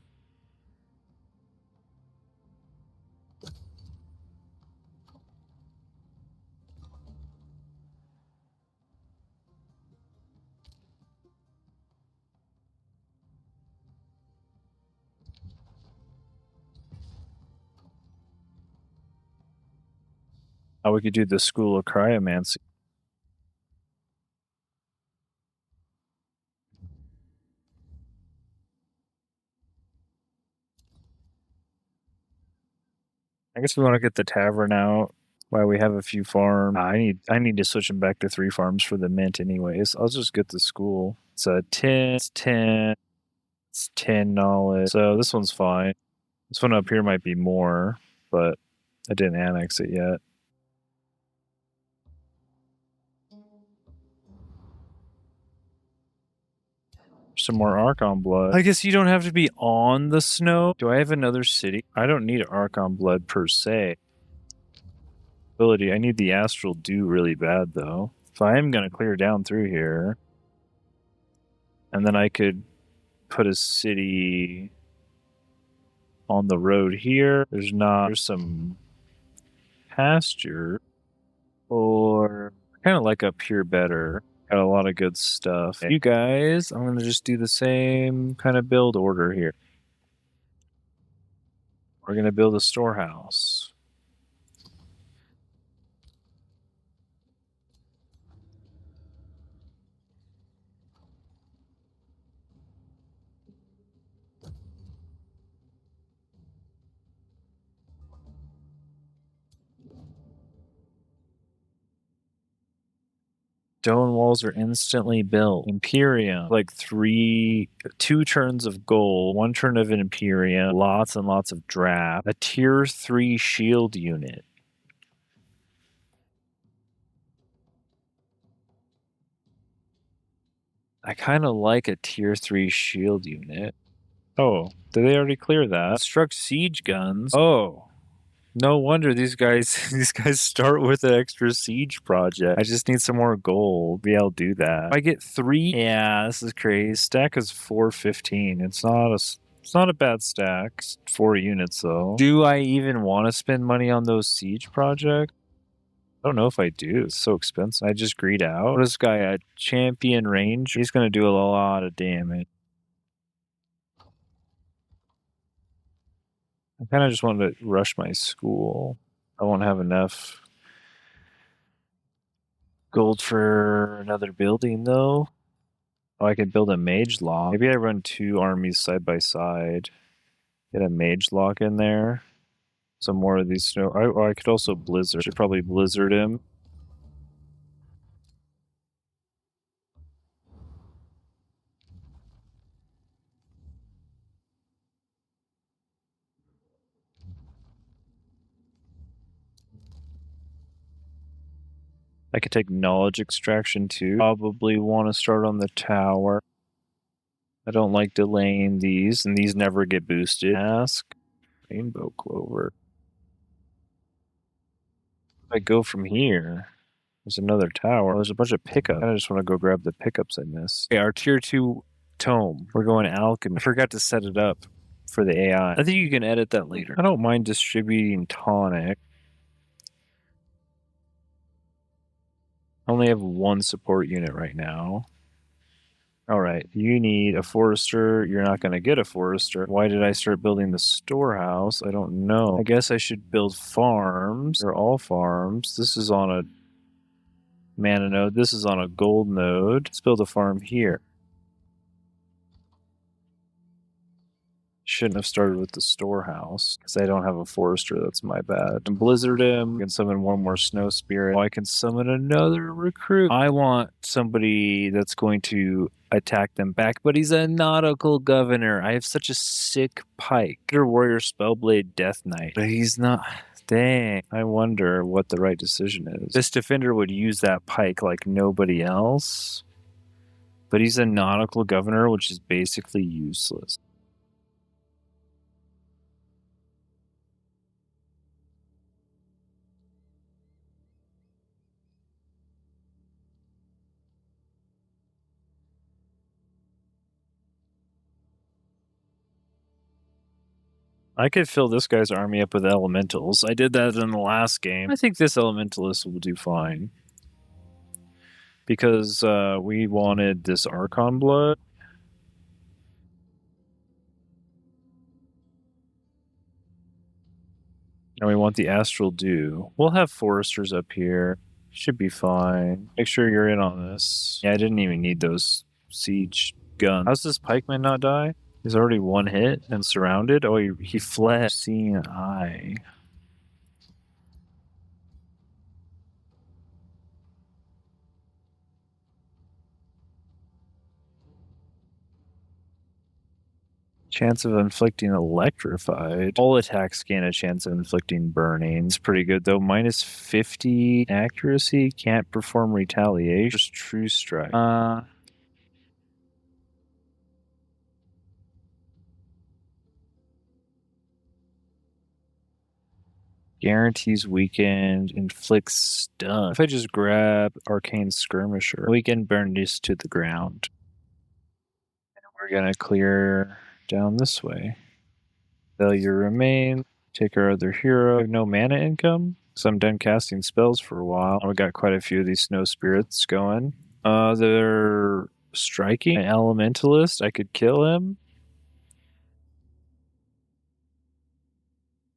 Oh, we could do the School of Cryomancy. I guess we want to get the tavern out while we have a few farms. I need to switch them back to 3 farms for the mint anyways. I'll just get the school. It's a 10, it's 10, it's 10 knowledge. So this one's fine. This one up here might be more, but I didn't annex it yet. Some more Archon blood. I guess you don't have to be on the snow. Do I have another city? I don't need Archon blood per se. Ability. I need the Astral Dew really bad though. So I am going to clear down through here. And then I could put a city on the road here. There's some pasture. Or I kind of like up here better. Got a lot of good stuff. You guys, I'm going to just do the same kind of build order here. We're going to build a storehouse. Stone walls are instantly built. Imperium, like 2 turns of gold, 1 turn of an Imperium, lots and lots of draft, a tier 3 shield unit. I kind of like a tier 3 shield unit. Oh, did they already clear that? Struck siege guns. Oh. No wonder these guys start with an extra siege project. I just need some more gold. Yeah, I'll do that. If I get 3. Yeah, this is crazy. Stack is 415. It's not a bad stack. It's 4 units though. Do I even want to spend money on those siege projects? I don't know if I do. It's so expensive. I just greed out. What is this guy? A champion range? He's gonna do a lot of damage. I kind of just wanted to rush my school. I won't have enough gold for another building, though. Oh, I could build a mage lock. Maybe I run 2 armies side by side. Get a mage lock in there. Some more of these snow. Or I could also blizzard. Should probably blizzard him. I could take knowledge extraction too. Probably want to start on the tower. I don't like delaying these, and these never get boosted. Ask. Rainbow clover. If I go from here, there's another tower. There's a bunch of pickups. I just want to go grab the pickups I missed. Okay, our tier 2 tome. We're going alchemy. I forgot to set it up for the AI. I think you can edit that later. I don't mind distributing tonic. I only have one support unit right now. All right, you need a forester. You're not going to get a forester. Why did I start building the storehouse? I don't know. I guess I should build farms. They're all farms. This is on a mana node. This is on a gold node. Let's build a farm here. Shouldn't have started with the storehouse because I don't have a forester. That's my bad. And blizzard him. I can summon one more snow spirit. Oh, I can summon another recruit. I want somebody that's going to attack them back, but he's a nautical governor. I have such a sick pike. Warrior Spellblade Death Knight, but he's not. Dang. I wonder what the right decision is. This defender would use that pike like nobody else, but he's a nautical governor, which is basically useless. I could fill this guy's army up with elementals. I did that in the last game. I think this elementalist will do fine. Because we wanted this Archon blood. And we want the Astral Dew. We'll have foresters up here. Should be fine. Make sure you're in on this. Yeah, I didn't even need those siege guns. How's this pikeman not die? He's already one hit and surrounded. Oh, he fled. Seeing eye. Chance of inflicting electrified. All attacks gain a chance of inflicting burning. It's pretty good though. Minus 50 accuracy. Can't perform retaliation. Just true strike. Guarantees weakened, inflicts stun. If I just grab Arcane Skirmisher, we can burn this to the ground. And we're gonna clear down this way. Failure remain. Take our other hero. I have no mana income, so I'm done casting spells for a while. We got quite a few of these snow spirits going. They're striking. An elementalist, I could kill him.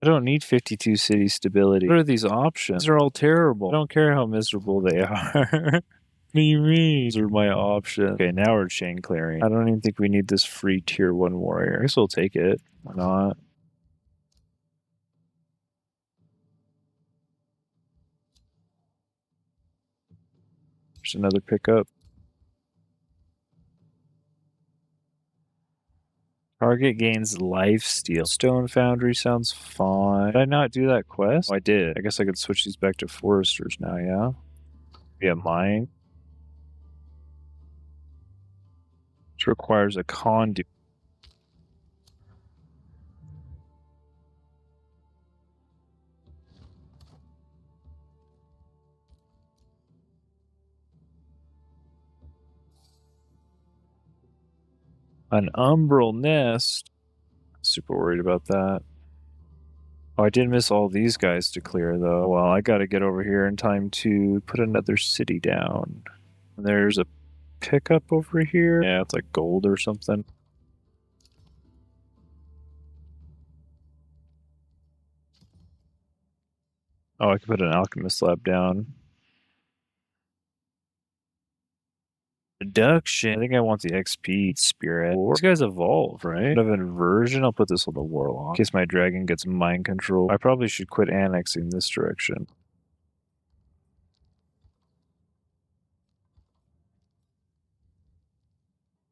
I don't need 52 city stability. What are these options? These are all terrible. I don't care how miserable they are. What do you mean? These are my options. Okay, now we're chain clearing. I don't even think we need this free tier 1 warrior. I guess we'll take it. Why not? There's another pickup. Target gains lifesteal. Stone Foundry sounds fine. Did I not do that quest? Oh, I did. I guess I could switch these back to foresters now, yeah? Yeah, mine. Which requires a conduit. An umbral nest. Super worried about that. Oh, I did miss all these guys to clear, though. Well, I gotta get over here in time to put another city down. There's a pickup over here. Yeah, it's like gold or something. Oh, I could put an alchemist lab down. Reduction. I think I want the XP spirit. These guys evolve, right? Of inversion. I'll put this on the warlock in case my dragon gets mind control. I probably should quit annexing this direction.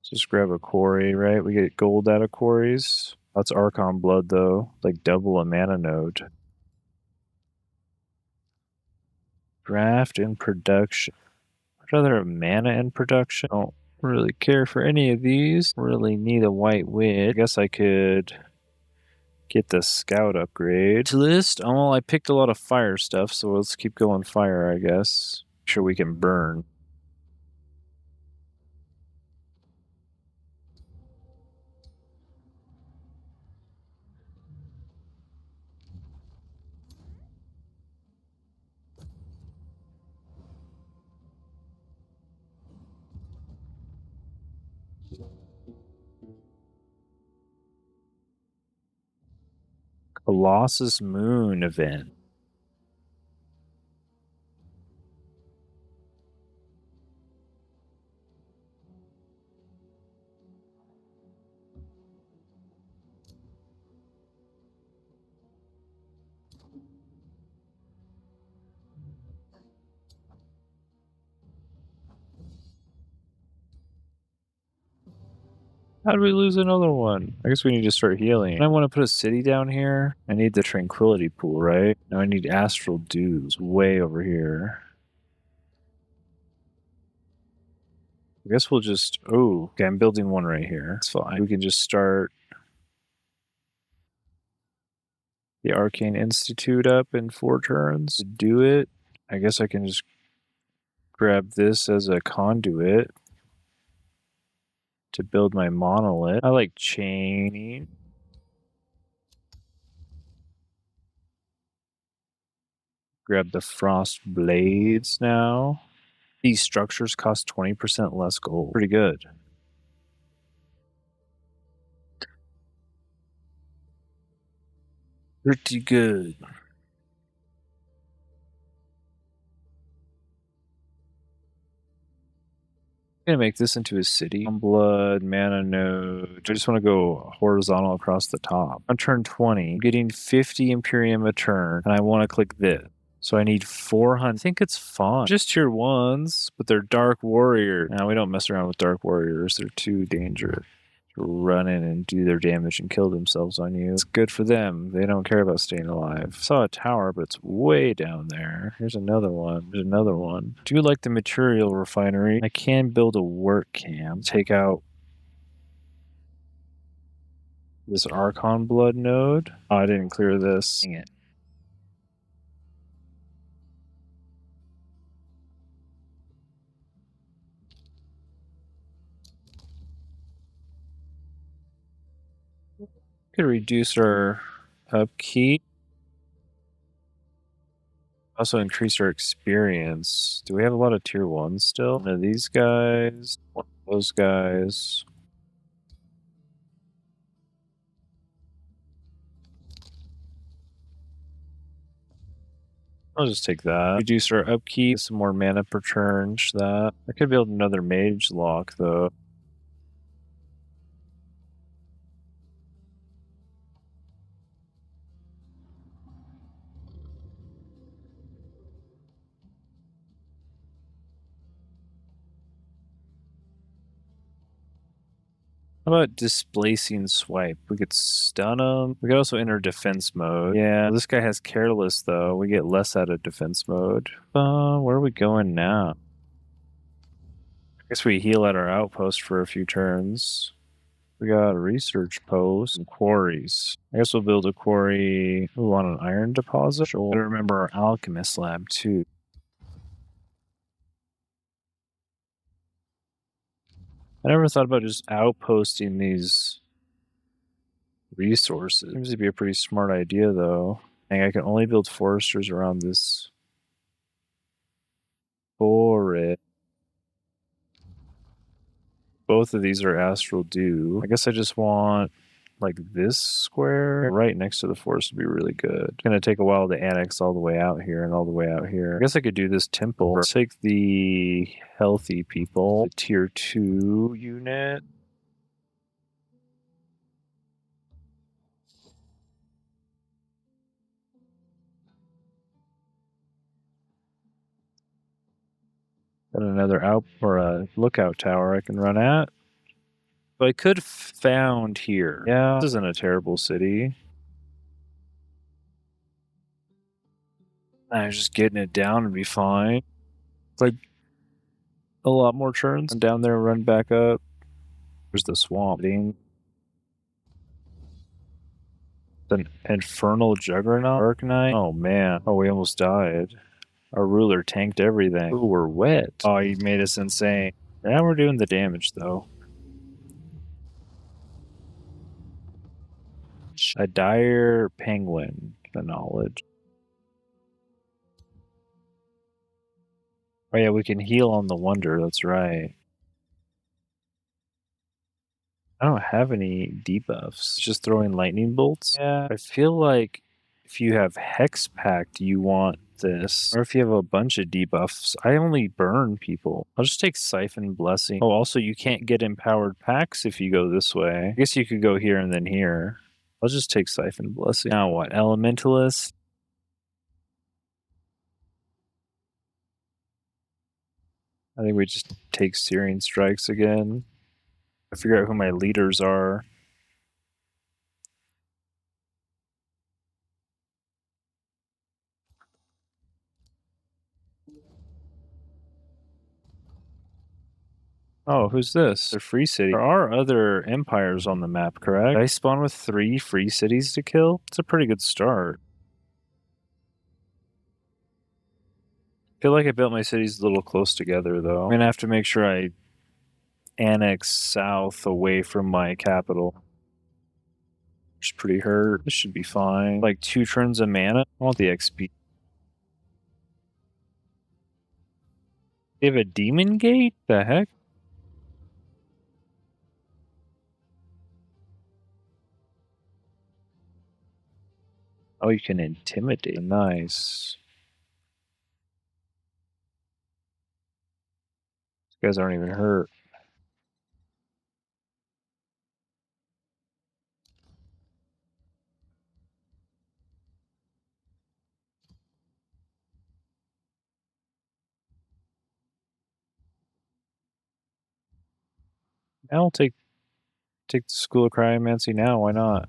Just grab a quarry, right? We get gold out of quarries. That's Archon blood though. Like double a mana node. Draft and production. I'd rather have mana and production. I don't really care for any of these. Really need a white witch. I guess I could Get the scout upgrade. List? Oh, well, I picked a lot of fire stuff, so let's keep going fire, I guess. Sure we can burn. Colossus Moon event. How did we lose another one? I guess we need to start healing. I want to put a city down here. I need the tranquility pool, right? Now I need astral dews way over here. I guess we'll just... Oh, okay, I'm building one right here. It's fine. We can just start the Arcane Institute up in 4 turns. To do it, I guess I can just grab this as a conduit to build my monolith. I like chaining. Grab the frost blades now. These structures cost 20% less gold. Pretty good. Pretty good. I'm gonna make this into a city. Blood, mana node. I just want to go horizontal across the top. On turn 20, I'm getting 50 Imperium a turn, and I want to click this. So I need 400. I think it's fine. Just tier 1s, but they're Dark Warrior. Now, we don't mess around with Dark Warriors. They're too dangerous. Run in and do their damage and kill themselves on you. It's good for them. They don't care about staying alive. Saw a tower, but it's way down there. Here's another one. There's another one. Do like the material refinery. I can build a work camp. Take out this Archon blood node. Oh, I didn't clear this. Dang it. Could reduce our upkeep. Also increase our experience. Do we have a lot of tier 1s still? One of these guys. One of those guys. I'll just take that. Reduce our upkeep. Some more mana per turn. That. I could build another mage lock, though. How about displacing swipe? We could stun him. We could also enter defense mode. Yeah, this guy has careless, though. We get less out of defense mode. Where are we going now? I guess we heal at our outpost for a few turns. We got a research post and quarries. I guess we'll build a quarry. Ooh, on an iron deposit. I remember our alchemist lab, too. I never thought about just outposting these resources. Seems to be a pretty smart idea, though. And I can only build foresters around this forest. Both of these are astral dew. I guess I just want like this square right next to the forest would be really good. It's gonna take a while to annex all the way out here and all the way out here. I guess I could do this temple. Let's take the healthy people, the tier 2 unit. Got another out or a lookout tower I can run at. So I could found here. Yeah, this isn't a terrible city. I was just getting it down and be fine. It's like a lot more turns. And down there, run back up. There's the swamp. An infernal juggernaut? Dark Knight? Oh man. Oh, we almost died. Our ruler tanked everything. Ooh, we're wet. Oh, he made us insane. Now we're doing the damage though. A dire penguin. The knowledge. Oh yeah, we can heal on the wonder. That's right. I don't have any debuffs. Just throwing lightning bolts. Yeah, I feel like if you have Hex Pact, you want this. Or if you have a bunch of debuffs, I only burn people. I'll just take Siphon Blessing. Oh, also, you can't get empowered packs if you go this way. I guess you could go here and then here. I'll just take Siphon Blessing. Now what? Elementalist? I think we just take Searing Strikes again. I figure out who my leaders are. Oh, who's this? A free city. There are other empires on the map, correct? Did I spawn with 3 free cities to kill? It's a pretty good start. I feel like I built my cities a little close together, though. I'm gonna have to make sure I annex south away from my capital. Which is pretty hurt. This should be fine. Like 2 turns of mana. I want the XP. They have a demon gate? The heck? Oh, you can intimidate. Nice. These guys aren't even hurt. I'll take the School of Cryomancy now. Why not?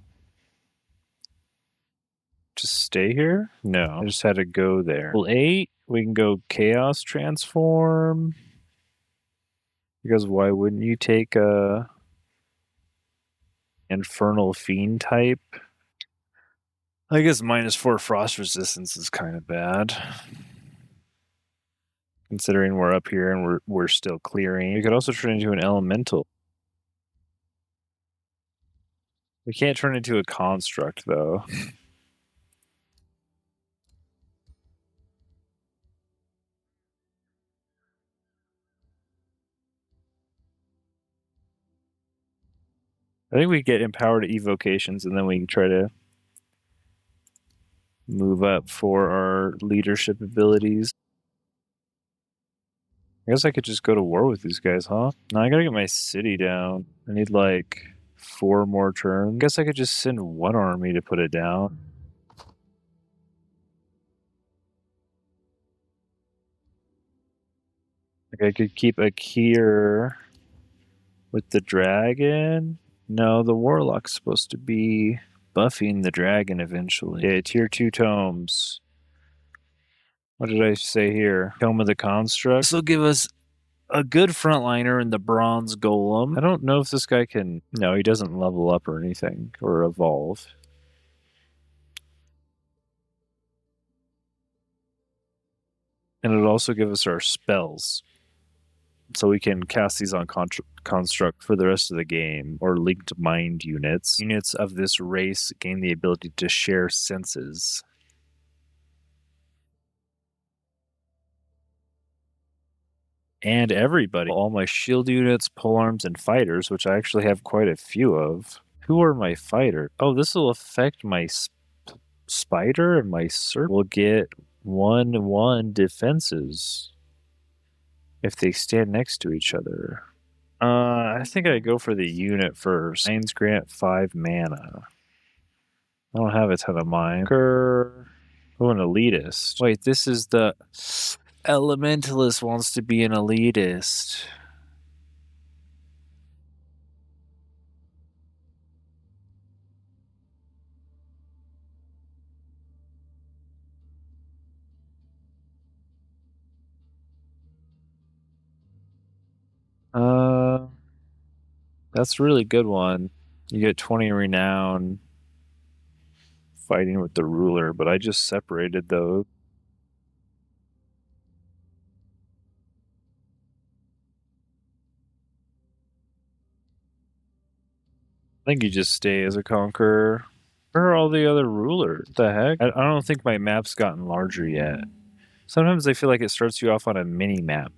Just stay here? No, I just had to go there. Level 8, we can go Chaos Transform. Because why wouldn't you take a Infernal Fiend type? I guess -4 frost resistance is kind of bad. Considering we're up here and we're still clearing. We could also turn into an elemental. We can't turn into a construct though. I think we get empowered evocations and then we can try to move up for our leadership abilities. I guess I could just go to war with these guys, huh? No, I gotta get my city down. I need like 4 more turns. I guess I could just send 1 army to put it down. Like I could keep a Kier with the dragon. No, the warlock's supposed to be buffing the dragon eventually. Yeah, tier 2 tomes. What did I say here? Tome of the Construct. This will give us a good frontliner in the bronze golem. I don't know if this guy can... No, he doesn't level up or anything, or evolve. And it'll also give us our spells. So we can cast these on Construct for the rest of the game, or linked mind units. Units of this race gain the ability to share senses. And everybody. All my shield units, polearms, and fighters, which I actually have quite a few of. Who are my fighters? Oh, this will affect my spider and my serpent. Will get 1/1 defenses if they stand next to each other. I think I go for the unit first. Mines grant 5 mana. I don't have a ton of mine. Oh, an elitist. Wait, this is the... Elementalist wants to be an elitist. That's a really good one. You get 20 renown. fighting with the ruler, but I just separated those. I think you just stay as a conqueror. Where are all the other rulers? What the heck? I don't think my map's gotten larger yet. Sometimes I feel like it starts you off on a mini map.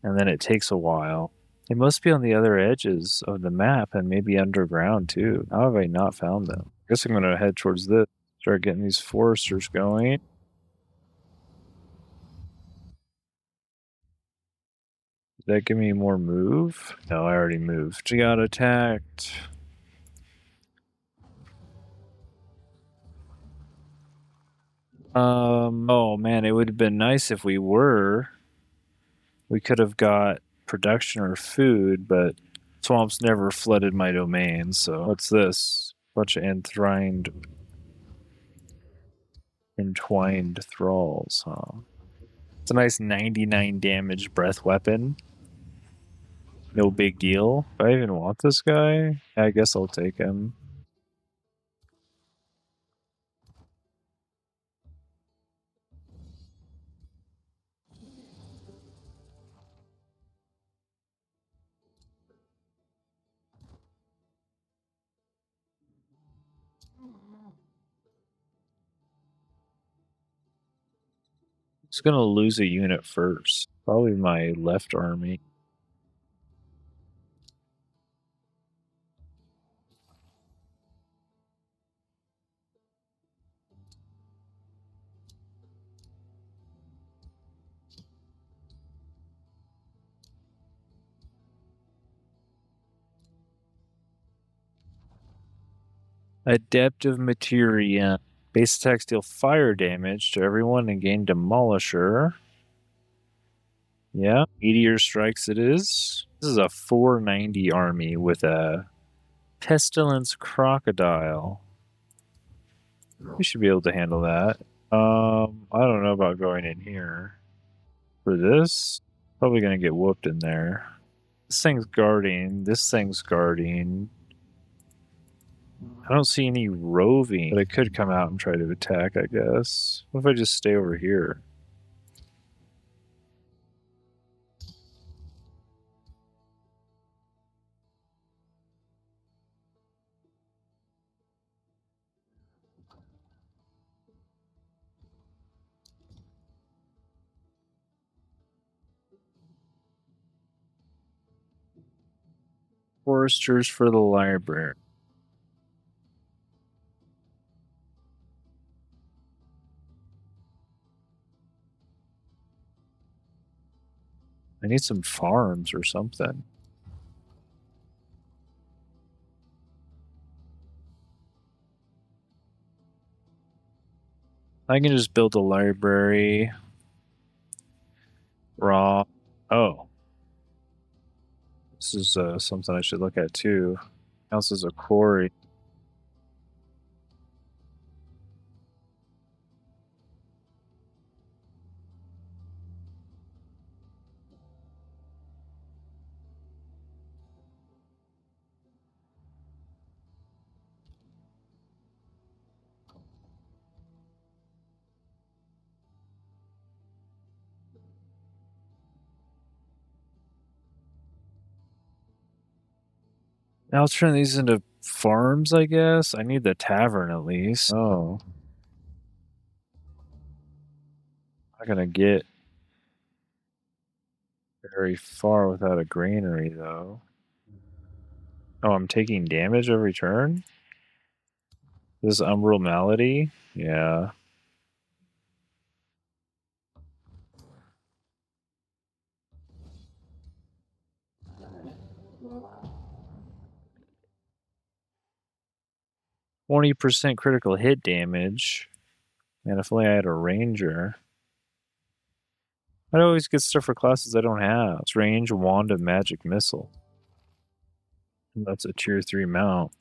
And then it takes a while. They must be on the other edges of the map and maybe underground too. How have I not found them? I guess I'm going to head towards this. Start getting these foresters going. Did that give me more move? No, I already moved. She got attacked. Oh man, it would have been nice if we could have got production or food, but swamps never flooded my domain, so what's this? Bunch of entwined thralls, huh? It's a nice 99 damage breath weapon. No big deal. Do I even want this guy? I guess I'll take him. It's gonna lose a unit first. Probably my left army. Adept of Materia. Base attacks deal fire damage to everyone and gain Demolisher. Yeah, Meteor Strikes it is. This is a 490 army with a Pestilence Crocodile. We should be able to handle that. I don't know about going in here. For this, probably going to get whooped in there. This thing's guarding. This thing's guarding. I don't see any roving, but I could come out and try to attack, I guess. What if I just stay over here? Foresters for the library. I need some farms or something. I can just build a library. Raw. Oh. This is something I should look at too. Counts as a quarry. Now I'll turn these into farms, I guess. I need the tavern at least. Oh. Not gonna get very far without a granary, though. Oh, I'm taking damage every turn? This is Umbral Malady? Yeah. %20 critical hit damage. Man, if only I had a ranger. I'd always get stuff for classes I don't have. It's range, wand of magic missile. That's a tier 3 mount.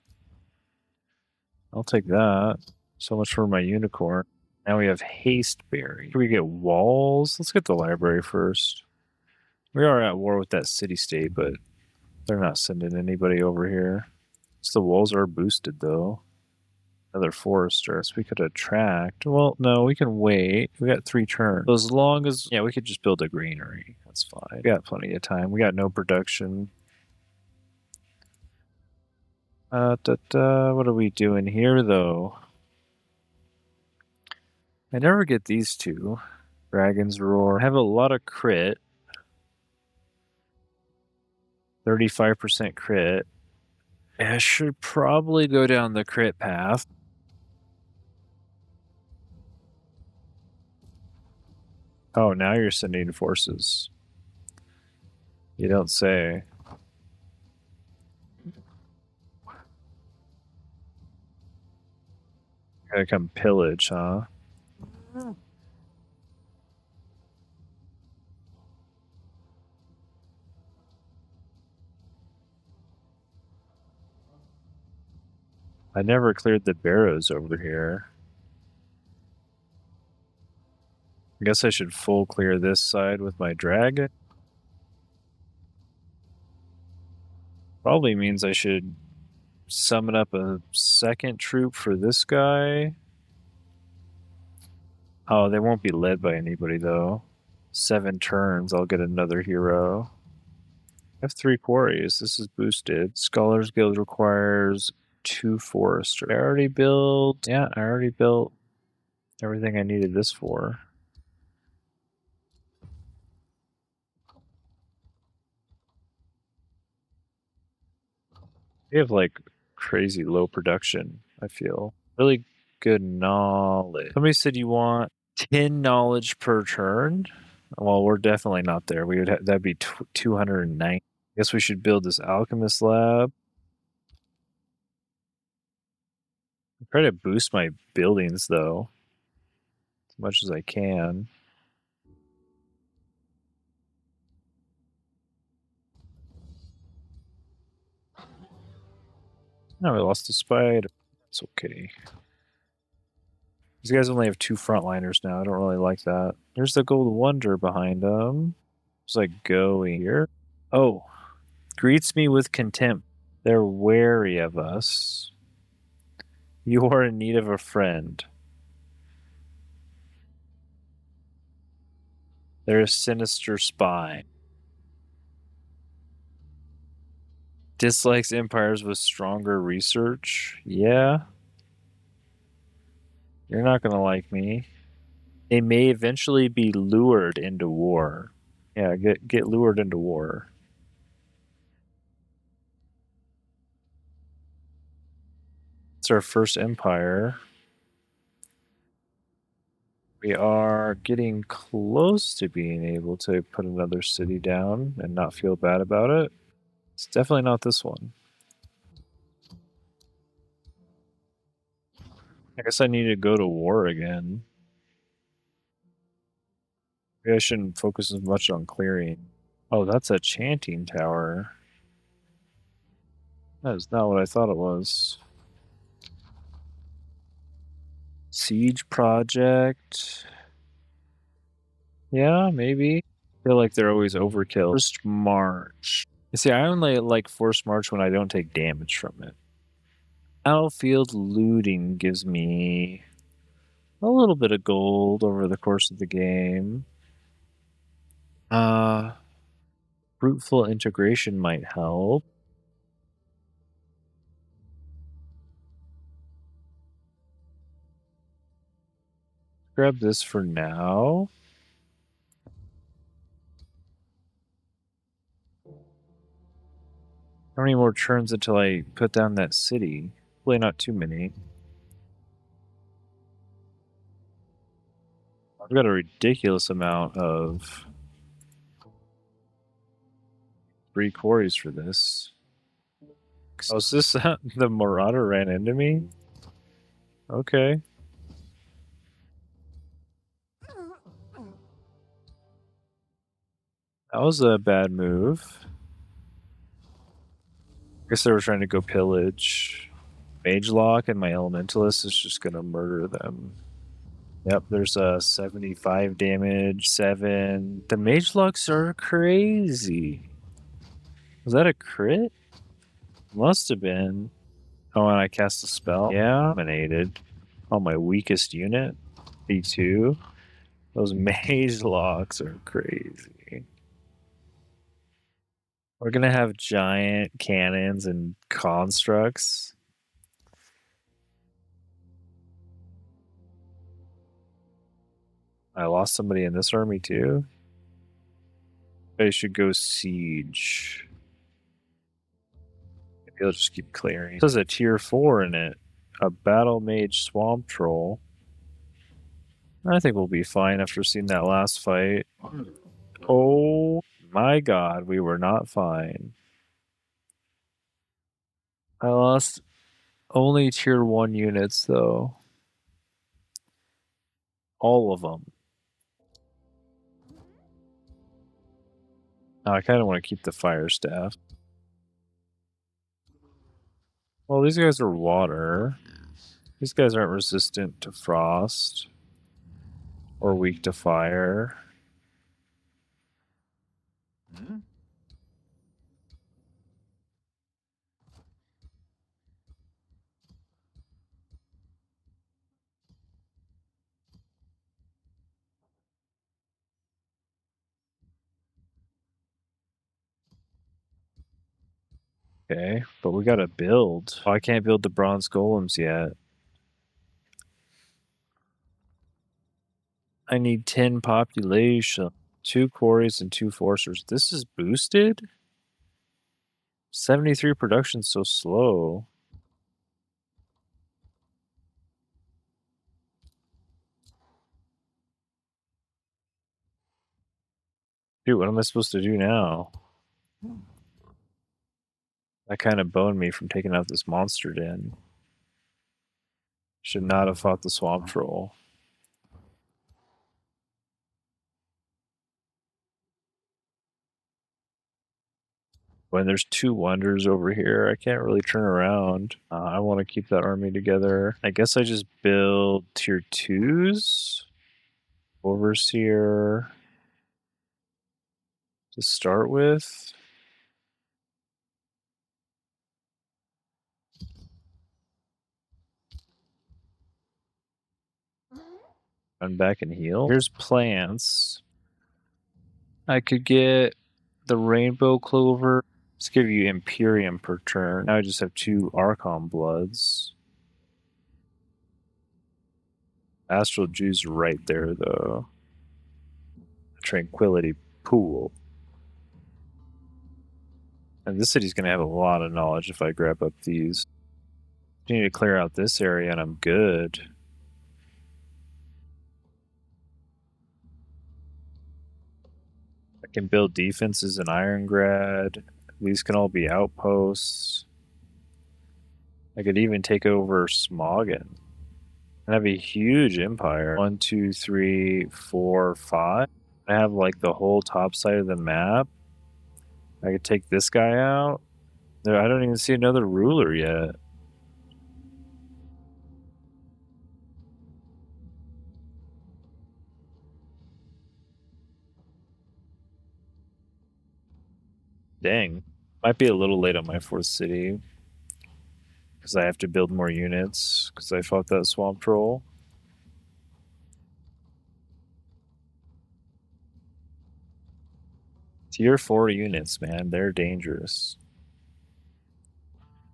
I'll take that. So much for my unicorn. Now we have haste berry. Can we get walls? Let's get the library first. We are at war with that city state, but they're not sending anybody over here. So the walls are boosted though. Another forester. So we could attract. Well, no, we can wait. We got 3 turns. So as long as, yeah, we could just build a granary. That's fine. We got plenty of time. We got no production. What are we doing here, though? I never get these two. Dragon's Roar. I have a lot of crit. 35% crit. I should probably go down the crit path. Oh, now you're sending forces. You don't say. Gotta come pillage, huh? I never cleared the barrows over here. I guess I should full clear this side with my dragon. Probably means I should summon up a second troop for this guy. Oh, they won't be led by anybody, though. 7 turns, I'll get another hero. I have 3 quarries. This is boosted. Scholars Guild requires 2 foresters. I already built... Yeah, I already built everything I needed this for. We have, like, crazy low production, I feel. Really good knowledge. Somebody said you want 10 knowledge per turn. Well, we're definitely not there. We would that'd be 209. Guess we should build this alchemist lab. Try to boost my buildings though, as much as I can. No, we lost the spider. It's okay. These guys only have 2 frontliners now. I don't really like that. There's the gold wonder behind them. It's like going here. Oh, greets me with contempt. They're wary of us. You are in need of a friend. They're a sinister spy. Dislikes empires with stronger research. Yeah. You're not gonna like me. They may eventually be lured into war. Yeah, get lured into war. It's our first empire. We are getting close to being able to put another city down and not feel bad about it. It's definitely not this one. I guess I need to go to war again. Maybe I shouldn't focus as much on clearing. Oh, that's a chanting tower. That is not what I thought it was. Siege project. Yeah, maybe. I feel like they're always overkill. Forced march. You see, I only like forced march when I don't take damage from it. Battlefield looting gives me a little bit of gold over the course of the game. Fruitful integration might help. Grab this for now. How many more turns until I put down that city? Hopefully not too many. I've got a ridiculous amount of 3 quarries for this. Oh, is this the Marauder ran into me? Okay. That was a bad move. I guess they were trying to go pillage. Mage Lock and my Elementalist is just gonna murder them. Yep, there's a 75 damage, 7. The Mage Locks are crazy. Was that a crit? Must have been. Oh, and I cast a spell. Yeah, dominated on my weakest unit, P2. Those mage locks are crazy. We're gonna have giant cannons and constructs. I lost somebody in this army too. I should go siege. Maybe I'll just keep clearing. This has a tier 4 in it. A battle mage swamp troll. I think we'll be fine after seeing that last fight. Oh my god, we were not fine. I lost only tier 1 units though. All of them. Oh, I kind of want to keep the fire staff. Well, these guys are water. These guys aren't resistant to frost or weak to fire. Okay, but we gotta build. Oh, I can't build the bronze golems yet. I need 10 population, 2 quarries and 2 forcers. This is boosted? 73 production so slow. Dude, what am I supposed to do now? That kind of boned me from taking out this monster den. Should not have fought the swamp troll. When there's 2 wonders over here, I can't really turn around. I want to keep that army together. I guess I just build tier 2s. Overseer to start with. Run back and heal. Here's plants. I could get the rainbow clover. Let's give you Imperium per turn. Now I just have 2 Archon bloods. Astral Juice right there, though. Tranquility Pool. And this city's going to have a lot of knowledge if I grab up these. I need to clear out this area and I'm good. I can build defenses in Irongrad. These can all be outposts. I could even take over Smoggin and have a huge empire. 1, 2, 3, 4, 5. I have like the whole top side of the map. I could take this guy out. I don't even see another ruler yet. Dang. Might be a little late on my 4th city. Because I have to build more units. Because I fought that swamp troll. Tier 4 units, man. They're dangerous.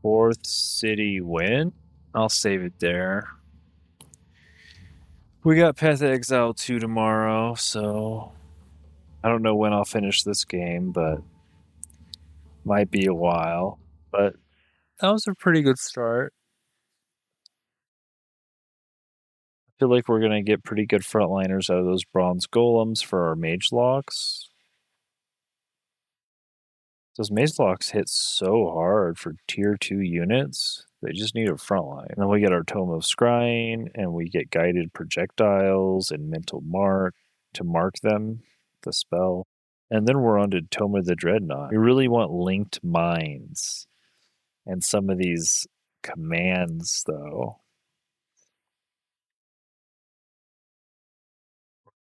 4th city win? I'll save it there. We got Path of Exile 2 tomorrow, so I don't know when I'll finish this game, but might be a while. But that was a pretty good start. I feel like we're going to get pretty good frontliners out of those bronze golems for our mage locks. Those mage locks hit so hard for tier 2 units. They just need a frontline. And then we get our Tome of Scrying, and we get guided projectiles and mental mark to mark them, the spell. And then we're on to Tome of the Dreadnought. We really want linked minds. And some of these commands, though.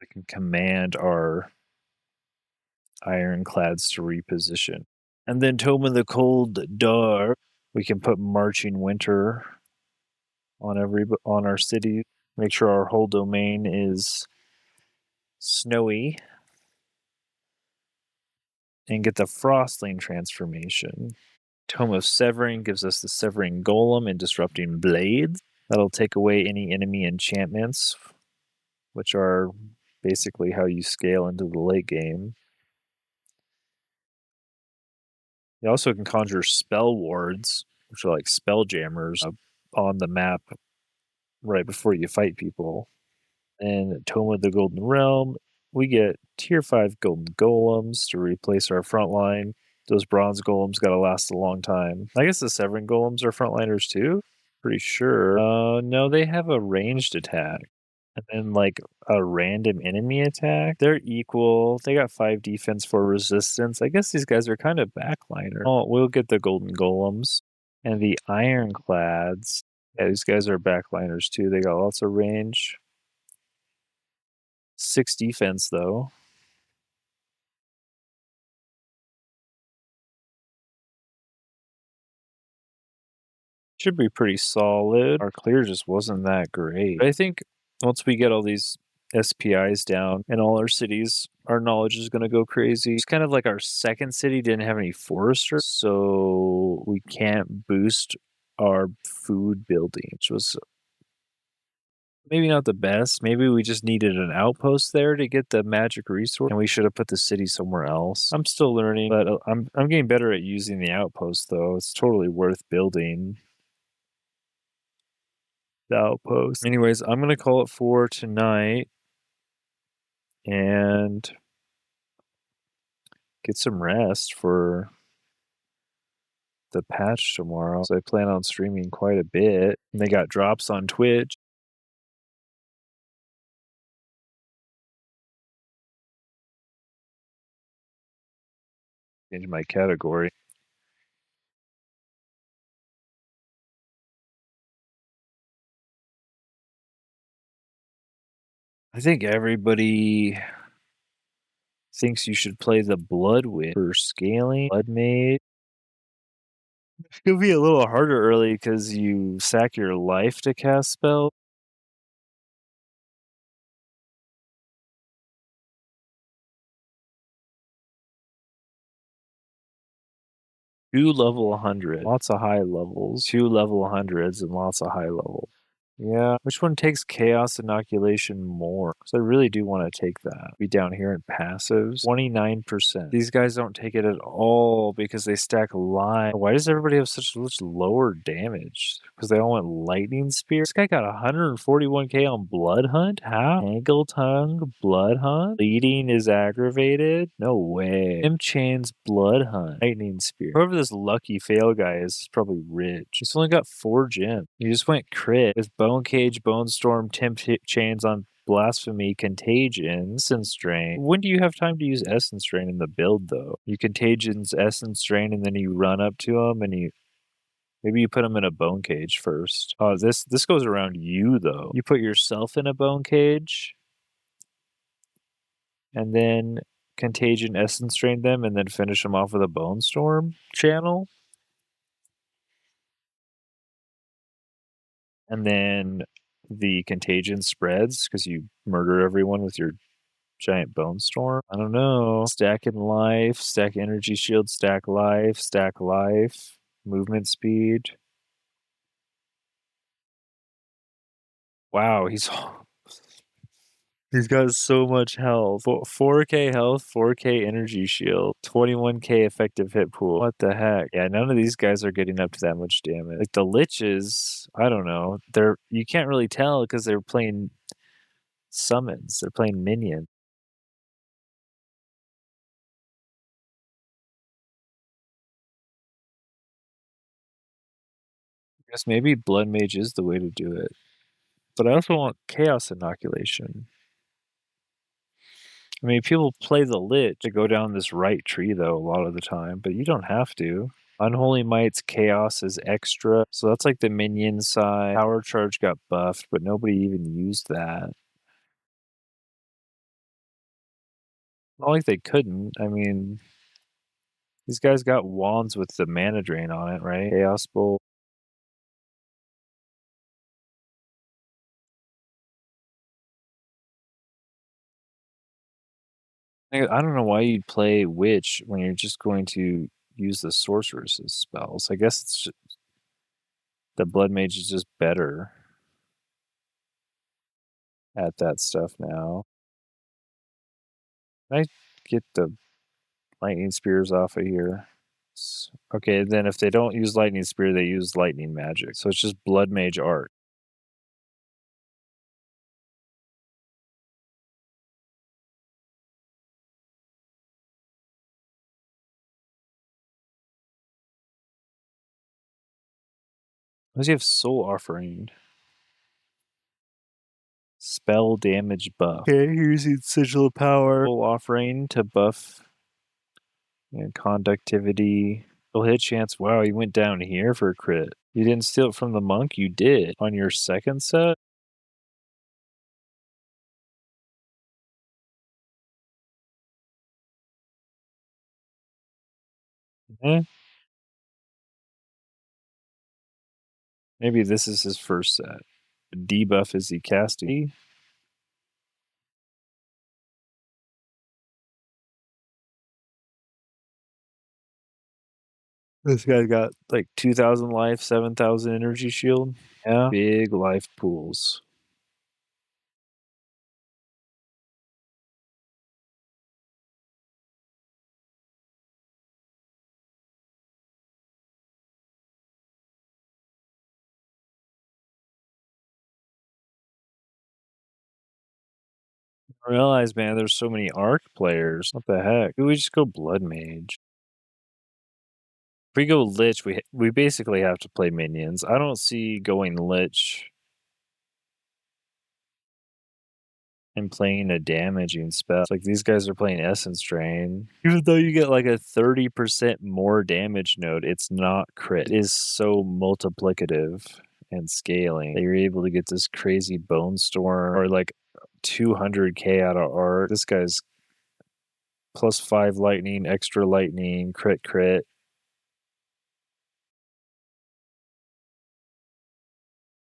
We can command our ironclads to reposition. And then Tome of the Cold Dark. We can put Marching Winter on our city. Make sure our whole domain is snowy. And get the Frostling transformation. Tome of Severing gives us the Severing Golem and Disrupting Blades. That'll take away any enemy enchantments, which are basically how you scale into the late game. You also can conjure Spell Wards, which are like spell jammers on the map right before you fight people. And Tome of the Golden Realm, we get tier 5 Golden Golems to replace our frontline. Those bronze golems gotta last a long time. I guess the Severing Golems are frontliners too? Pretty sure. No, they have a ranged attack. And then like a random enemy attack. They're equal. They got 5 defense, 4 resistance. I guess these guys are kind of backliner. Oh, we'll get the Golden Golems. And the Ironclads. Yeah, these guys are backliners too. They got lots of range. 6 defense though. Should be pretty solid. Our clear just wasn't that great. But I think once we get all these SPIs down in all our cities, our knowledge is going to go crazy. It's kind of like our second city didn't have any foresters, so we can't boost our food building, which was maybe not the best. Maybe we just needed an outpost there to get the magic resource, and we should have put the city somewhere else. I'm still learning, but I'm getting better at using the outpost, though. It's totally worth building the outpost. Anyways, I'm going to call it for tonight and get some rest for the patch tomorrow. So I plan on streaming quite a bit. And they got drops on Twitch. Change my category. I think everybody thinks you should play the Bloodwitch for scaling. Bloodmage. It'll be a little harder early because you sack your life to cast spell. Two level 100, lots of high levels. 2 level 100s and lots of high levels. Yeah. Which one takes Chaos Inoculation more? Because I really do want to take that. Be down here in passives. 29%. These guys don't take it at all because they stack live. Why does everybody have such lower damage? Because they all want Lightning Spear? This guy got 141k on Blood Hunt? How? Tangle Tongue, Blood Hunt? Bleeding is aggravated? No way. Imp Chains, Blood Hunt, Lightning Spear. Whoever this lucky fail guy is probably rich. He's only got 4 gems. He just went crit with Bone Cage, Bone Storm, Temp Chains on Blasphemy, Contagion, Essence Drain. When do you have time to use Essence Drain in the build, though? You Contagion's Essence Drain, and then you run up to him, and maybe you put him in a Bone Cage first. Oh, this goes around you, though. You put yourself in a Bone Cage, and then Contagion Essence Drain them, and then finish them off with a Bone Storm channel. And then the contagion spreads because you murder everyone with your giant bone storm. I don't know. Stack in life, stack energy shield, stack life, movement speed. Wow, he's got so much health. 4k health, 4k energy shield, 21k effective hit pool. What the heck? Yeah, none of these guys are getting up to that much damage. Like the liches, I don't know. You can't really tell because they're playing summons. They're playing minions. I guess maybe Blood Mage is the way to do it. But I also want Chaos Inoculation. I mean, people play the Lich to go down this right tree, though, a lot of the time, but you don't have to. Unholy Might's Chaos is extra, so that's like the minion side. Power Charge got buffed, but nobody even used that. Not like they couldn't. I mean, These guys got wands with the mana drain on it, right? Chaos Bolt. I don't know why you'd play Witch when you're just going to use the sorceress as spells. I guess it's just, the blood mage is just better at that stuff now. Can I get the lightning spears off of here? Okay, then if they don't use lightning spear, they use lightning magic. So it's just blood mage art. Why does he have soul offering? Spell damage buff. Okay, using sigil of power. Soul offering to buff and conductivity. Full hit chance. Wow, you went down here for a crit. You didn't steal it from the monk? You did. On your second set? Eh? Maybe this is his first set. Debuff is he casting? This guy got like 2,000 life, 7,000 energy shield. Yeah. Big life pools. I realize, man, there's so many arc players. What the heck? Do we just go blood mage? If we go lich, we basically have to play minions. I don't see going lich and playing a damaging spell. It's like these guys are playing essence drain. Even though you get like a 30% more damage node, it's not crit. It is so multiplicative and scaling that you're able to get this crazy bone storm or like 200k out of art. This guy's +5 lightning, extra lightning, crit.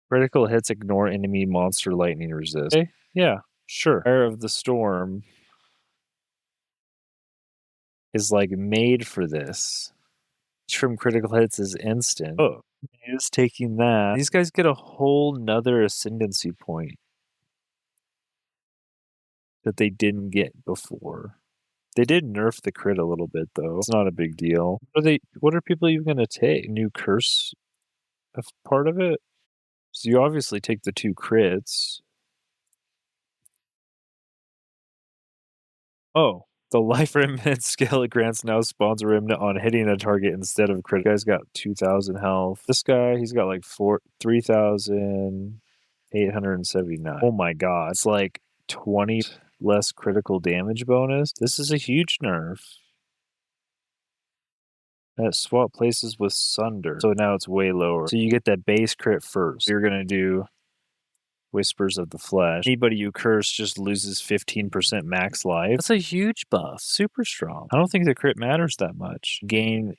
Critical hits ignore enemy monster lightning resist. Okay, yeah, sure. Fire of the Storm is like made for this. Each from critical hits is instant. Oh, he is taking that. These guys get a whole nother ascendancy point that they didn't get before. They did nerf the crit a little bit though. It's not a big deal. What are people even gonna take? New curse of part of it? So you obviously take the 2 crits. Oh, the life remnant skill grants now spawns a remnant on hitting a target instead of crit. This guy's got 2,000 health. This guy, he's got like 3,879. Oh my god. It's like 20 less critical damage bonus. This is a huge nerf. That swap places with Sunder. So now it's way lower. So you get that base crit first. You're going to do Whispers of the Flesh. Anybody you curse just loses 15% max life. That's a huge buff. Super strong. I don't think the crit matters that much. Gain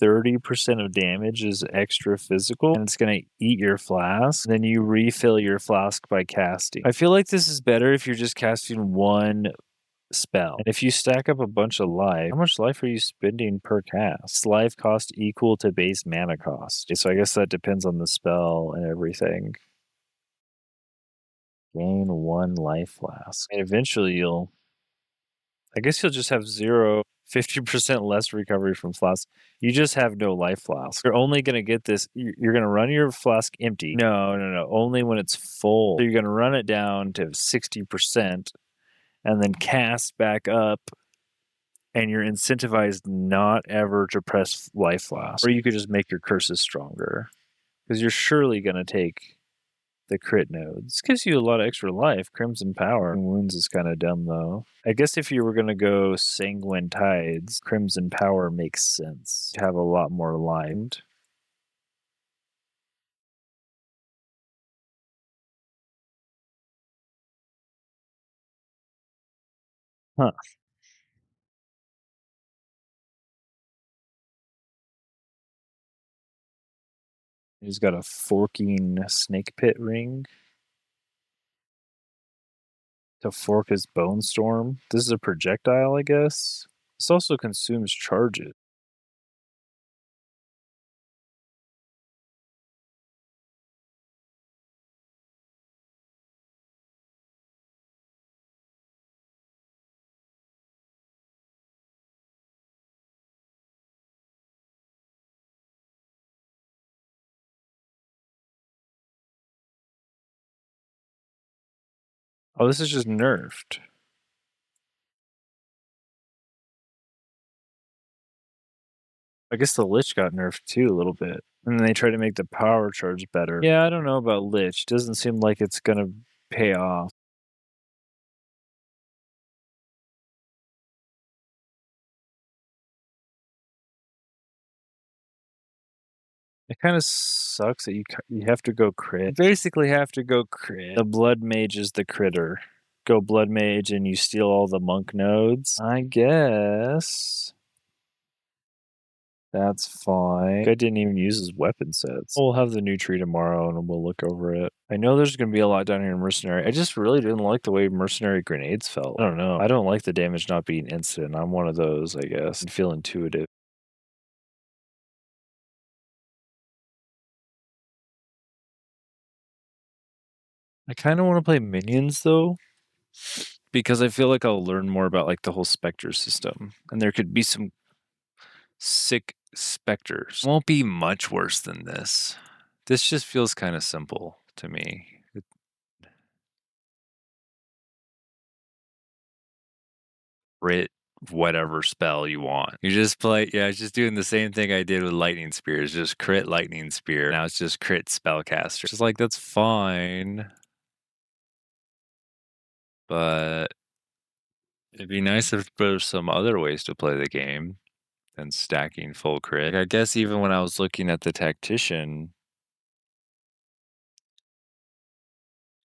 30% of damage is extra physical, and it's going to eat your flask. Then you refill your flask by casting. I feel like this is better if you're just casting one spell. And if you stack up a bunch of life, how much life are you spending per cast? Life cost equal to base mana cost. So I guess that depends on the spell and everything. Gain 1 life flask. And eventually I guess you'll just have 50% less recovery from flask. You just have no life flask. You're only going to get this. You're going to run your flask empty. No. Only when it's full. So you're going to run it down to 60% and then cast back up. And you're incentivized not ever to press life flask. Or you could just make your curses stronger. Because you're surely going to take the crit nodes. This gives you a lot of extra life. Crimson Power. Wounds is kind of dumb, though. I guess if you were going to go Sanguine Tides, Crimson Power makes sense. You have a lot more life. Huh. He's got a forking snake pit ring to fork his bone storm. This is a projectile, I guess. This also consumes charges. Oh, this is just nerfed. I guess the Lich got nerfed too a little bit. And then they try to make the power charge better. Yeah, I don't know about Lich. Doesn't seem like it's gonna pay off. It kind of sucks that you have to go crit. You basically have to go crit. The blood mage is the critter. Go blood mage and you steal all the monk nodes. I guess that's fine. I didn't even use his weapon sets. We'll have the new tree tomorrow and we'll look over it. I know there's going to be a lot down here in Mercenary. I just really didn't like the way Mercenary grenades felt. I don't know. I don't like the damage not being instant. I'm one of those, I guess. I feel intuitive. I kind of want to play minions though, because I feel like I'll learn more about like the whole Spectre system, and there could be some sick Spectres. Won't be much worse than this. This just feels kind of simple to me. Crit whatever spell you want. You just play, yeah, it's just doing the same thing I did with Lightning Spears, just crit Lightning Spear. Now it's just crit Spellcaster. Just like, that's fine. But it'd be nice if there's some other ways to play the game than stacking full crit. I guess even when I was looking at the Tactician,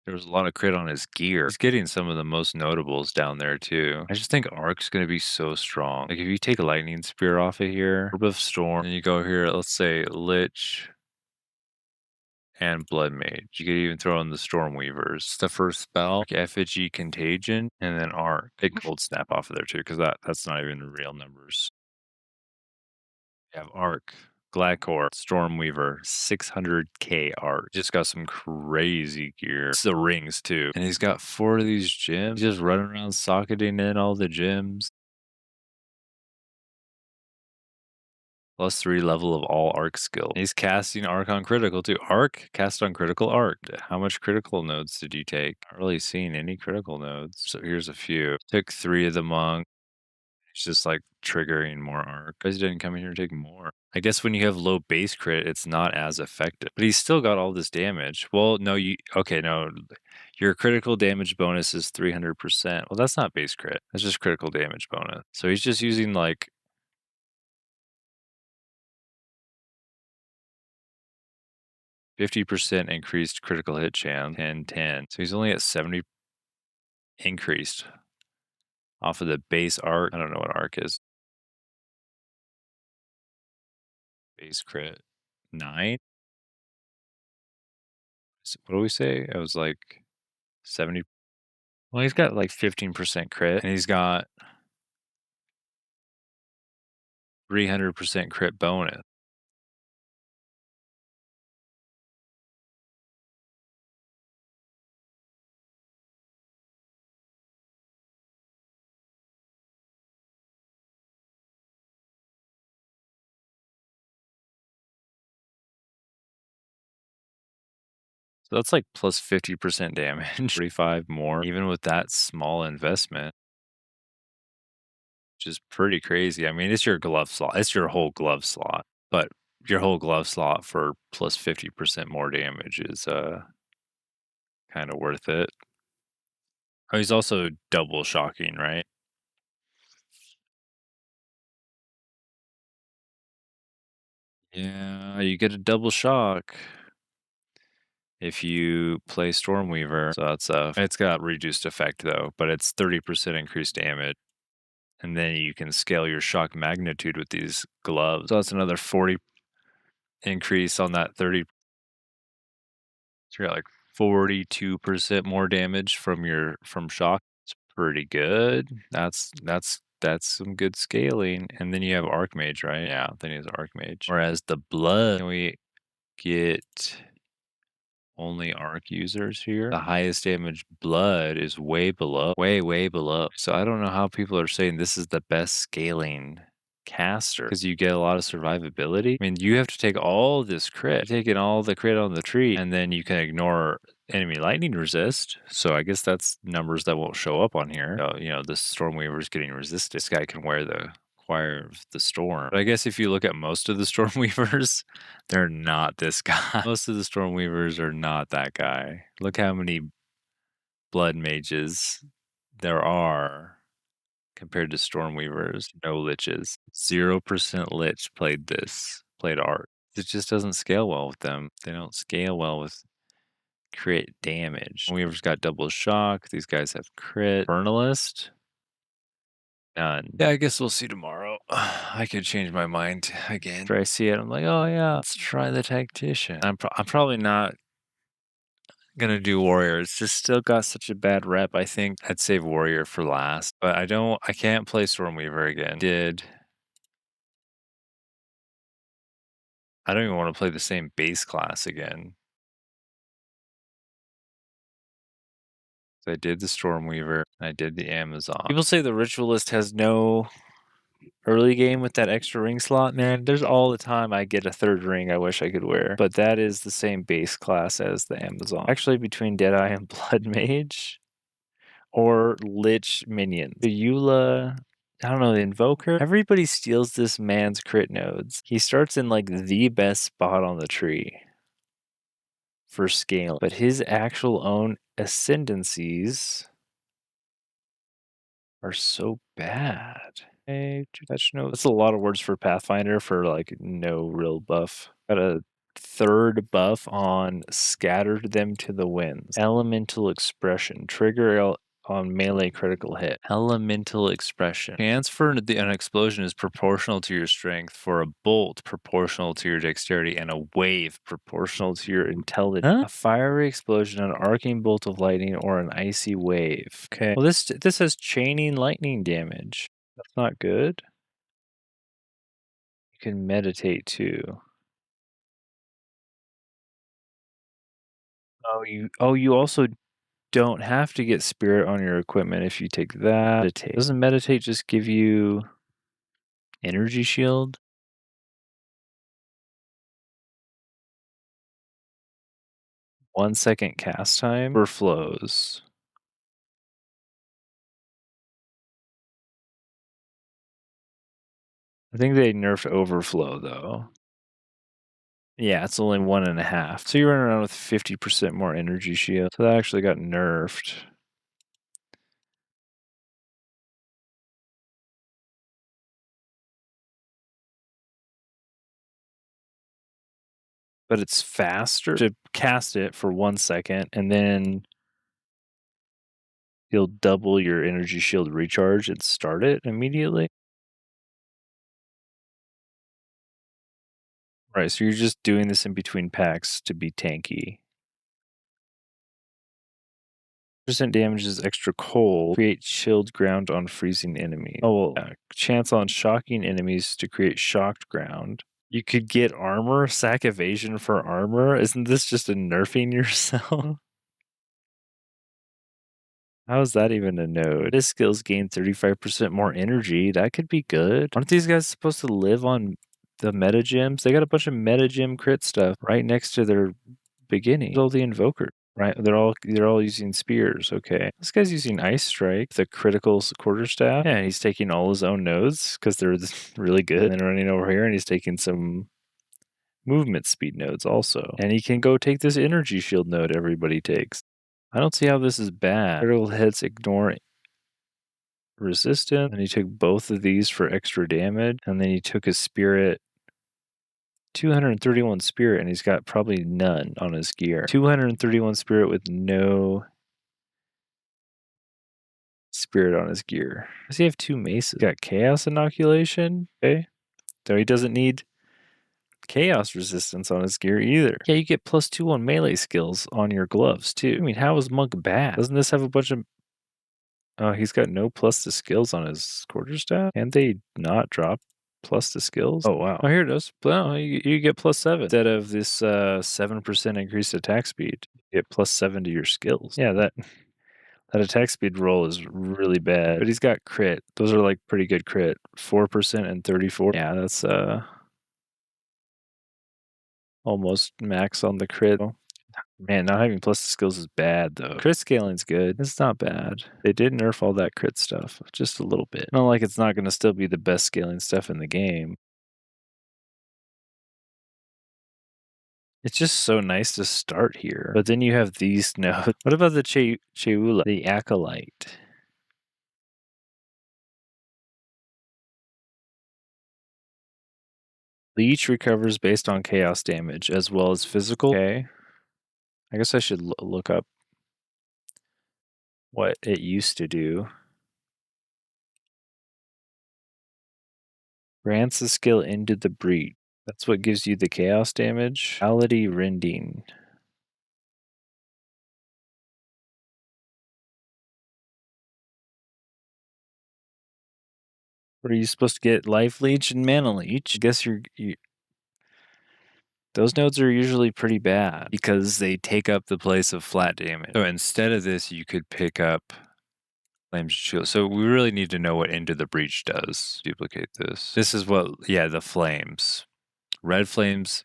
there was a lot of crit on his gear. He's getting some of the most notables down there too. I just think Arc's going to be so strong. Like if you take a Lightning Spear off of here, Orb of Storm, and you go here, let's say Lich and Blood Mage. You could even throw in the Stormweavers. It's the first spell, like Effigy, Contagion, and then Arc. Take Cold Snap off of there too, because that's not even the real numbers. You have Arc, Gladcore, Stormweaver, 600k Arc. Just got some crazy gear. It's the rings too. And he's got 4 of these gems. He's just running around socketing in all the gems. +3 level of all Arc skill. He's casting Arc on critical too. Arc, cast on critical Arc. How much critical nodes did you take? Not really seeing any critical nodes. So here's a few. Took 3 of the monk. It's just like triggering more Arc. Guys didn't come in here to take more. I guess when you have low base crit, it's not as effective. But he's still got all this damage. Well, no, no. Your critical damage bonus is 300%. Well, that's not base crit. That's just critical damage bonus. So he's just using like 50% increased critical hit chance, 10. So he's only at 70 increased off of the base Arc. I don't know what Arc is. Base crit 9. What do we say? It was like 70. Well, he's got like 15% crit, and he's got 300% crit bonus. So that's like plus 50% damage, 45 more, even with that small investment, which is pretty crazy. I mean, it's your glove slot. It's your whole glove slot, but your whole glove slot for plus 50% more damage is kind of worth it. Oh, he's also double shocking, right? Yeah, you get a double shock if you play Stormweaver. So that's it's got reduced effect though, but it's 30% increased damage. And then you can scale your shock magnitude with these gloves. So that's another 40 increase on that 30 So you're like 42% more damage from shock. It's pretty good. That's some good scaling. And then you have Archmage, right? Yeah, then he has Archmage. Whereas the blood, we get only arc users here. The highest damage blood is way below, way below. So I don't know how people are saying this is the best scaling caster because you get a lot of survivability. I mean, you have to take all this crit, taking all the crit on the tree, and then you can ignore enemy lightning resist. So I guess that's numbers that won't show up on here. So, the Stormweaver is getting resisted. This guy can wear the Choir of the Storm. But I guess if you look at most of the Stormweavers, they're not this guy. Most of the Stormweavers are not that guy. Look how many blood mages there are compared to Stormweavers. No liches. 0% lich played art. It just doesn't scale well with them. They don't scale well with crit damage. Weaver's got double shock. These guys have crit. Infernalist. None. Yeah, I guess we'll see tomorrow. I could change my mind again. After I see it, I'm like, oh yeah, let's try the tactician. I'm probably not gonna do warrior. It's just still got such a bad rep. I think I'd save warrior for last, but I can't play Stormweaver again. I don't even want to play the same base class again. So I did the Stormweaver. I did the Amazon. People say the Ritualist has no early game with that extra ring slot. Man, there's all the time I get a third ring I wish I could wear. But that is the same base class as the Amazon. Actually, between Deadeye and Blood Mage or Lich minions. The Eula, I don't know, the Invoker. Everybody steals this man's crit nodes. He starts in like the best spot on the tree for scale, but his actual own ascendancies are so bad. Touch note. That's a lot of words for Pathfinder for like no real buff. Got a third buff on scattered them to the winds. Elemental expression. Trigger on melee critical hit. Elemental expression. Chance for an explosion is proportional to your strength, for a bolt proportional to your dexterity, and a wave proportional to your intelligence. Huh? A fiery explosion, an arcing bolt of lightning, or an icy wave. Okay. Well, this has chaining lightning damage. That's not good. You can meditate too. You also don't have to get spirit on your equipment if you take that. Meditate. Doesn't meditate just give you energy shield? 1 second cast time overflows. I think they nerfed overflow though. Yeah, it's only 1.5. So you're running around with 50% more energy shield. So that actually got nerfed. But it's faster to cast it for 1 second, and then you'll double your energy shield recharge and start it immediately. Right, so you're just doing this in between packs to be tanky. Percent damage is extra cold. Create chilled ground on freezing enemy. Oh, well, yeah. Chance on shocking enemies to create shocked ground. You could get armor, sack evasion for armor. Isn't this just a nerfing yourself? How is that even a node? His skills gain 35% more energy. That could be good. Aren't these guys supposed to live on the meta gems? They got a bunch of meta gem crit stuff right next to their beginning. All the invokers, right? They're all using spears. Okay, this guy's using ice strike, the critical quarterstaff. Yeah, he's taking all his own nodes because they're really good. And running over here, and he's taking some movement speed nodes also. And he can go take this energy shield node everybody takes. I don't see how this is bad. Critical hits ignore resistance. And he took both of these for extra damage. And then he took his spirit, 231 spirit, and he's got probably none on his gear. 231 spirit with no spirit on his gear. Does he have 2 maces? He's got chaos inoculation. Okay. So he doesn't need chaos resistance on his gear either. Yeah, you get +2 on melee skills on your gloves too. I mean, how is Monk bad? Doesn't this have a bunch of... Oh, he's got no plus to skills on his quarterstaff? And they not drop plus to skills? Oh, wow. Oh, here it is. Well, you get +7. Instead of this 7% increased attack speed, you get +7 to your skills. Yeah, that attack speed roll is really bad. But he's got crit. Those are like pretty good crit. 4% and 34. Yeah, that's almost max on the crit. Man, not having plus skills is bad, though. Crit scaling's good. It's not bad. They did nerf all that crit stuff, just a little bit. Not like it's not going to still be the best scaling stuff in the game. It's just so nice to start here. But then you have these nodes. What about the Cheula, the Acolyte? Leech recovers based on chaos damage as well as physical. Okay. I guess I should look up what it used to do. Grants the skill into the breach. That's what gives you the chaos damage. Quality rending. What are you supposed to get? Life leech and mana leech? I guess you those nodes are usually pretty bad because they take up the place of flat damage. So instead of this, you could pick up Flames Shield. So we really need to know what Into the Breach does. Duplicate this. This is what, yeah, the flames. Red flames,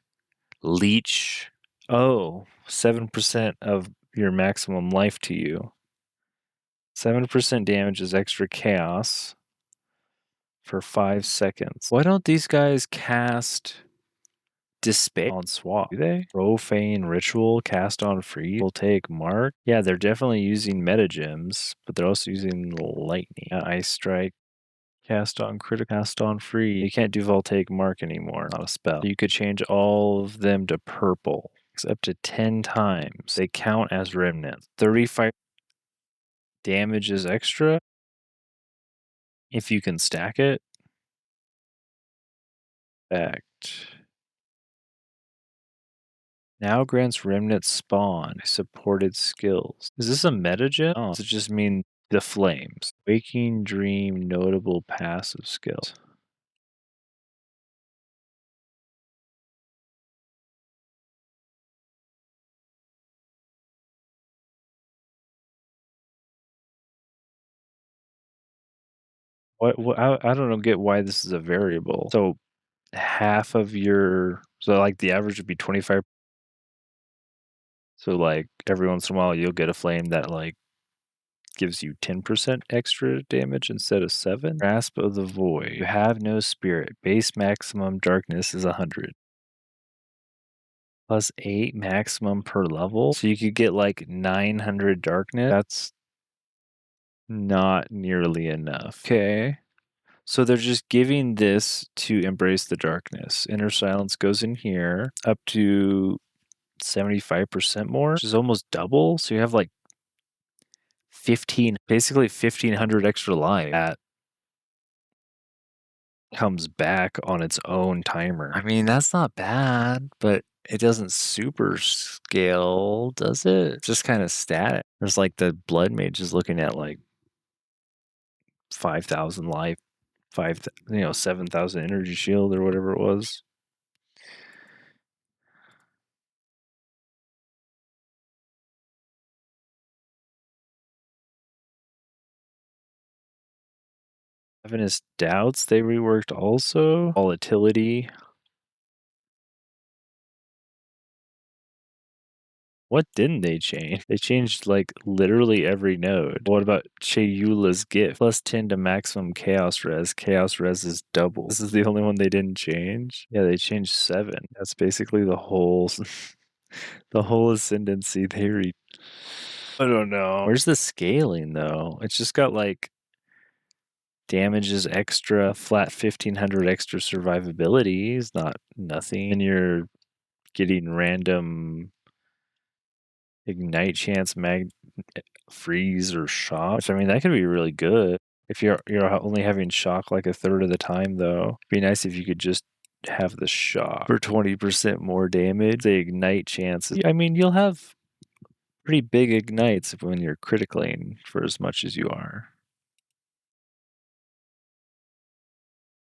leech. Oh, 7% of your maximum life to you. 7% damage is extra chaos for 5 seconds. Why don't these guys cast Despair on swap? Do they? Profane Ritual cast on free will take mark. Yeah, they're definitely using metagems, but they're also using lightning. Ice Strike cast on critical, cast on free. You can't do Voltaic Mark anymore. Not a spell. You could change all of them to purple. It's up to 10 times. They count as remnants. 35 damage is extra if you can stack it. Fact. Now grants remnant spawn supported skills. Is this a metagem? Oh, does it just mean the flames? Waking Dream notable passive skills. What I don't get why this is a variable. So half of your, so like the average would be 25. So like every once in a while you'll get a flame that like gives you 10% extra damage instead of 7. Grasp of the Void. You have no spirit. Base maximum darkness is 100. Plus 8 maximum per level. So you could get like 900 darkness. That's not nearly enough. Okay. So they're just giving this to embrace the darkness. Inner Silence goes in here up to 75% more, which is almost double. So you have like 1,500 extra life that comes back on its own timer. I mean, that's not bad, but it doesn't super scale, does it? It's just kind of static. There's like the bloodmage is looking at like 5,000 life, 7,000 energy shield or whatever it was. Ravenous Doubts they reworked also. Volatility. What didn't they change? They changed like literally every node. What about Cheyula's gift? Plus 10 to maximum chaos res. Chaos res is double. This is the only one they didn't change. Yeah, they changed 7. That's basically the whole the whole ascendancy theory. I don't know. Where's the scaling though? It's just got like damages extra, flat 1,500 extra survivability is not nothing. And you're getting random ignite chance, freeze or shock. Which, I mean, that could be really good. If you're only having shock like a third of the time, though, it'd be nice if you could just have the shock for 20% more damage. The ignite chances. I mean, you'll have pretty big ignites when you're critically for as much as you are.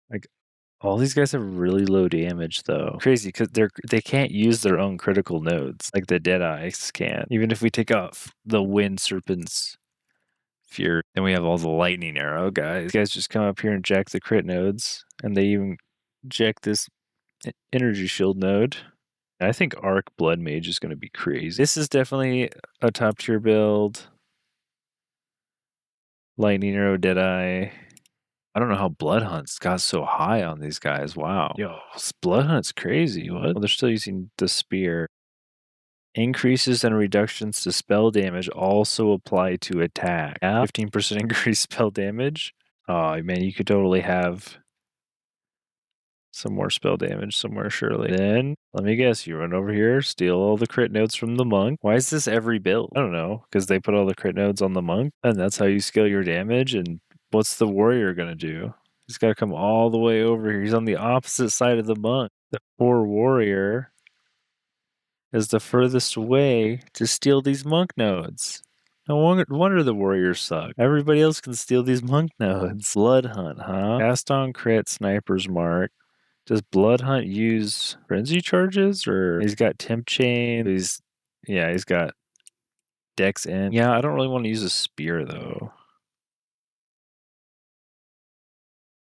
Like, all these guys have really low damage though. Crazy because they can't use their own critical nodes like the Deadeyes can. Even if we take off the Wind Serpent's Fury, then we have all the Lightning Arrow guys. These guys just come up here and jack the crit nodes, and they even jack this energy shield node. I think Arc Blood Mage is going to be crazy. This is definitely a top tier build. Lightning Arrow, Deadeye. I don't know how Blood Hunt's got so high on these guys. Wow. Yo, Blood Hunt's crazy. What? They're still using the spear. Increases and reductions to spell damage also apply to attack. Yeah, 15% increased spell damage. Oh, man, you could totally have some more spell damage somewhere, surely. Then, let me guess, you run over here, steal all the crit nodes from the monk. Why is this every build? I don't know, because they put all the crit nodes on the monk, and that's how you scale your damage, and what's the warrior going to do? He's got to come all the way over here. He's on the opposite side of the monk. The poor warrior is the furthest way to steal these monk nodes. No wonder the warriors suck. Everybody else can steal these monk nodes. Blood Hunt, huh? Cast on crit, sniper's mark. Does Blood Hunt use frenzy charges, or he's got temp chain? He's got dex in. Yeah, I don't really want to use a spear though.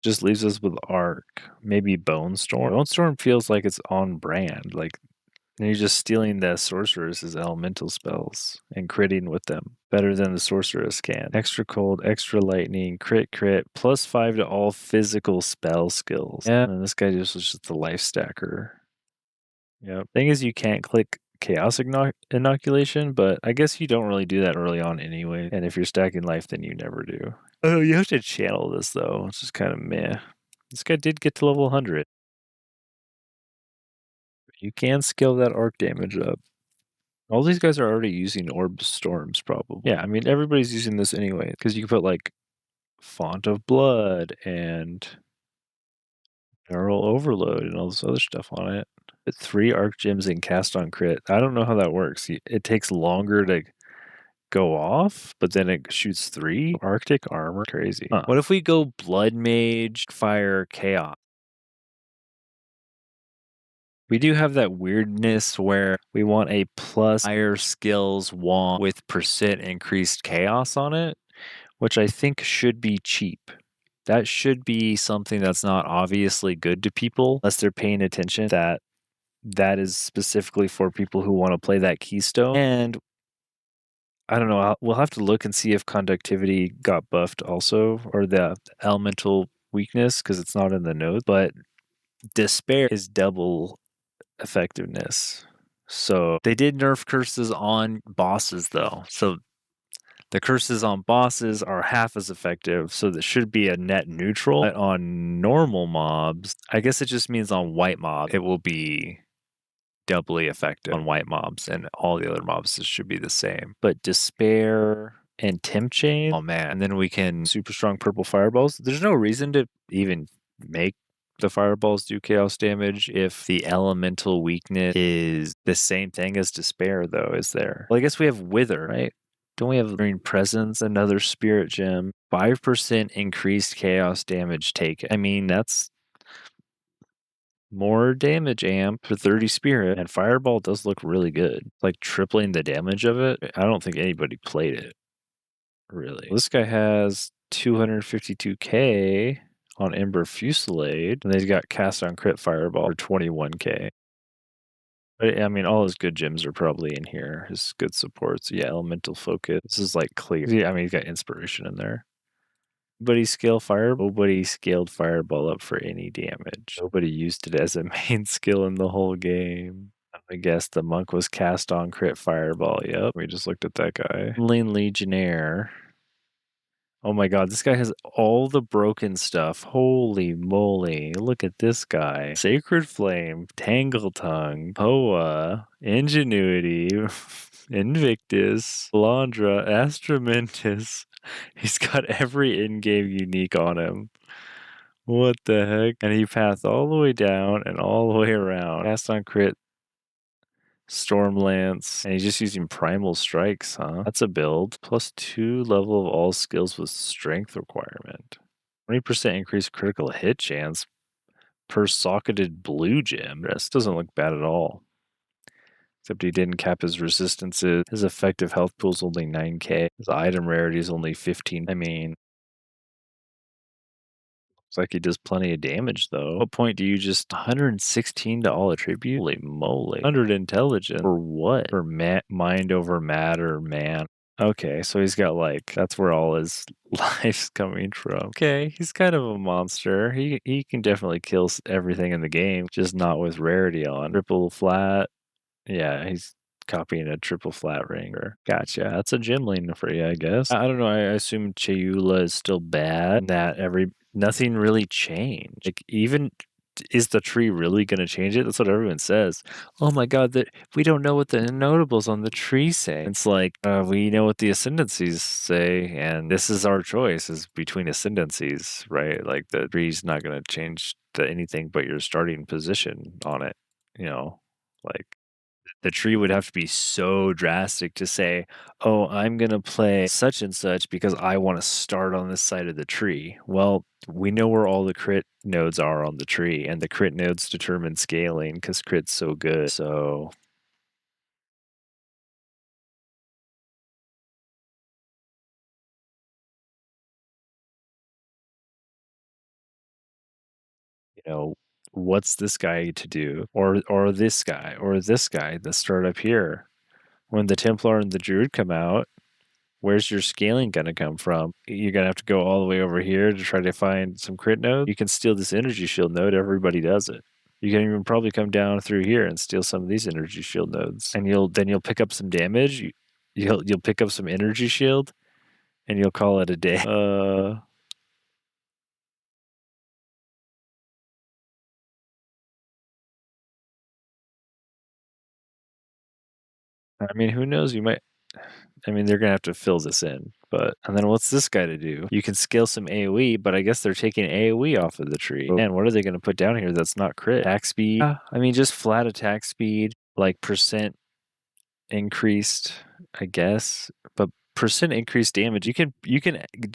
Just leaves us with Arc. Maybe Bone Storm. Bone Storm feels like it's on brand. Like you're just stealing the sorceress's elemental spells and critting with them better than the sorceress can. Extra cold, extra lightning, crit, +5 to all physical spell skills. Yeah, and this guy just was just the life stacker. Yeah. Thing is, you can't click chaos inoculation, but I guess you don't really do that early on anyway. And if you're stacking life, then you never do. Oh, you have to channel this though. It's just kind of meh. This guy did get to level 100. You can scale that arc damage up. All these guys are already using Orb Storms, probably. Yeah, I mean, everybody's using this anyway, because you can put, like, Font of Blood and Neural Overload and all this other stuff on it. 3 Arc Gems and Cast on Crit. I don't know how that works. It takes longer to go off, but then it shoots 3? Arctic Armor? Crazy. Huh. What if we go Blood Mage, Fire, Chaos? We do have that weirdness where we want a plus higher skills wand with % increased chaos on it, which I think should be cheap. That should be something that's not obviously good to people unless they're paying attention, that is specifically for people who want to play that keystone. And I don't know, we'll have to look and see if conductivity got buffed also, or the elemental weakness, because it's not in the notes, but despair is double effectiveness. So they did nerf curses on bosses though. So the curses on bosses are half as effective, so that should be a net neutral. But on normal mobs, I guess it just means on white mobs, it will be doubly effective on white mobs, and all the other mobs should be the same. But despair and temp chain, oh man, and then we can super strong purple fireballs. There's no reason to even make the fireballs do chaos damage if the elemental weakness is the same thing as despair, though, is there? Well, I guess we have wither, right? Don't we have green presence, another spirit gem, 5% increased chaos damage taken? I mean, that's more damage amp for 30 spirit, and fireball does look really good. Like tripling the damage of it. I don't think anybody played it, really. This guy has 252k on Ember Fusillade, and he's got cast on crit fireball for 21k. But, I mean, all his good gems are probably in here. His good supports. Yeah, elemental focus. This is like clear. Yeah, I mean, he's got inspiration in there. Nobody scaled fireball up for any damage. Nobody used it as a main skill in the whole game. I guess the monk was cast on crit fireball. Yep, we just looked at that guy. Lane Legionnaire. Oh my god, this guy has all the broken stuff. Holy moly. Look at this guy. Sacred Flame, Tangle Tongue, Poa, Ingenuity, Invictus, Landra, Astramentus. He's got every in-game unique on him. What the heck? And he pathed all the way down and all the way around. Cast on crit, Stormlance, and he's just using primal strikes, huh? That's a build. +2 level of all skills with strength requirement. 20% increased critical hit chance per socketed blue gem. This doesn't look bad at all. Except he didn't cap his resistances. His effective health pool is only 9k. His item rarity is only 15. I mean, looks like he does plenty of damage, though. What point do you just 116 to all attribute? Holy moly. 100 intelligence. For what? For mind over matter, man. Okay, so he's got like, that's where all his life's coming from. Okay, he's kind of a monster. He can definitely kill everything in the game, just not with rarity on. Triple flat. Yeah, he's copying a triple flat ringer. Gotcha. That's a gemling for you, I guess. I don't know. I assume Chayula is still bad. That nothing really changed. Like, even is the tree really going to change it? That's what everyone says. Oh my god, that we don't know what the notables on the tree say. It's like, we know what the ascendancies say, and this is our choice, is between ascendancies, right? Like, the tree's not going to change to anything but your starting position on it, like, the tree would have to be so drastic to say, oh, I'm going to play such and such because I want to start on this side of the tree. Well, we know where all the crit nodes are on the tree, and the crit nodes determine scaling because crit's so good. So, what's this guy to do? Or this guy, or this guy that start up here. When the Templar and the Druid come out, where's your scaling going to come from? You're going to have to go all the way over here to try to find some crit node. You can steal this energy shield node. Everybody does it. You can even probably come down through here and steal some of these energy shield nodes, and you'll pick up some damage. You'll pick up some energy shield, and you'll call it a day. I mean, who knows? They're gonna have to fill this in, and then what's this guy to do? You can scale some AoE, but I guess they're taking AoE off of the tree. And what are they gonna put down here that's not crit? Attack speed? Just flat attack speed, like percent increased, I guess. But percent increased damage, you can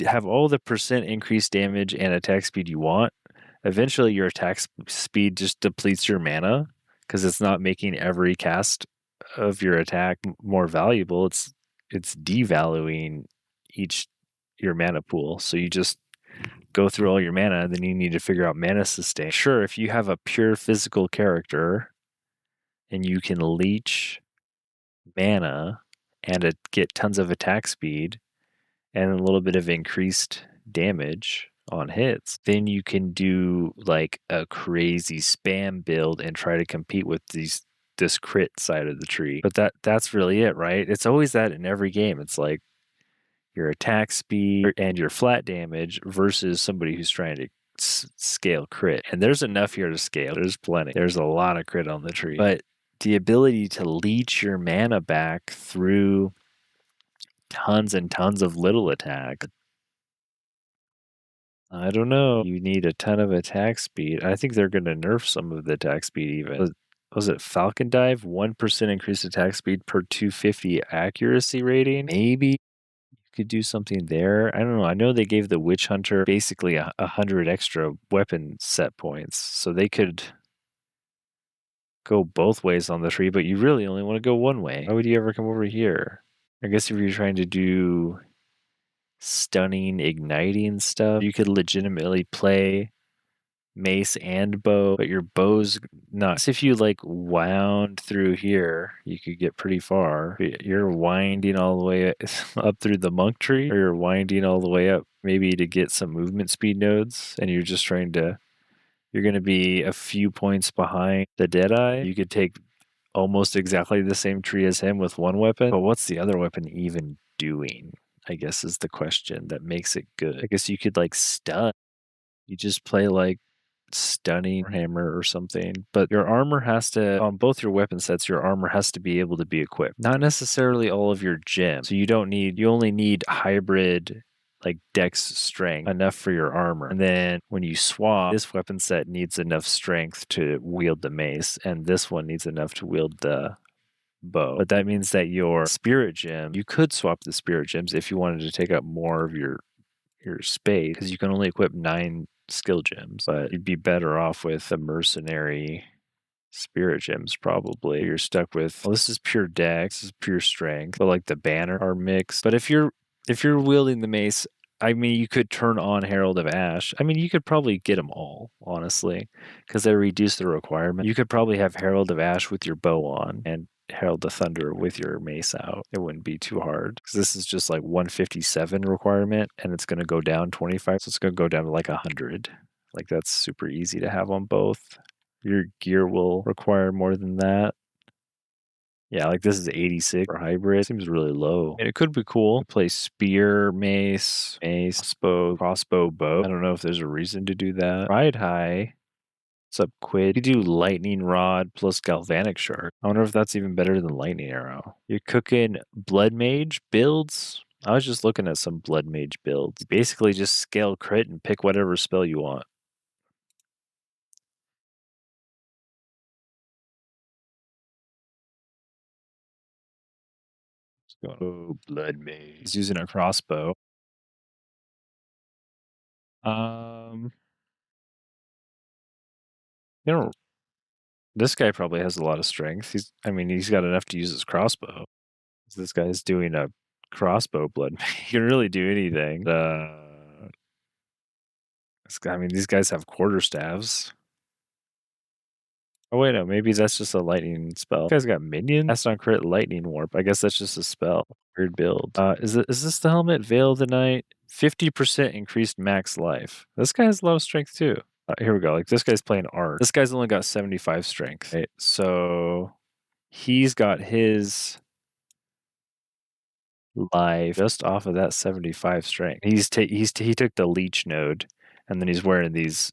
have all the percent increased damage and attack speed you want. Eventually, your attack speed just depletes your mana because it's not making every cast of your attack more valuable. It's devaluing your mana pool. So you just go through all your mana, then you need to figure out mana sustain. Sure, if you have a pure physical character and you can leech mana and get tons of attack speed and a little bit of increased damage on hits, then you can do like a crazy spam build and try to compete with this crit side of the tree. But that's really it, right? It's always that in every game. It's like your attack speed and your flat damage versus somebody who's trying to scale crit. And there's enough here to scale. There's plenty. There's a lot of crit on the tree. But the ability to leech your mana back through tons and tons of little attack, I don't know. You need a ton of attack speed. I think they're going to nerf some of the attack speed even. Was it Falcon Dive? 1% increased attack speed per 250 accuracy rating? Maybe you could do something there. I don't know. I know they gave the Witch Hunter basically 100 extra weapon set points. So they could go both ways on the tree, but you really only want to go one way. Why would you ever come over here? I guess if you're trying to do stunning, igniting stuff, you could legitimately play mace and bow, but your bow's not. So if you like wound through here, you could get pretty far. You're winding all the way up through the monk tree, or you're winding all the way up maybe to get some movement speed nodes, and you're just trying to, you're going to be a few points behind the Deadeye. You could take almost exactly the same tree as him with one weapon, but what's the other weapon even doing, I guess, is the question that makes it good. I guess you could like stun. You just play like stunning hammer or something, but your armor has to, on both your weapon sets, your armor has to be able to be equipped. Not necessarily all of your gems. So you only need hybrid like dex strength, enough for your armor. And then when you swap, this weapon set needs enough strength to wield the mace, and this one needs enough to wield the bow. But that means that your spirit gem, you could swap the spirit gems if you wanted to take up more of your space, because you can only equip 9 skill gems, but you'd be better off with the mercenary spirit gems probably. You're stuck with, well, this is pure dex, this is pure strength, but like the banner are mixed. But if you're wielding the mace, I mean, you could turn on Herald of Ash. I mean, you could probably get them all, honestly, because they reduce the requirement. You could probably have Herald of Ash with your bow on and Herald of Thunder with your mace out. It wouldn't be too hard, because this is just like 157 requirement, and it's going to go down 25, so it's going to go down to like 100. Like, that's super easy to have on both. Your gear will require more than that. Yeah, like this is 86 for hybrid. Seems really low. And it could be cool. Play spear, mace, crossbow, bow. I don't know if there's a reason to do that. Ride high. What's up, Quid? You do lightning rod plus galvanic shard. I wonder if that's even better than lightning arrow. You're cooking bloodmage builds. I was just looking at some bloodmage builds. You basically just scale crit and pick whatever spell you want. Oh, blood mage. He's using a crossbow. You know, this guy probably has a lot of strength. He's got enough to use his crossbow. This guy's doing a crossbow blood mage. He can really do anything. These guys have quarterstaffs. Oh wait, no, maybe that's just a lightning spell. This guy's got minions. That's not crit lightning warp. I guess that's just a spell. Weird build. Is this the helmet? Veil of the Night. 50% increased max life. This guy has a lot of strength too. Here we go. Like, this guy's playing art. This guy's only got 75 strength. Right? So he's got his life just off of that 75 strength. He took the leech node, and then he's wearing these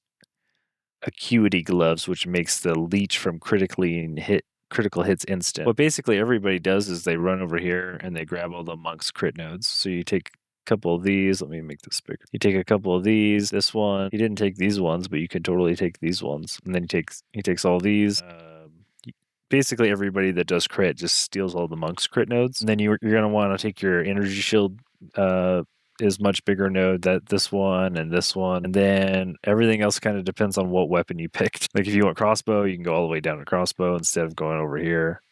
acuity gloves, which makes the leech from critical hits instant. What basically everybody does is they run over here and they grab all the monk's crit nodes. So you take a couple of these. Let me make this bigger. You take a couple of these. This one. He didn't take these ones, but you could totally take these ones. And then he takes all these. Basically everybody that does crit just steals all the monk's crit nodes. And then you're going to want to take your energy shield is much bigger node, that this one, and then everything else kind of depends on what weapon you picked. Like, if you want crossbow, you can go all the way down to crossbow instead of going over here.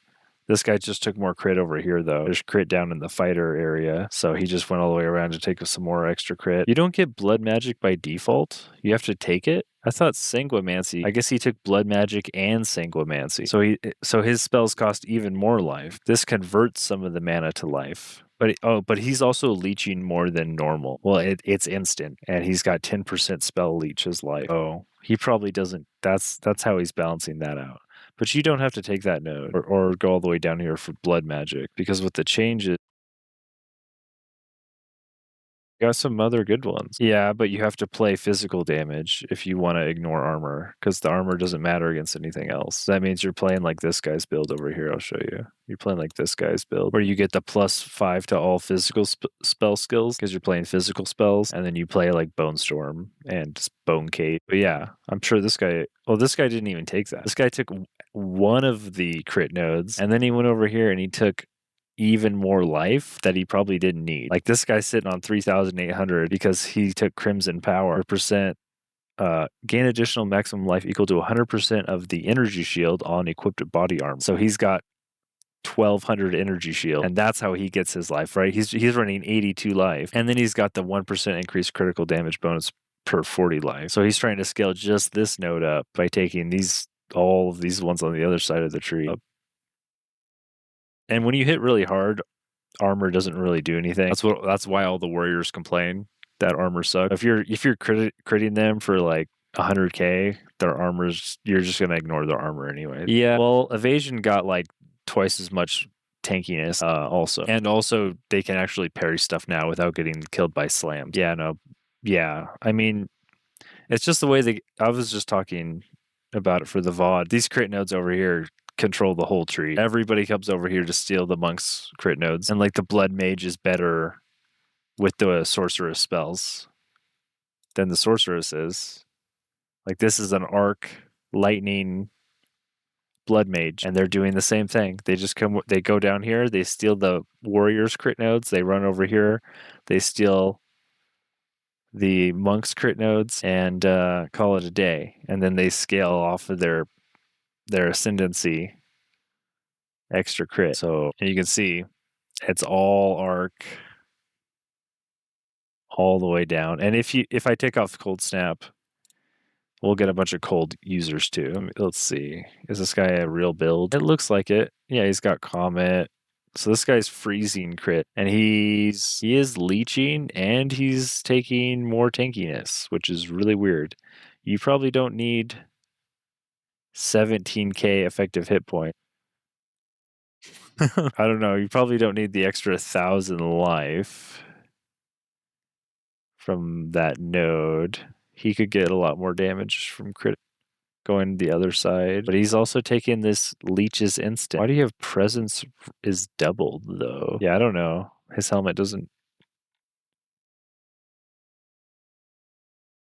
This guy just took more crit over here, though. There's crit down in the fighter area, so he just went all the way around to take some more extra crit. You don't get blood magic by default. You have to take it. I thought sanguimancy. I guess he took blood magic and sanguimancy. So his spells cost even more life. This converts some of the mana to life. But he's also leeching more than normal. Well, it's instant, and he's got 10% spell leech as life. Oh, he probably doesn't. That's how he's balancing that out. But you don't have to take that node or go all the way down here for blood magic, because with the changes, you got some other good ones. Yeah, but you have to play physical damage if you want to ignore armor, because the armor doesn't matter against anything else. That means you're playing like this guy's build over here. I'll show you. You're playing like this guy's build, where you get the +5 to all physical spell skills because you're playing physical spells, and then you play like Bone Storm and Bone Cape. But yeah, I'm sure this guy didn't even take that. This guy took one of the crit nodes, and then he went over here and he took even more life that he probably didn't need. Like, this guy's sitting on 3,800 because he took Crimson Power. Percent gain additional maximum life equal to 100% of the energy shield on equipped body armor. So he's got 1,200 energy shield, and that's how he gets his life, right? He's running 82 life, and then he's got the 1% increased critical damage bonus per 40 life. So he's trying to scale just this node up by taking all of these ones on the other side of the tree up. And when you hit really hard, armor doesn't really do anything. That's why all the warriors complain that armor sucks. If you're critting them for like 100k, their armor's, you're just gonna ignore their armor anyway. Yeah, well, evasion got like twice as much tankiness also, and also they can actually parry stuff now without getting killed by slams. Yeah, I mean, it's just the way I was just talking about it for the VOD. These crit nodes over here control the whole tree. Everybody comes over here to steal the monk's crit nodes, and like the blood mage is better with the sorceress spells than the sorceress is. Like this is an arc lightning bloodmage, and they're doing the same thing. They go down here, they steal the warrior's crit nodes, they run over here, they steal the monk's crit nodes, and call it a day. And then they scale off of their ascendancy extra crit. So you can see it's all arc all the way down. And if I take off cold snap, we'll get a bunch of cold users too. Let's see. Is this guy a real build? It looks like it. Yeah, he's got Comet. So this guy's freezing crit, and he is leeching, and he's taking more tankiness, which is really weird. You probably don't need 17k effective hit point. I don't know. You probably don't need the extra 1,000 life from that node. He could get a lot more damage from crit going the other side, but he's also taking this leech's instant. Why do you have presence is doubled though? Yeah, I don't know. His helmet doesn't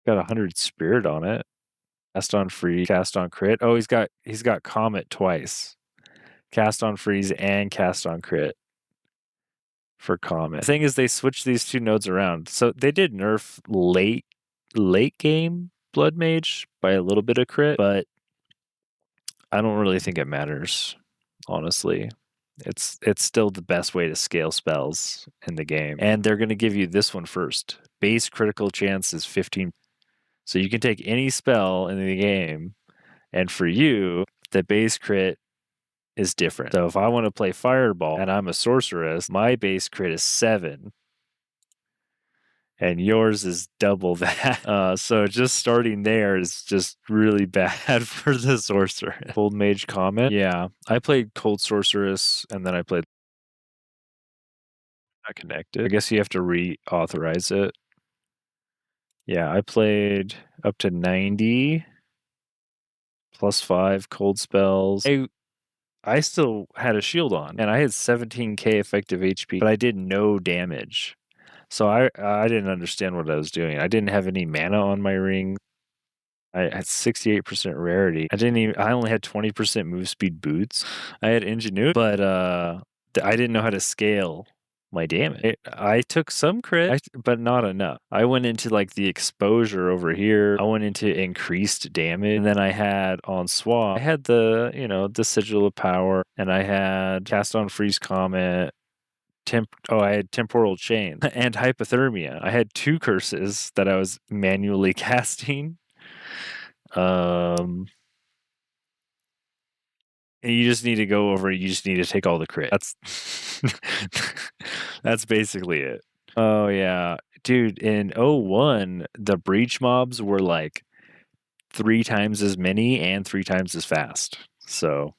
got 100 spirit on it. Cast on free, cast on crit. Oh, he's got Comet twice. Cast on freeze and cast on crit for Comet. The thing is, they switched these two nodes around. So they did nerf late game Blood Mage by a little bit of crit, but I don't really think it matters, honestly. It's still the best way to scale spells in the game. And they're going to give you this one first. Base critical chance is 15. So you can take any spell in the game, and for you, the base crit is different. So if I want to play Fireball and I'm a sorceress, my base crit is 7. And yours is double that. So just starting there is just really bad for the sorceress. Cold Mage Comet. Yeah, I played Cold Sorceress, and then I played not connected. I guess you have to reauthorize it. Yeah, I played up to 90 plus 5 cold spells. I still had a shield on, and I had 17k effective HP, but I did no damage. So I didn't understand what I was doing. I didn't have any mana on my ring. I had 68% rarity. I only had 20% move speed boots. I had ingenuity, but I didn't know how to scale my damage. I took some crit, but not enough. I went into like the exposure over here. I went into increased damage, and then I had on swap. I had the sigil of power, and I had cast on freeze comet. I had temporal chain and hypothermia. I had 2 curses that I was manually casting. And you just need to go over. You just need to take all the crit. That's basically it. Oh yeah, dude. In 01, the breach mobs were like 3 times as many and 3 times as fast. So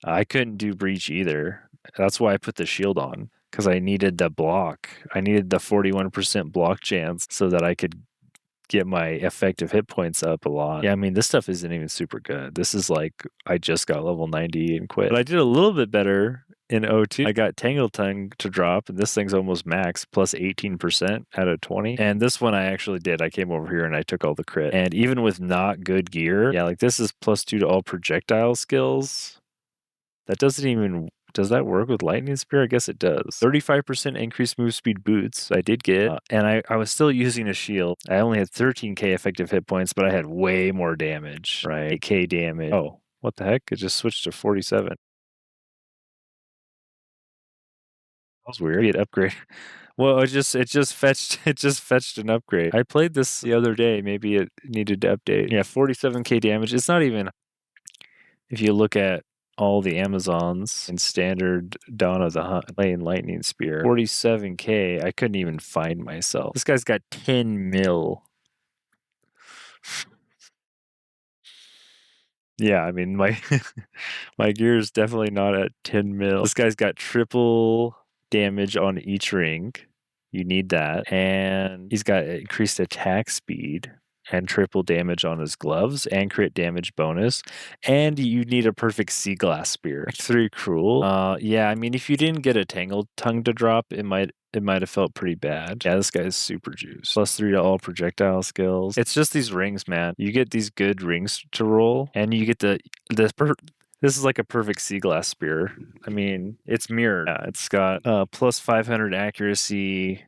I couldn't do breach either. That's why I put the shield on, because I needed the block. I needed the 41% block chance so that I could get my effective hit points up a lot. Yeah, I mean, this stuff isn't even super good. This is like, I just got level 90 and quit. But I did a little bit better in 02. I got Tangle Tongue to drop, and this thing's almost max, plus 18% out of 20. And this one I actually did. I came over here and I took all the crit. And even with not good gear, yeah, like this is plus 2 to all projectile skills. That doesn't even... Does that work with Lightning Spear? I guess it does. 35% increased move speed boots I did get. And I was still using a shield. I only had 13k effective hit points, but I had way more damage. Right? 8k damage. Oh, what the heck? It just switched to 47. That was weird. It upgrade. Well, it just fetched an upgrade. I played this the other day. Maybe it needed to update. Yeah, 47k damage. It's not even... If you look at all the Amazons in standard Dawn of the Hunt playing Lightning Spear, 47k, I couldn't even find myself. This guy's got 10 mil. Yeah, I mean, my my gear is definitely not at 10 mil. This guy's got triple damage on each ring. You need that. And he's got increased attack speed and triple damage on his gloves and crit damage bonus. And you need a perfect sea glass spear. 3 cruel. Yeah, I mean, if you didn't get a Tangled Tongue to drop, it might it might have felt pretty bad. Yeah, this guy's super juice. +3 to all projectile skills. It's just these rings, man. You get these good rings to roll, and you get this is like a perfect sea glass spear. I mean, it's mirrored. Yeah, it's got plus 500 accuracy,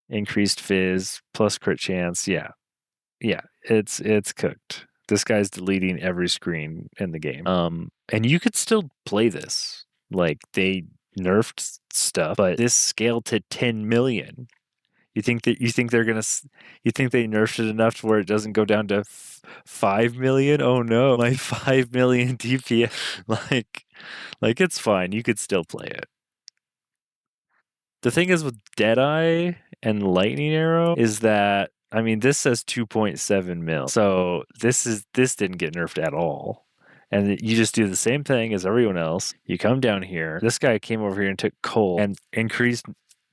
increased fizz, plus crit chance. Yeah, it's cooked. This guy's deleting every screen in the game. And you could still play this. Like, they nerfed stuff, but this scaled to 10 million. You think they nerfed it enough to where it doesn't go down to 5 million? Oh no, my 5 million DPS. like it's fine. You could still play it. The thing is with Deadeye and Lightning Arrow is that, I mean, this says 2.7 mil. So this didn't get nerfed at all. And you just do the same thing as everyone else. You come down here. This guy came over here and took coal and increased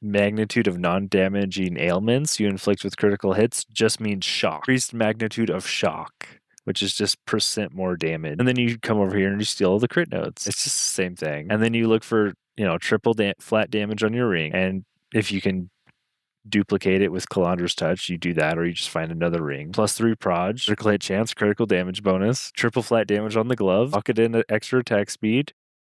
magnitude of non-damaging ailments you inflict with critical hits just means shock. Increased magnitude of shock, which is just % more damage. And then you come over here and you steal all the crit nodes. It's just the same thing. And then you look for, triple flat damage on your ring. And if you can duplicate it with Kalandra's Touch, you do that, or you just find another ring. +3 proj, critical hit chance, critical damage bonus, triple flat damage on the glove, lock it in at extra attack speed.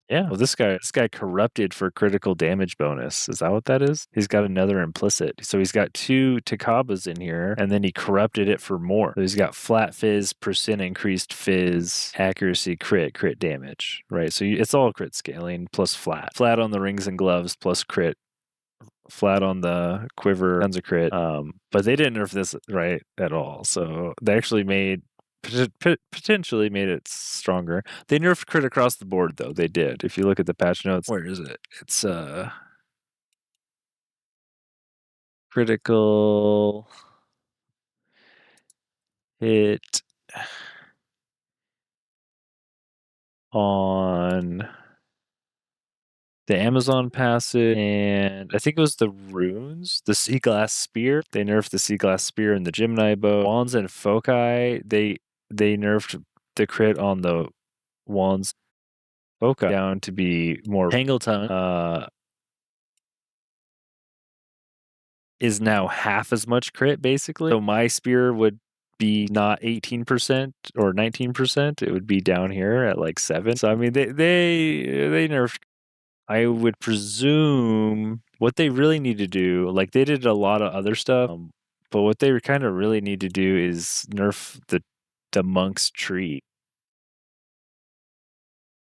Yeah, well, this guy corrupted for critical damage bonus. Is that what that is? He's got another implicit. So he's got 2 Takabas in here, and then he corrupted it for more. So he's got flat fizz, % increased fizz, accuracy, crit damage, right? So it's all crit scaling plus flat. Flat on the rings and gloves plus crit. Flat on the quiver, tons of crit. But they didn't nerf this right at all. So they actually potentially made it stronger. They nerfed crit across the board, though. They did. If you look at the patch notes, where is it? It's critical hit on the Amazon passive, and I think it was the runes, the Sea Glass Spear. They nerfed the Sea Glass Spear and the Gemini Bow. Wands and Foci, they nerfed the crit on the Wands Foci down to be more. Tangletongue is now half as much crit, basically. So my spear would be not 18% or 19%. It would be down here at like 7. So I mean, they nerfed. I would presume what they really need to do, like they did a lot of other stuff, but what they kind of really need to do is nerf the monk's tree.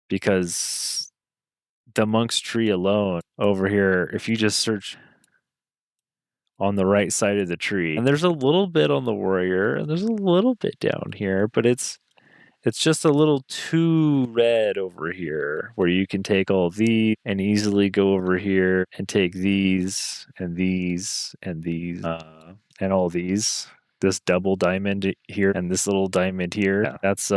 Because the monk's tree alone over here, if you just search on the right side of the tree, and there's a little bit on the warrior, and there's a little bit down here, but it's just a little too red over here, where you can take all these and easily go over here and take these and these and these and all these. This double diamond here and this little diamond here. Yeah, that's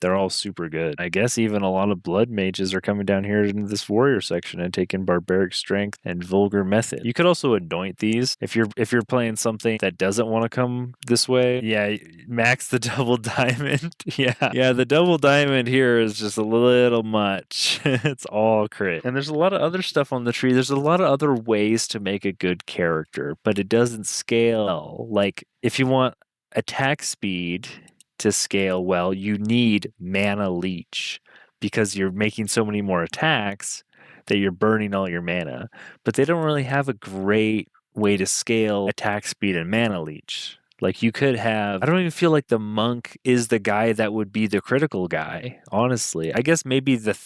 they're all super good. I guess even a lot of blood mages are coming down here into this warrior section and taking barbaric strength and vulgar method. You could also anoint these if you're playing something that doesn't want to come this way. Yeah, max the double diamond. Yeah, the double diamond here is just a little much. It's all crit. And there's a lot of other stuff on the tree. There's a lot of other ways to make a good character, but it doesn't scale. Like if you want attack speed to scale well, you need mana leech because you're making so many more attacks that you're burning all your mana. But they don't really have a great way to scale attack speed and mana leech. Like you could have, I don't even feel like the monk is the guy that would be the critical guy, honestly. I guess maybe the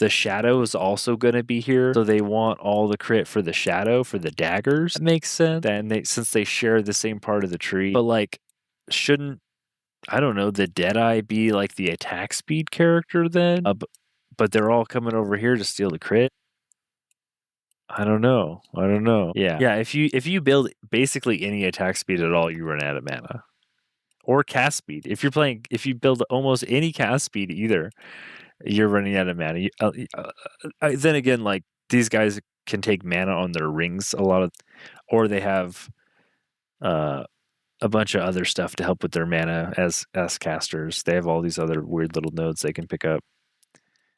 shadow is also going to be here. So they want all the crit for the shadow, for the daggers. That makes sense. And since they share the same part of the tree, but like shouldn't, I don't know, the Deadeye be like the attack speed character then? But they're all coming over here to steal the crit. I don't know. Yeah. If you build basically any attack speed at all, you run out of mana, or cast speed. If you build almost any cast speed either, you're running out of mana. Then again, like these guys can take mana on their rings or they have a bunch of other stuff to help with their mana as casters. They have all these other weird little nodes they can pick up.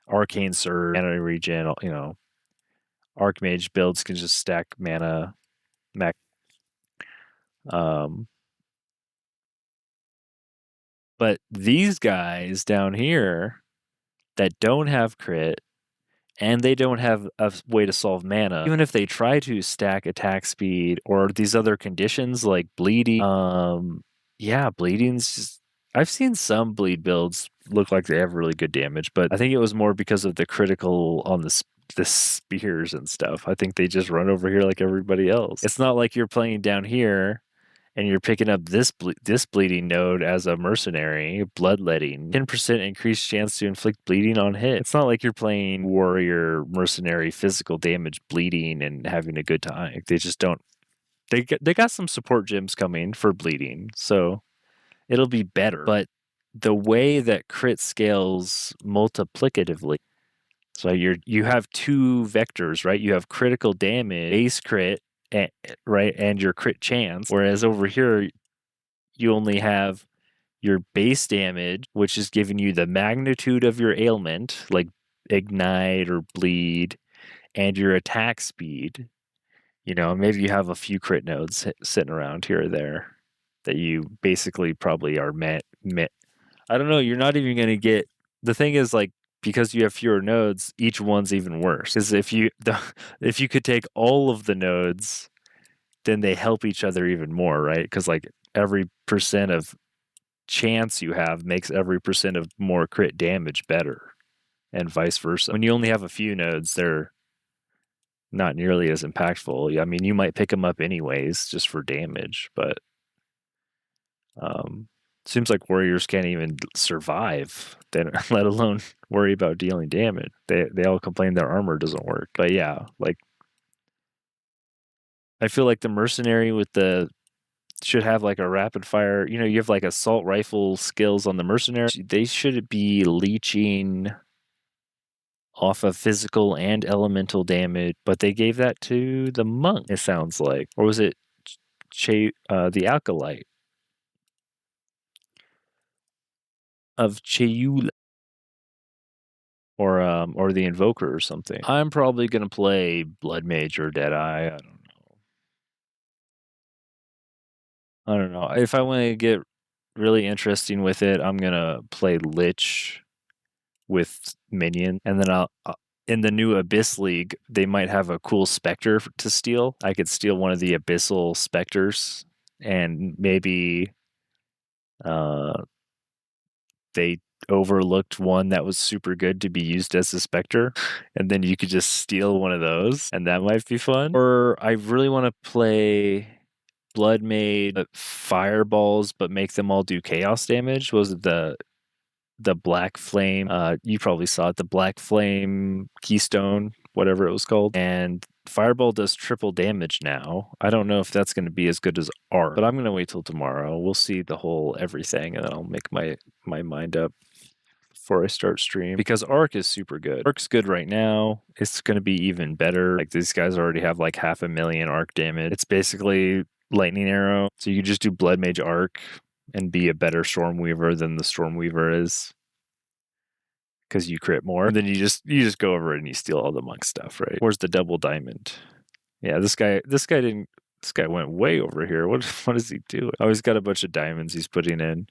Arcane Surge, mana regen, Archmage builds can just stack mana mech. But these guys down here that don't have crit and they don't have a way to solve mana, even if they try to stack attack speed or these other conditions like bleeding, bleeding's just, I've seen some bleed builds look like they have really good damage, but I think it was more because of the critical on the spears and stuff. I think they just run over here like everybody else. It's not like you're playing down here and you're picking up this bleeding node as a mercenary, bloodletting, 10% increased chance to inflict bleeding on hit. It's not like you're playing warrior, mercenary, physical damage, bleeding, and having a good time. They just don't. They got some support gems coming for bleeding, so it'll be better. But the way that crit scales multiplicatively, so you have two vectors, right? You have critical damage, base crit, right, and your crit chance. Whereas over here, you only have your base damage, which is giving you the magnitude of your ailment, like ignite or bleed, and your attack speed. You know, maybe you have a few crit nodes sitting around here or there that you basically probably are met. I don't know. You're not even going to get. The thing is, like, because you have fewer nodes, each one's even worse. Because if you could take all of the nodes, then they help each other even more, right? Because like every percent of chance you have makes every percent of more crit damage better, and vice versa. When you only have a few nodes, they're not nearly as impactful. I mean, you might pick them up anyways just for damage, but seems like warriors can't even survive, let alone worry about dealing damage. They all complain their armor doesn't work. But yeah, like I feel like the mercenary should have like a rapid fire. You know, you have like assault rifle skills on the mercenary. They should be leeching off of physical and elemental damage, but they gave that to the monk, it sounds like. Or was it the acolyte of Cheula? Or the invoker or something. I'm probably gonna play bloodmage or deadeye. I don't know. If I want to get really interesting with it, I'm gonna play Lich with minion, and then I'll in the new Abyss League, they might have a cool specter to steal. I could steal one of the abyssal specters, and maybe they overlooked one that was super good to be used as a specter, and then you could just steal one of those, and that might be fun. Or I really want to play bloodmage fireballs, but make them all do chaos damage. Was it the black flame? You probably saw it, the black flame keystone, whatever it was called. And fireball does triple damage now. I don't know if that's going to be as good as arc, but I'm going to wait till tomorrow. We'll see the whole everything, and then I'll make my mind up before I start stream, because arc is super good. Arc's good right now. It's going to be even better. Like these guys already have like 500,000 arc damage. It's basically lightning arrow. So you can just do bloodmage arc and be a better Stormweaver than the Stormweaver is, because you crit more. And then you just go over it and you steal all the monk stuff, right? Where's the double diamond? Yeah, this guy went way over here. What is he doing? Oh, he's got a bunch of diamonds he's putting in.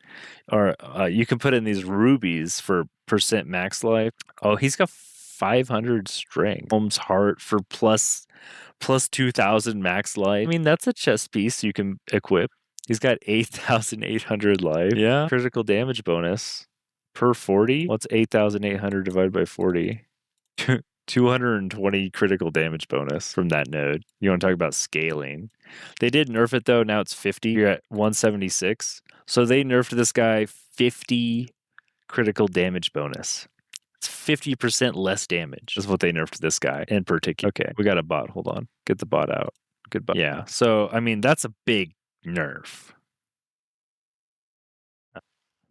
Or you can put in these rubies for percent max life. Oh, he's got 500 strength. Holmes heart for plus 2,000 max life. I mean, that's a chest piece you can equip. He's got 8,800 life. Yeah. Critical damage bonus per 40. What's 8,800 divided by 40? 220 critical damage bonus from that node. You want to talk about scaling? They did nerf it though. Now it's 50. You're at 176. So they nerfed this guy 50 critical damage bonus. It's 50% less damage is what they nerfed this guy in particular. Okay, we got a bot. Hold on. Get the bot out. Good bot. Yeah. So, I mean, that's a big nerf.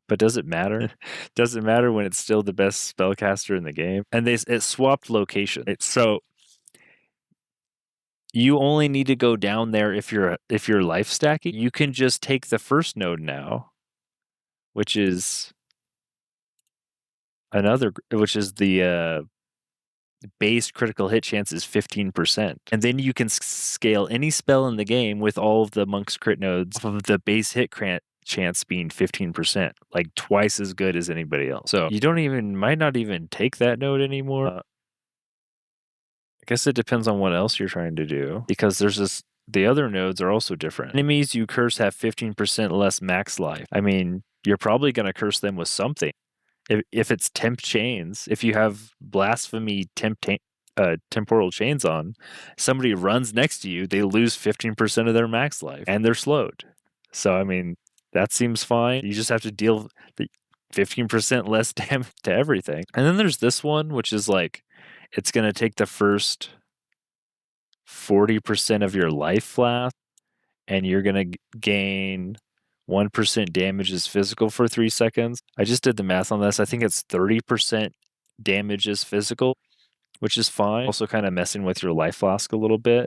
But does it matter? Does it matter when it's still the best spellcaster in the game? And it swapped location. So you only need to go down there if you're life stacking. You can just take the first node now, which is the base critical hit chance is 15%. And then you can scale any spell in the game with all of the monk's crit nodes of the base hit chance being 15%, like twice as good as anybody else. So you might not even take that node anymore. I guess it depends on what else you're trying to do, because the other nodes are also different. Enemies you curse have 15% less max life. I mean, you're probably going to curse them with something. If it's temp chains, if you have blasphemy temporal chains on, somebody runs next to you, they lose 15% of their max life and they're slowed. So I mean, that seems fine. You just have to deal the 15% less damage to everything. And then there's this one, which is like, it's going to take the first 40% of your life flask, and you're going to gain 1% damage is physical for 3 seconds. I just did the math on this. I think it's 30% damage is physical, which is fine. Also kind of messing with your life flask a little bit.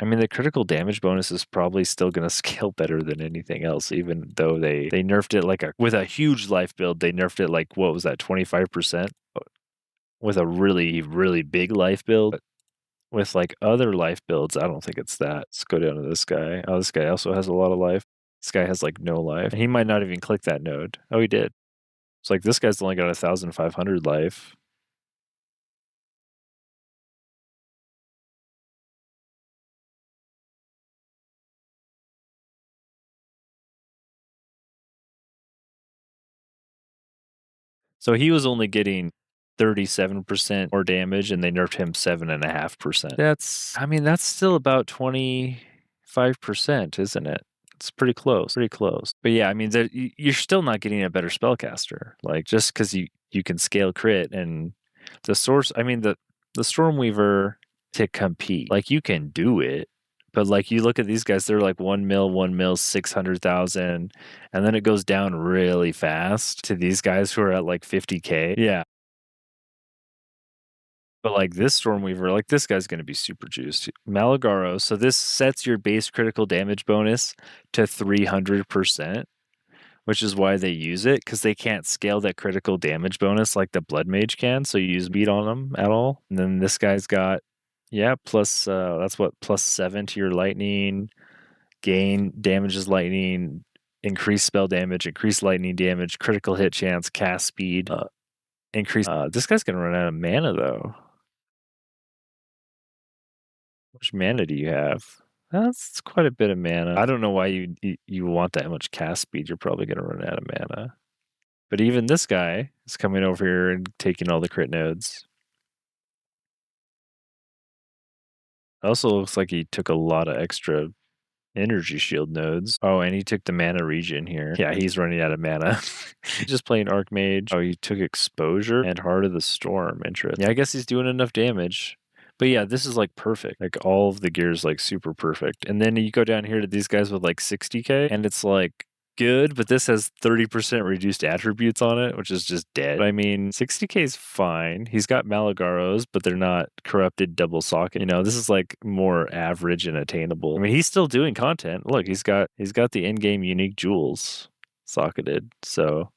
I mean, the critical damage bonus is probably still going to scale better than anything else, even though they nerfed it with a huge life build. They nerfed it like, what was that, 25%? With a really, really big life build. With like other life builds, I don't think it's that. Let's go down to this guy. Oh, this guy also has a lot of life. This guy has like no life. He might not even click that node. Oh, he did. It's like this guy's only got 1,500 life. So he was only getting 37% more damage, and they nerfed him 7.5%. That's still about 25%, isn't it? It's pretty close. But yeah, I mean, you're still not getting a better spellcaster. Like, just because you can scale crit, and the source, I mean, the Stormweaver to compete, like, you can do it. But like, you look at these guys, they're like 1 mil, 600,000, and then it goes down really fast to these guys who are at like 50K. Yeah. But like this Stormweaver, like this guy's going to be super juiced. Malagaro, so this sets your base critical damage bonus to 300%, which is why they use it, because they can't scale that critical damage bonus like the bloodmage can, so you use beat on them at all. And then this guy's got, plus, that's what, +7 to your lightning, gain damages lightning, increase spell damage, increase lightning damage, critical hit chance, cast speed, increase. This guy's going to run out of mana though. How much mana do you have? That's quite a bit of mana. I don't know why you want that much cast speed. You're probably going to run out of mana. But even this guy is coming over here and taking all the crit nodes. It also looks like he took a lot of extra energy shield nodes. Oh, and he took the mana regen here. Yeah, he's running out of mana. Just playing Archmage. Oh, he took exposure and Heart of the Storm. Interesting. Yeah, I guess he's doing enough damage. But yeah, this is like perfect. Like all of the gears like super perfect. And then you go down here to these guys with like 60k, and it's like good, but this has 30% reduced attributes on it, which is just dead. But I mean, 60k is fine. He's got Malagaros, but they're not corrupted double socket. You know, this is like more average and attainable. I mean, he's still doing content. Look, he's got the in-game unique jewels socketed. So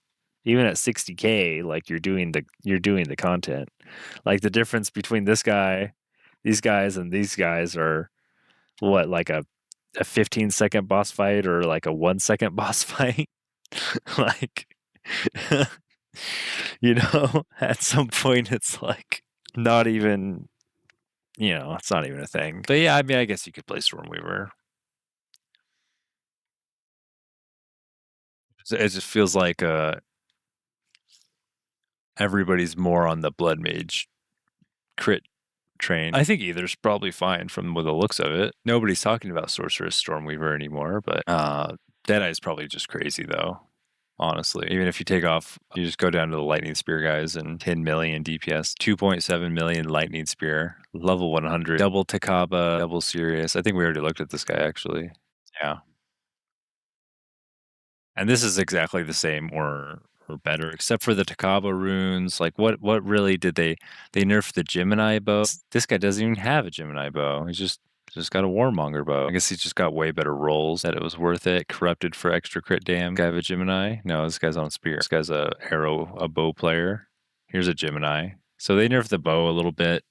even at 60k, like you're doing the content. Like the difference between this guy, these guys, and these guys are what, like a 15-second boss fight or like a 1-second boss fight. Like, at some point it's like not even, it's not even a thing. But yeah, I mean, I guess you could play Stormweaver. It just feels like everybody's more on the bloodmage crit train. I think either's probably fine from the looks of it. Nobody's talking about Sorceress Stormweaver anymore, but Deadeye's probably just crazy though, honestly. Even if you just go down to the Lightning Spear guys, and 10 million DPS, 2.7 million Lightning Spear, level 100, double Takaba, double Sirius. I think we already looked at this guy actually. Yeah. And this is exactly the same or better, except for the Takaba runes. Like what really did they nerf the Gemini bow? This guy doesn't even have a Gemini bow. He's just Just got a Warmonger bow. I guess he's just got way better rolls. That it was worth it. Corrupted for extra crit damn. Guy of a Gemini? No, this guy's on spear. This guy's a bow player. Here's a Gemini. So they nerfed the bow a little bit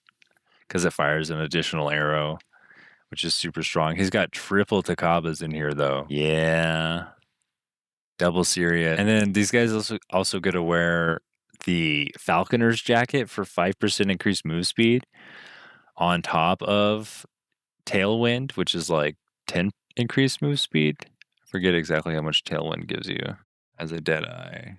because it fires an additional arrow, which is super strong. He's got triple Takabas in here though. Yeah. Double Syria. And then these guys also get to wear the Falconer's jacket for 5% increased move speed on top of Tailwind, which is like 10 increased move speed. I forget exactly how much Tailwind gives you as a Deadeye.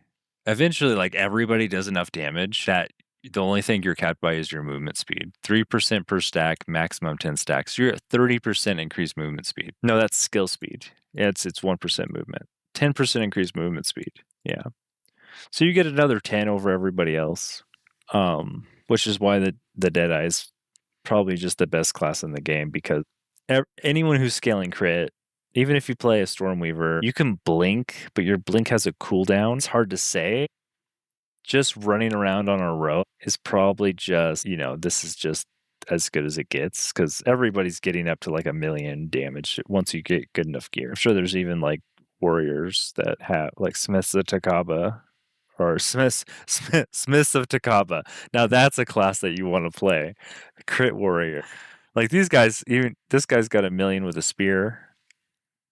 Eventually, like everybody does enough damage that the only thing you're capped by is your movement speed. 3% per stack, maximum 10 stacks. So you're at 30% increased movement speed. No, that's skill speed. Yeah, it's 1% movement. 10% increased movement speed. Yeah. So you get another 10 over everybody else. Which is why the Deadeye is probably just the best class in the game, because anyone who's scaling crit, even if you play a Stormweaver, you can blink, but your blink has a cooldown. It's hard to say. Just running around on a row is probably just, this is just as good as it gets, because everybody's getting up to like 1 million damage once you get good enough gear. I'm sure there's even like warriors that have like Smiths of Takaba or Smiths of Takaba. Now that's a class that you want to play. Crit warrior. Like these guys, even this guy's got 1 million with a spear.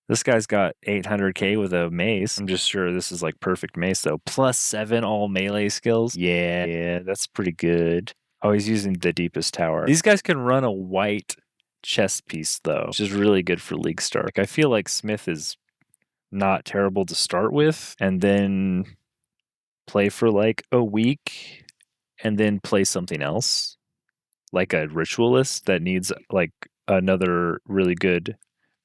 This guy's got 800k with a mace. I'm just sure this is like perfect mace though. +7 all melee skills. Yeah, that's pretty good. Oh, he's using the deepest tower. These guys can run a white chest piece though, which is really good for League Start. Like, I feel like Smith is not terrible to start with, and then play for like a week, and then play something else, like a ritualist that needs like another really good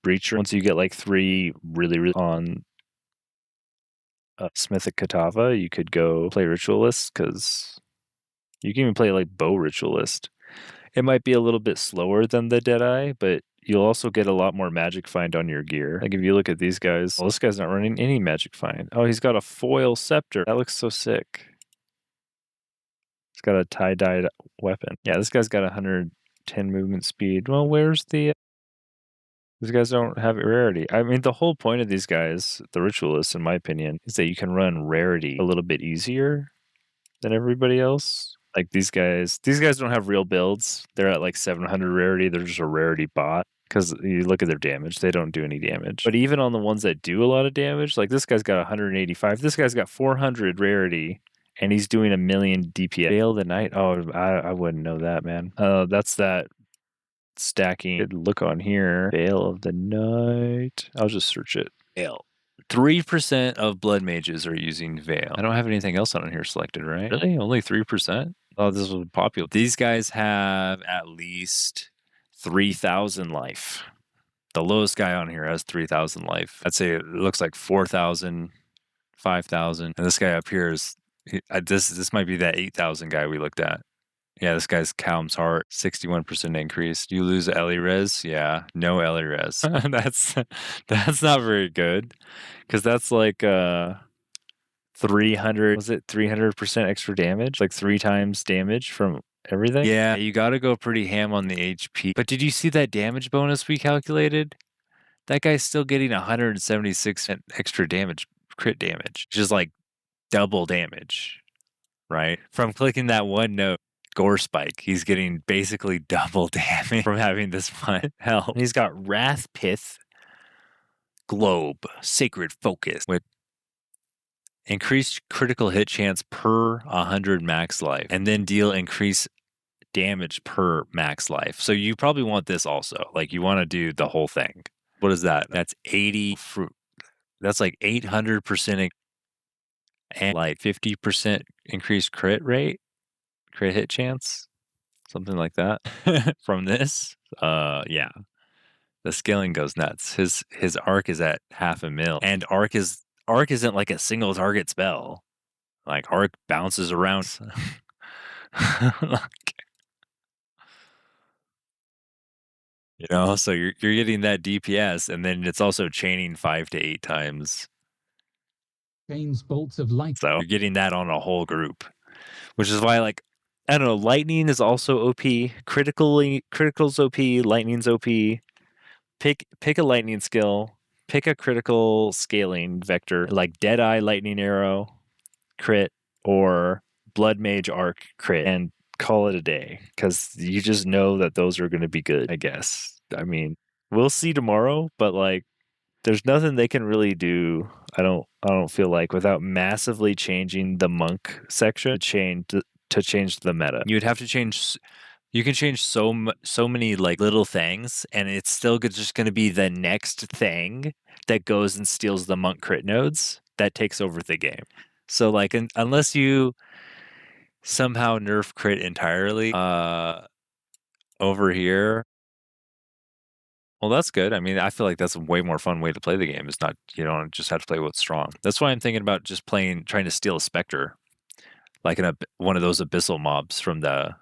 breacher. Once you get like 3 really on Smithic Katava, you could go play ritualist, because you can even play like bow ritualist. It might be a little bit slower than the Deadeye, but you'll also get a lot more magic find on your gear. Like if you look at these guys, well, this guy's not running any magic find. Oh, he's got a foil scepter. That looks so sick. He's got a tie-dyed weapon. Yeah, this guy's got 110 movement speed. Well, where's the... These guys don't have rarity. I mean, the whole point of these guys, the ritualists, in my opinion, is that you can run rarity a little bit easier than everybody else. Like these guys don't have real builds. They're at like 700 rarity. They're just a rarity bot, because you look at their damage. They don't do any damage. But even on the ones that do a lot of damage, like this guy's got 185. This guy's got 400 rarity, and he's doing 1 million DPS. Veil of the Night? Oh, I wouldn't know that, man. That's that stacking. Look on here. Veil of the Night. I'll just search it. Veil. 3% of blood mages are using Veil. I don't have anything else on here selected, right? Really? Only 3%? Oh, this was popular. These guys have at least 3,000 life. The lowest guy on here has 3,000 life. I'd say it looks like 4,000, 5,000. And this guy up here is, this might be that 8,000 guy we looked at. Yeah, this guy's Calm's Heart, 61% increase. You lose Ellie Res? Yeah, no Ellie Res. That's not very good, because that's like 300. Was it 300% extra damage? Like 3 times damage from everything? Yeah, you got to go pretty ham on the HP. But did you see that damage bonus we calculated? That guy's still getting 176 extra damage, crit damage, which is like double damage, right? From clicking that one note. Gore Spike, he's getting basically double damage from having this one help. He's got Wrath Pith, Globe, Sacred Focus, with increased critical hit chance per 100 max life, and then deal increased damage per max life. So you probably want this also. Like you want to do the whole thing. What is that? That's 80. That's like 800% and like 50% increased crit rate. Crit hit chance, something like that. From this, yeah, the scaling goes nuts. His arc is at 500,000, and arc isn't like a single target spell. Like arc bounces around. So you're getting that DPS, and then it's also chaining 5 to 8 times. Chains bolts of light. So you're getting that on a whole group, which is why, like, I don't know, lightning is also OP. Critical's OP, lightning's OP. pick a lightning skill, pick a critical scaling vector like Deadeye Lightning Arrow crit or bloodmage arc crit, and call it a day, because you just know that those are going to be good. I guess. I mean, we'll see tomorrow, but like, there's nothing they can really do. I don't feel like, without massively changing the monk section to change the meta. You'd have to change. You can change so many like little things, and it's still just going to be the next thing that goes and steals the monk crit nodes that takes over the game. So like, unless you somehow nerf crit entirely, over here. Well, that's good. I mean, I feel like that's a way more fun way to play the game. It's not, you don't just have to play what's strong. That's why I'm thinking about just trying to steal a Spectre, like one of those abyssal mobs from the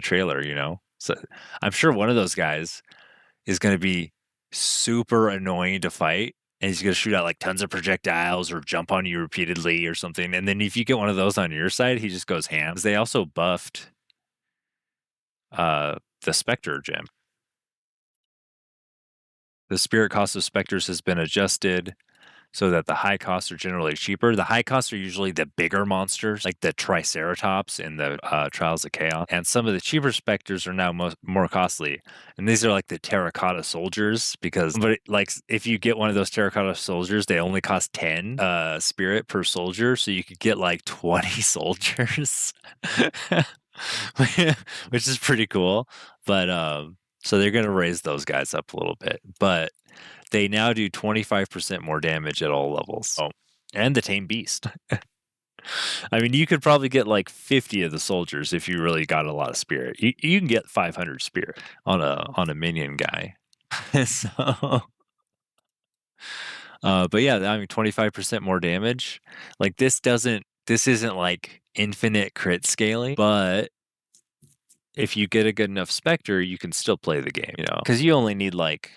trailer, you know? So I'm sure one of those guys is going to be super annoying to fight, and he's going to shoot out like tons of projectiles or jump on you repeatedly or something. And then if you get one of those on your side, he just goes ham. They also buffed the Spectre gem. The spirit cost of specters has been adjusted so that the high costs are generally cheaper. The high costs are usually the bigger monsters, like the Triceratops in the Trials of Chaos. And some of the cheaper specters are now more costly. And these are like the terracotta soldiers, because like if you get one of those terracotta soldiers, they only cost 10 spirit per soldier. So you could get like 20 soldiers, which is pretty cool. But so they're going to raise those guys up a little bit. But they now do 25% more damage at all levels. Oh, and the Tame Beast. I mean, you could probably get like 50 of the soldiers if you really got a lot of spirit. You can get 500 spirit on a minion guy. So, but yeah, I mean, 25% more damage. Like this isn't like infinite crit scaling, but if you get a good enough Spectre, you can still play the game, you know, because you only need like,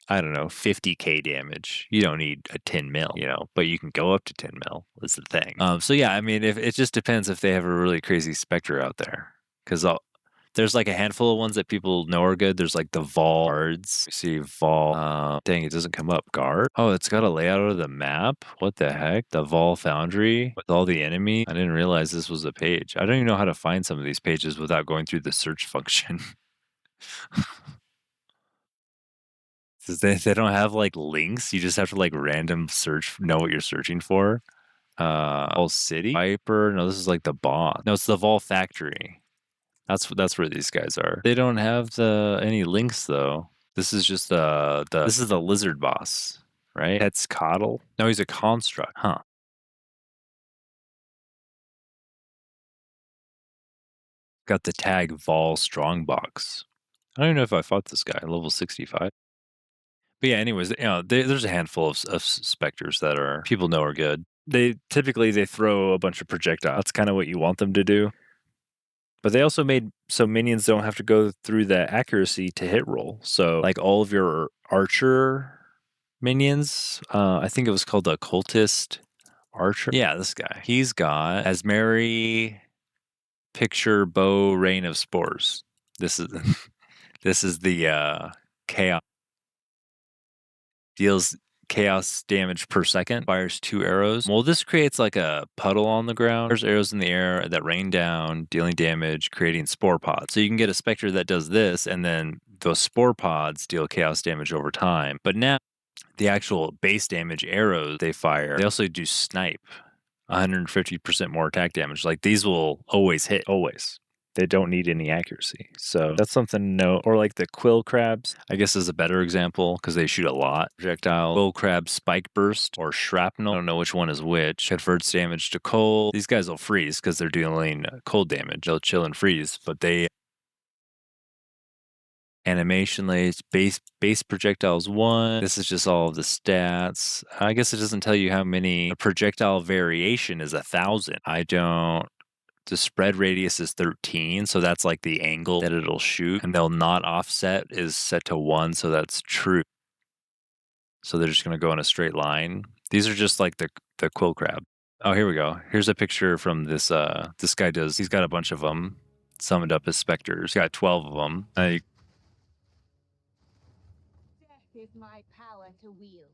I don't know, 50k damage. You don't need a 10 mil, you know, but you can go up to 10 mil is the thing. So yeah, I mean, if it just depends if they have a really crazy Spectre out there, because there's like a handful of ones that people know are good. There's like the Vol guards. You see Vol. Dang, it doesn't come up. Guard. Oh, it's got a layout of the map. What the heck? The Vol Foundry with all the enemy. I didn't realize this was a page. I don't even know how to find some of these pages without going through the search function. They don't have like links. You just have to like random search, know what you're searching for. Vol City, Viper. No, this is like the boss. No, it's the Vol Factory. That's where these guys are. They don't have any links though. This is just this is the lizard boss, right? That's Coddle. No, he's a construct, huh? Got the tag Vol Strongbox. I don't even know if I fought this guy, level 65. But yeah, anyways, you know, there's a handful of specters that are people know are good. They typically throw a bunch of projectiles. That's kind of what you want them to do. But they also made so minions don't have to go through the accuracy to hit roll. So like all of your archer minions, I think it was called the cultist archer. Yeah, this guy. He's got as Mary picture bow rain of spores. This is this is the chaos. Deals chaos damage per second, fires 2 arrows. Well, this creates like a puddle on the ground. There's arrows in the air that rain down, dealing damage, creating spore pods. So you can get a Spectre that does this, and then those spore pods deal chaos damage over time. But now, the actual base damage arrows they fire, they also do snipe, 150% more attack damage. Like these will always hit, always. They don't need any accuracy. So that's something to know. Or like the quill crabs, I guess is a better example because they shoot a lot. Projectile, quill crab, spike burst, or shrapnel. I don't know which one is which. Converts damage to cold. These guys will freeze because they're dealing cold damage. They'll chill and freeze, but they animation lays, base projectiles 1. This is just all of the stats. I guess it doesn't tell you how many. A projectile variation is 1,000. The spread radius is 13, so that's like the angle that it'll shoot. And they'll not offset is set to 1, so that's true. So they're just going to go in a straight line. These are just like the quill crab. Oh, here we go. Here's a picture from this. This guy he's got a bunch of them summoned up as specters. He's got 12 of them. is my power to wield.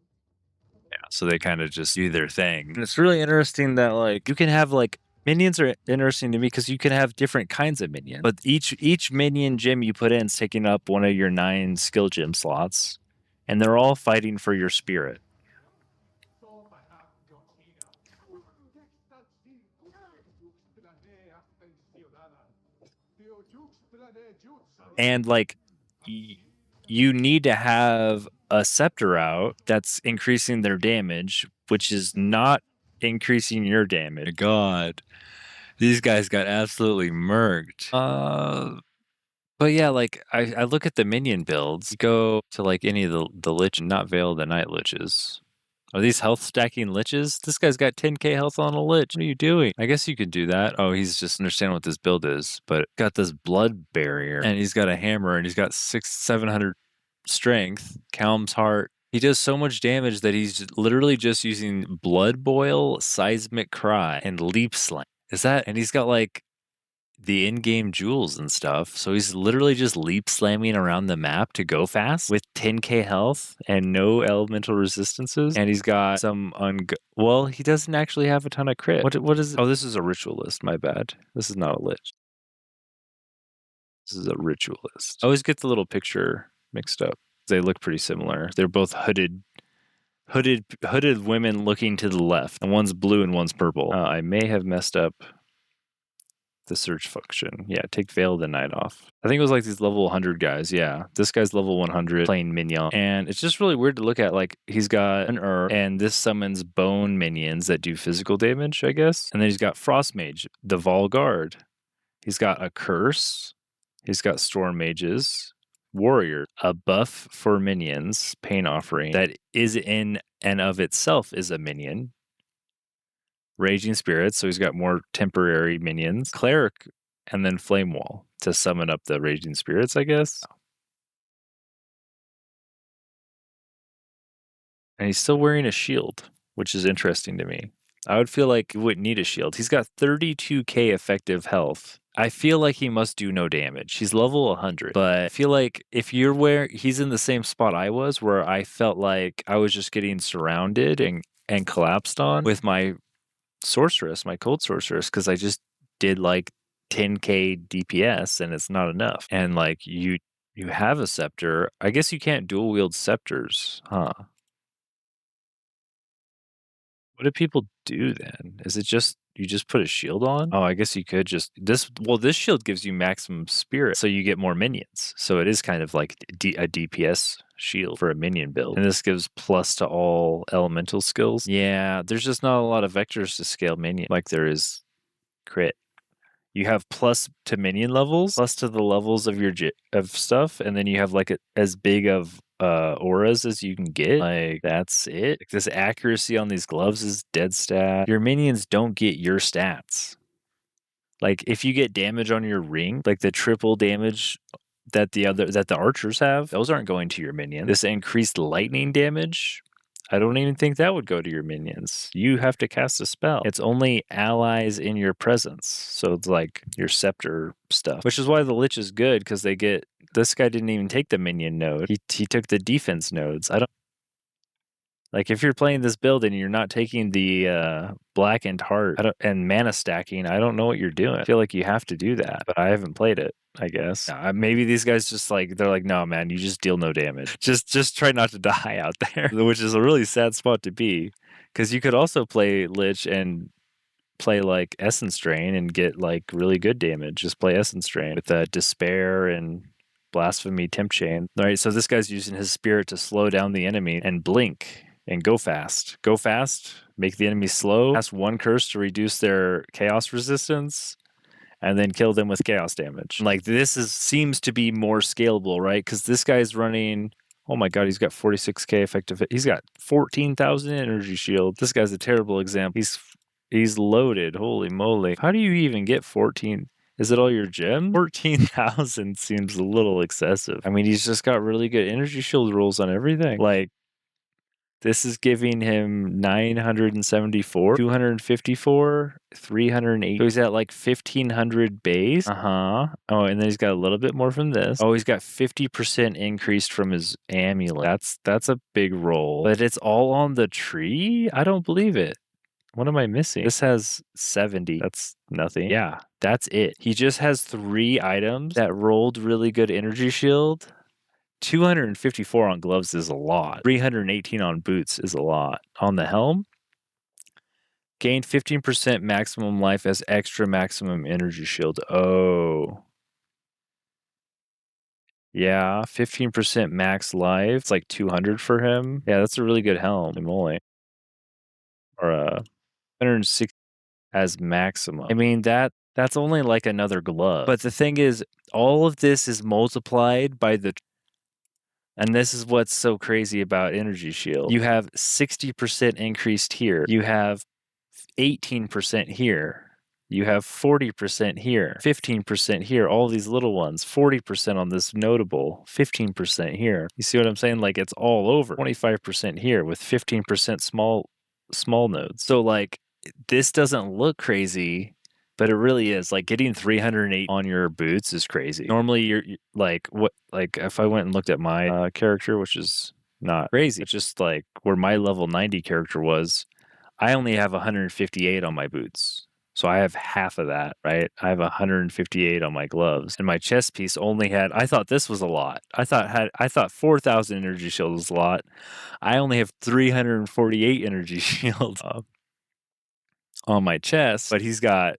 Yeah, so they kind of just do their thing. And it's really interesting that like you can have like minions are interesting to me because you can have different kinds of minions. But each minion gem you put in is taking up one of your 9 skill gem slots, and they're all fighting for your spirit. And like you need to have a scepter out that's increasing their damage, which is not increasing your damage. God, these guys got absolutely murked. But yeah, like I look at the minion builds, go to like any of the lich, not Veil of the Night liches. Are these health stacking liches? This guy's got 10k health on a lich. What are you doing? I guess you could do that. Oh, he's just understanding what this build is. But got this blood barrier, and he's got a hammer, and he's got 700 strength, Calm's heart. He does so much damage that he's literally just using blood boil, seismic cry, and leap slam. And he's got like the in-game jewels and stuff. So he's literally just leap slamming around the map to go fast with 10k health and no elemental resistances. And he's got some well, he doesn't actually have a ton of crit. What is it? Oh, this is a ritualist. My bad. This is not a lich. This is a ritualist. I always get the little picture mixed up. They look pretty similar. They're both hooded women looking to the left. And one's blue and one's purple. I may have messed up the search function. Yeah, take Veil of the Night off. I think it was like these level 100 guys. Yeah, this guy's level 100 playing minion. And it's just really weird to look at. Like, he's got an herb, and this summons bone minions that do physical damage, I guess. And then he's got Frost Mage, the Vol Guard. He's got a curse. He's got Storm Mages, Warrior, a buff for minions, Pain Offering, that is in and of itself is a minion. Raging Spirits, so he's got more temporary minions. Cleric, and then Flame Wall to summon up the Raging Spirits, I guess. And he's still wearing a shield, which is interesting to me. I would feel like he wouldn't need a shield. He's got 32k effective health. I feel like he must do no damage. He's level 100. But I feel like if you're where he's in the same spot I was, where I felt like I was just getting surrounded and collapsed on with my sorceress, my cold sorceress, because I just did like 10k DPS and it's not enough. And like you have a scepter. I guess you can't dual wield scepters, huh? What do people do then? Is it just you just put a shield on? Oh, I guess you could just this shield gives you maximum spirit, so you get more minions. So it is kind of like a DPS shield for a minion build. And this gives plus to all elemental skills. Yeah, there's just not a lot of vectors to scale minion like there is crit. You have plus to minion levels, plus to the levels of your of stuff, and then you have like as big of auras as you can get. Like that's it. Like, this accuracy on these gloves is dead stat. Your minions don't get your stats. Like if you get damage on your ring, like the triple damage that the archers have, those aren't going to your minion. This increased lightning damage, I don't even think that would go to your minions. You have to cast a spell. It's only allies in your presence. So it's like your scepter stuff, which is why the Lich is good because they get. This guy didn't even take the minion node. He took the defense nodes. I don't. Like if you're playing this build and you're not taking the blackened heart and mana stacking, I don't know what you're doing. I feel like you have to do that, but I haven't played it. I guess maybe these guys just like they're like, no, man, you just deal no damage. Just try not to die out there, which is a really sad spot to be, because you could also play Lich and play like Essence Drain and get like really good damage. Just play Essence Drain with Despair and Blasphemy Temp Chain. All right, so this guy's using his spirit to slow down the enemy and blink and go fast. Go fast, make the enemy slow. Cast one curse to reduce their chaos resistance, and then kill them with chaos damage. Like this seems to be more scalable, right? Because this guy's running. Oh my god, he's got 46k effective. He's got 14,000 energy shield. This guy's a terrible example. He's loaded. Holy moly! How do you even get 14? Is it all your gem? 14,000 seems a little excessive. I mean, he's just got really good energy shield rolls on everything. Like, This is giving him 974, 254, 308. So he's at like 1500 base. Oh, and then he's got a little bit more from this. Oh, he's got 50% increased from his amulet. That's a big roll. But it's all on the tree? I don't believe it. What am I missing? This has 70. That's nothing. Yeah, that's it. He just has 3 items that rolled really good energy shield. 254 on gloves is a lot. 318 on boots is a lot. On the helm, gained 15% maximum life as extra maximum energy shield. Oh. Yeah, 15% max life. It's like 200 for him. Yeah, that's a really good helm. Moly. Or 160 as maximum. I mean, that's only like another glove. But the thing is, all of this is multiplied by the... And this is what's so crazy about energy shield. You have 60% increased here. You have 18% here. You have 40% here, 15% here, all these little ones, 40% on this notable, 15% here. You see what I'm saying? Like, it's all over. 25% here with 15% small nodes. So like, this doesn't look crazy, but it really is. Like, getting 308 on your boots is crazy. Normally you're like, what, like if I went and looked at my character, which is not crazy, it's just like where my level 90 character was, I only have 158 on my boots. So I have half of that, right? I have 158 on my gloves. And my chest piece only had, I thought this was a lot. I thought 4,000 energy shield was a lot. I only have 348 energy shield on my chest, but he's got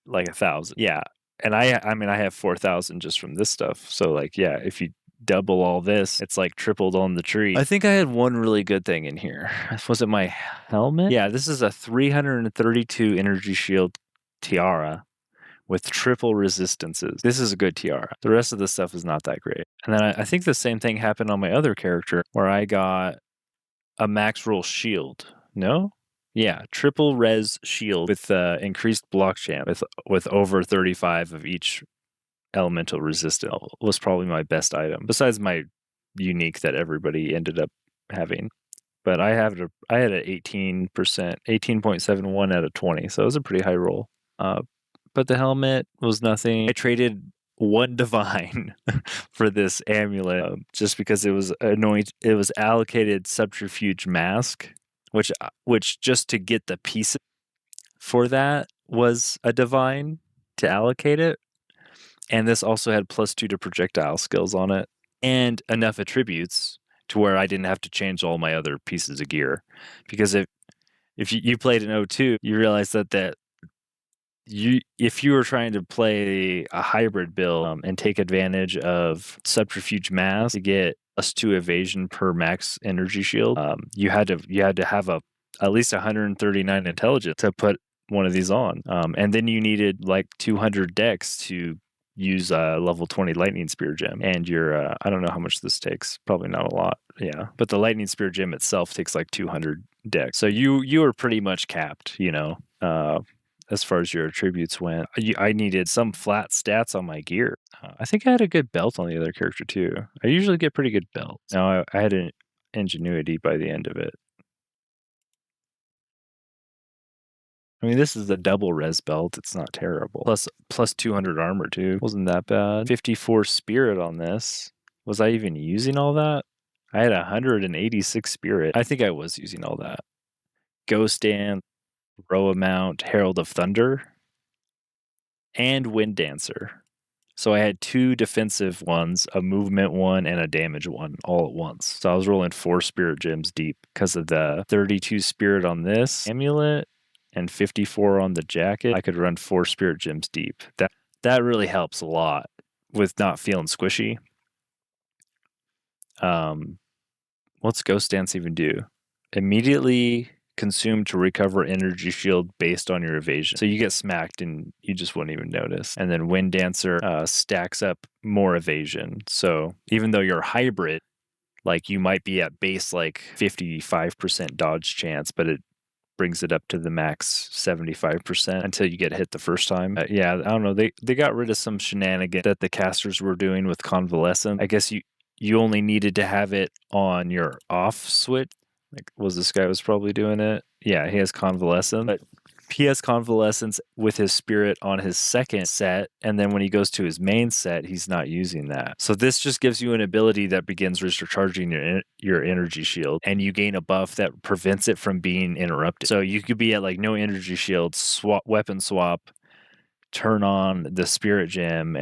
like 1,000. Yeah. And I mean, I have 4,000 just from this stuff. So like, yeah, if you double all this, it's like tripled on the tree. I think I had one really good thing in here. Was it my helmet? Yeah, this is a 332 energy shield tiara with triple resistances. This is a good tiara. The rest of the stuff is not that great. And then I think the same thing happened on my other character where I got a max roll shield. No? Yeah, triple res shield with increased block chance with over 35 of each elemental resistant was probably my best item besides my unique that everybody ended up having. But I had an 18%, 18.71 out of 20, so it was a pretty high roll. But the helmet was nothing. I traded 1 divine for this amulet just because it was annoying. It was allocated subterfuge mask, which just to get the pieces for that was a divine to allocate it. And this also had +2 to projectile skills on it and enough attributes to where I didn't have to change all my other pieces of gear. Because if you played an O2, you realize that if you were trying to play a hybrid build and take advantage of subterfuge mask to get +2 evasion per max energy shield, you had to have at least 139 intelligence to put one of these on. And then you needed like 200 dex to use level 20 lightning spear gem, and your I don't know how much this takes, probably not a lot, yeah, but the lightning spear gem itself takes like 200 dex, so you were pretty much capped, as far as your attributes went. I needed some flat stats on my gear. I think I had a good belt on the other character too. I usually get pretty good belts. Now I had an ingenuity by the end of it. I mean, this is a double res belt. It's not terrible. Plus 200 armor too. Wasn't that bad. 54 spirit on this. Was I even using all that? I had 186 spirit. I think I was using all that. Ghost Dance, Row Amount, Herald of Thunder, and Wind Dancer. So I had 2 defensive ones, a movement one, and a damage one all at once. So I was rolling 4 spirit gems deep because of the 32 spirit on this amulet and 54 on the jacket. I could run 4 spirit gems deep. That really helps a lot with not feeling squishy. What's Ghost Dance even do? Immediately consume to recover energy shield based on your evasion. So you get smacked and you just wouldn't even notice. And then Wind Dancer stacks up more evasion. So even though you're hybrid, like you might be at base like 55% dodge chance, but it brings it up to the max 75% until you get hit the first time. Yeah, I don't know. They got rid of some shenanigans that the casters were doing with Convalescent. I guess you only needed to have it on your off switch. Like, this guy was probably doing it. Yeah, he has Convalescence. But he has Convalescence with his spirit on his second set, and then when he goes to his main set, he's not using that. So this just gives you an ability that begins recharging your energy shield, and you gain a buff that prevents it from being interrupted. So you could be at like no energy shield, weapon swap, turn on the spirit gem,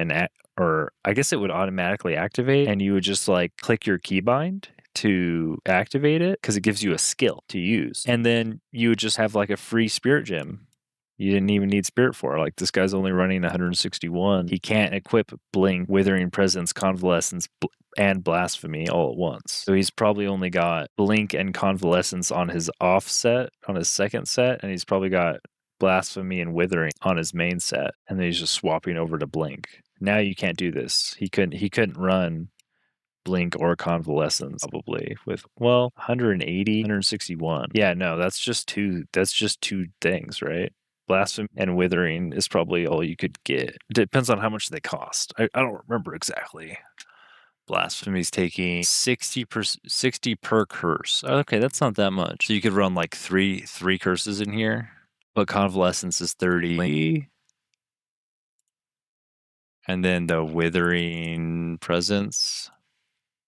or I guess it would automatically activate, and you would just like click your keybind to activate it because it gives you a skill to use, and then you would just have like a free spirit gem. You didn't even need spirit for it. Like, this guy's only running 161. He can't equip Blink, Withering Presence, Convalescence, and Blasphemy all at once. So he's probably only got Blink and Convalescence on his offset, on his second set, and he's probably got Blasphemy and Withering on his main set, and then he's just swapping over to Blink. Now you can't do this. He couldn't run Blink or Convalescence probably with 180, 161. Yeah, no, that's just two things, right? Blasphemy and Withering is probably all you could get. It depends on how much they cost. I don't remember exactly. Blasphemy's taking 60 per curse. Okay, that's not that much. So you could run like three curses in here, but Convalescence is 30. And then the Withering Presence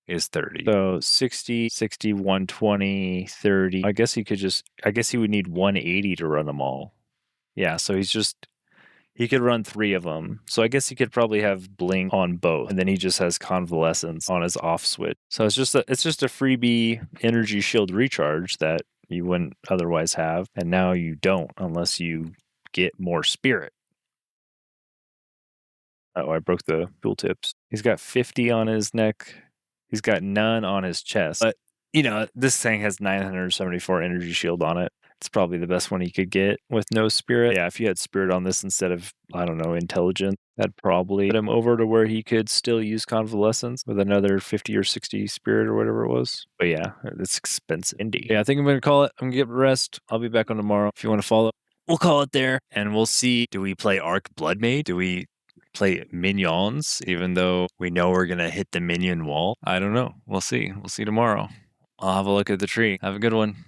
is 30. So 60, 120, 30. I guess he would need 180 to run them all. Yeah, so he could run 3 of them. So I guess he could probably have Blink on both, and then he just has Convalescence on his off switch. So it's just a freebie energy shield recharge that you wouldn't otherwise have, and now you don't unless you get more spirit. Oh, I broke the tool tips. He's got 50 on his neck. He's got none on his chest. But, this thing has 974 energy shield on it. It's probably the best one he could get with no spirit. Yeah, if you had spirit on this instead of, I don't know, intelligence, that'd probably put him over to where he could still use Convalescence with another 50 or 60 spirit or whatever it was. But yeah, it's expensive. Indeed. Yeah, I think I'm going to call it. I'm going to get rest. I'll be back on tomorrow. If you want to follow, we'll call it there. And we'll see. Do we play Arc Bloodmage? Do we play minions, even though we know we're going to hit the minion wall? I don't know. We'll see. We'll see tomorrow. I'll have a look at the tree. Have a good one.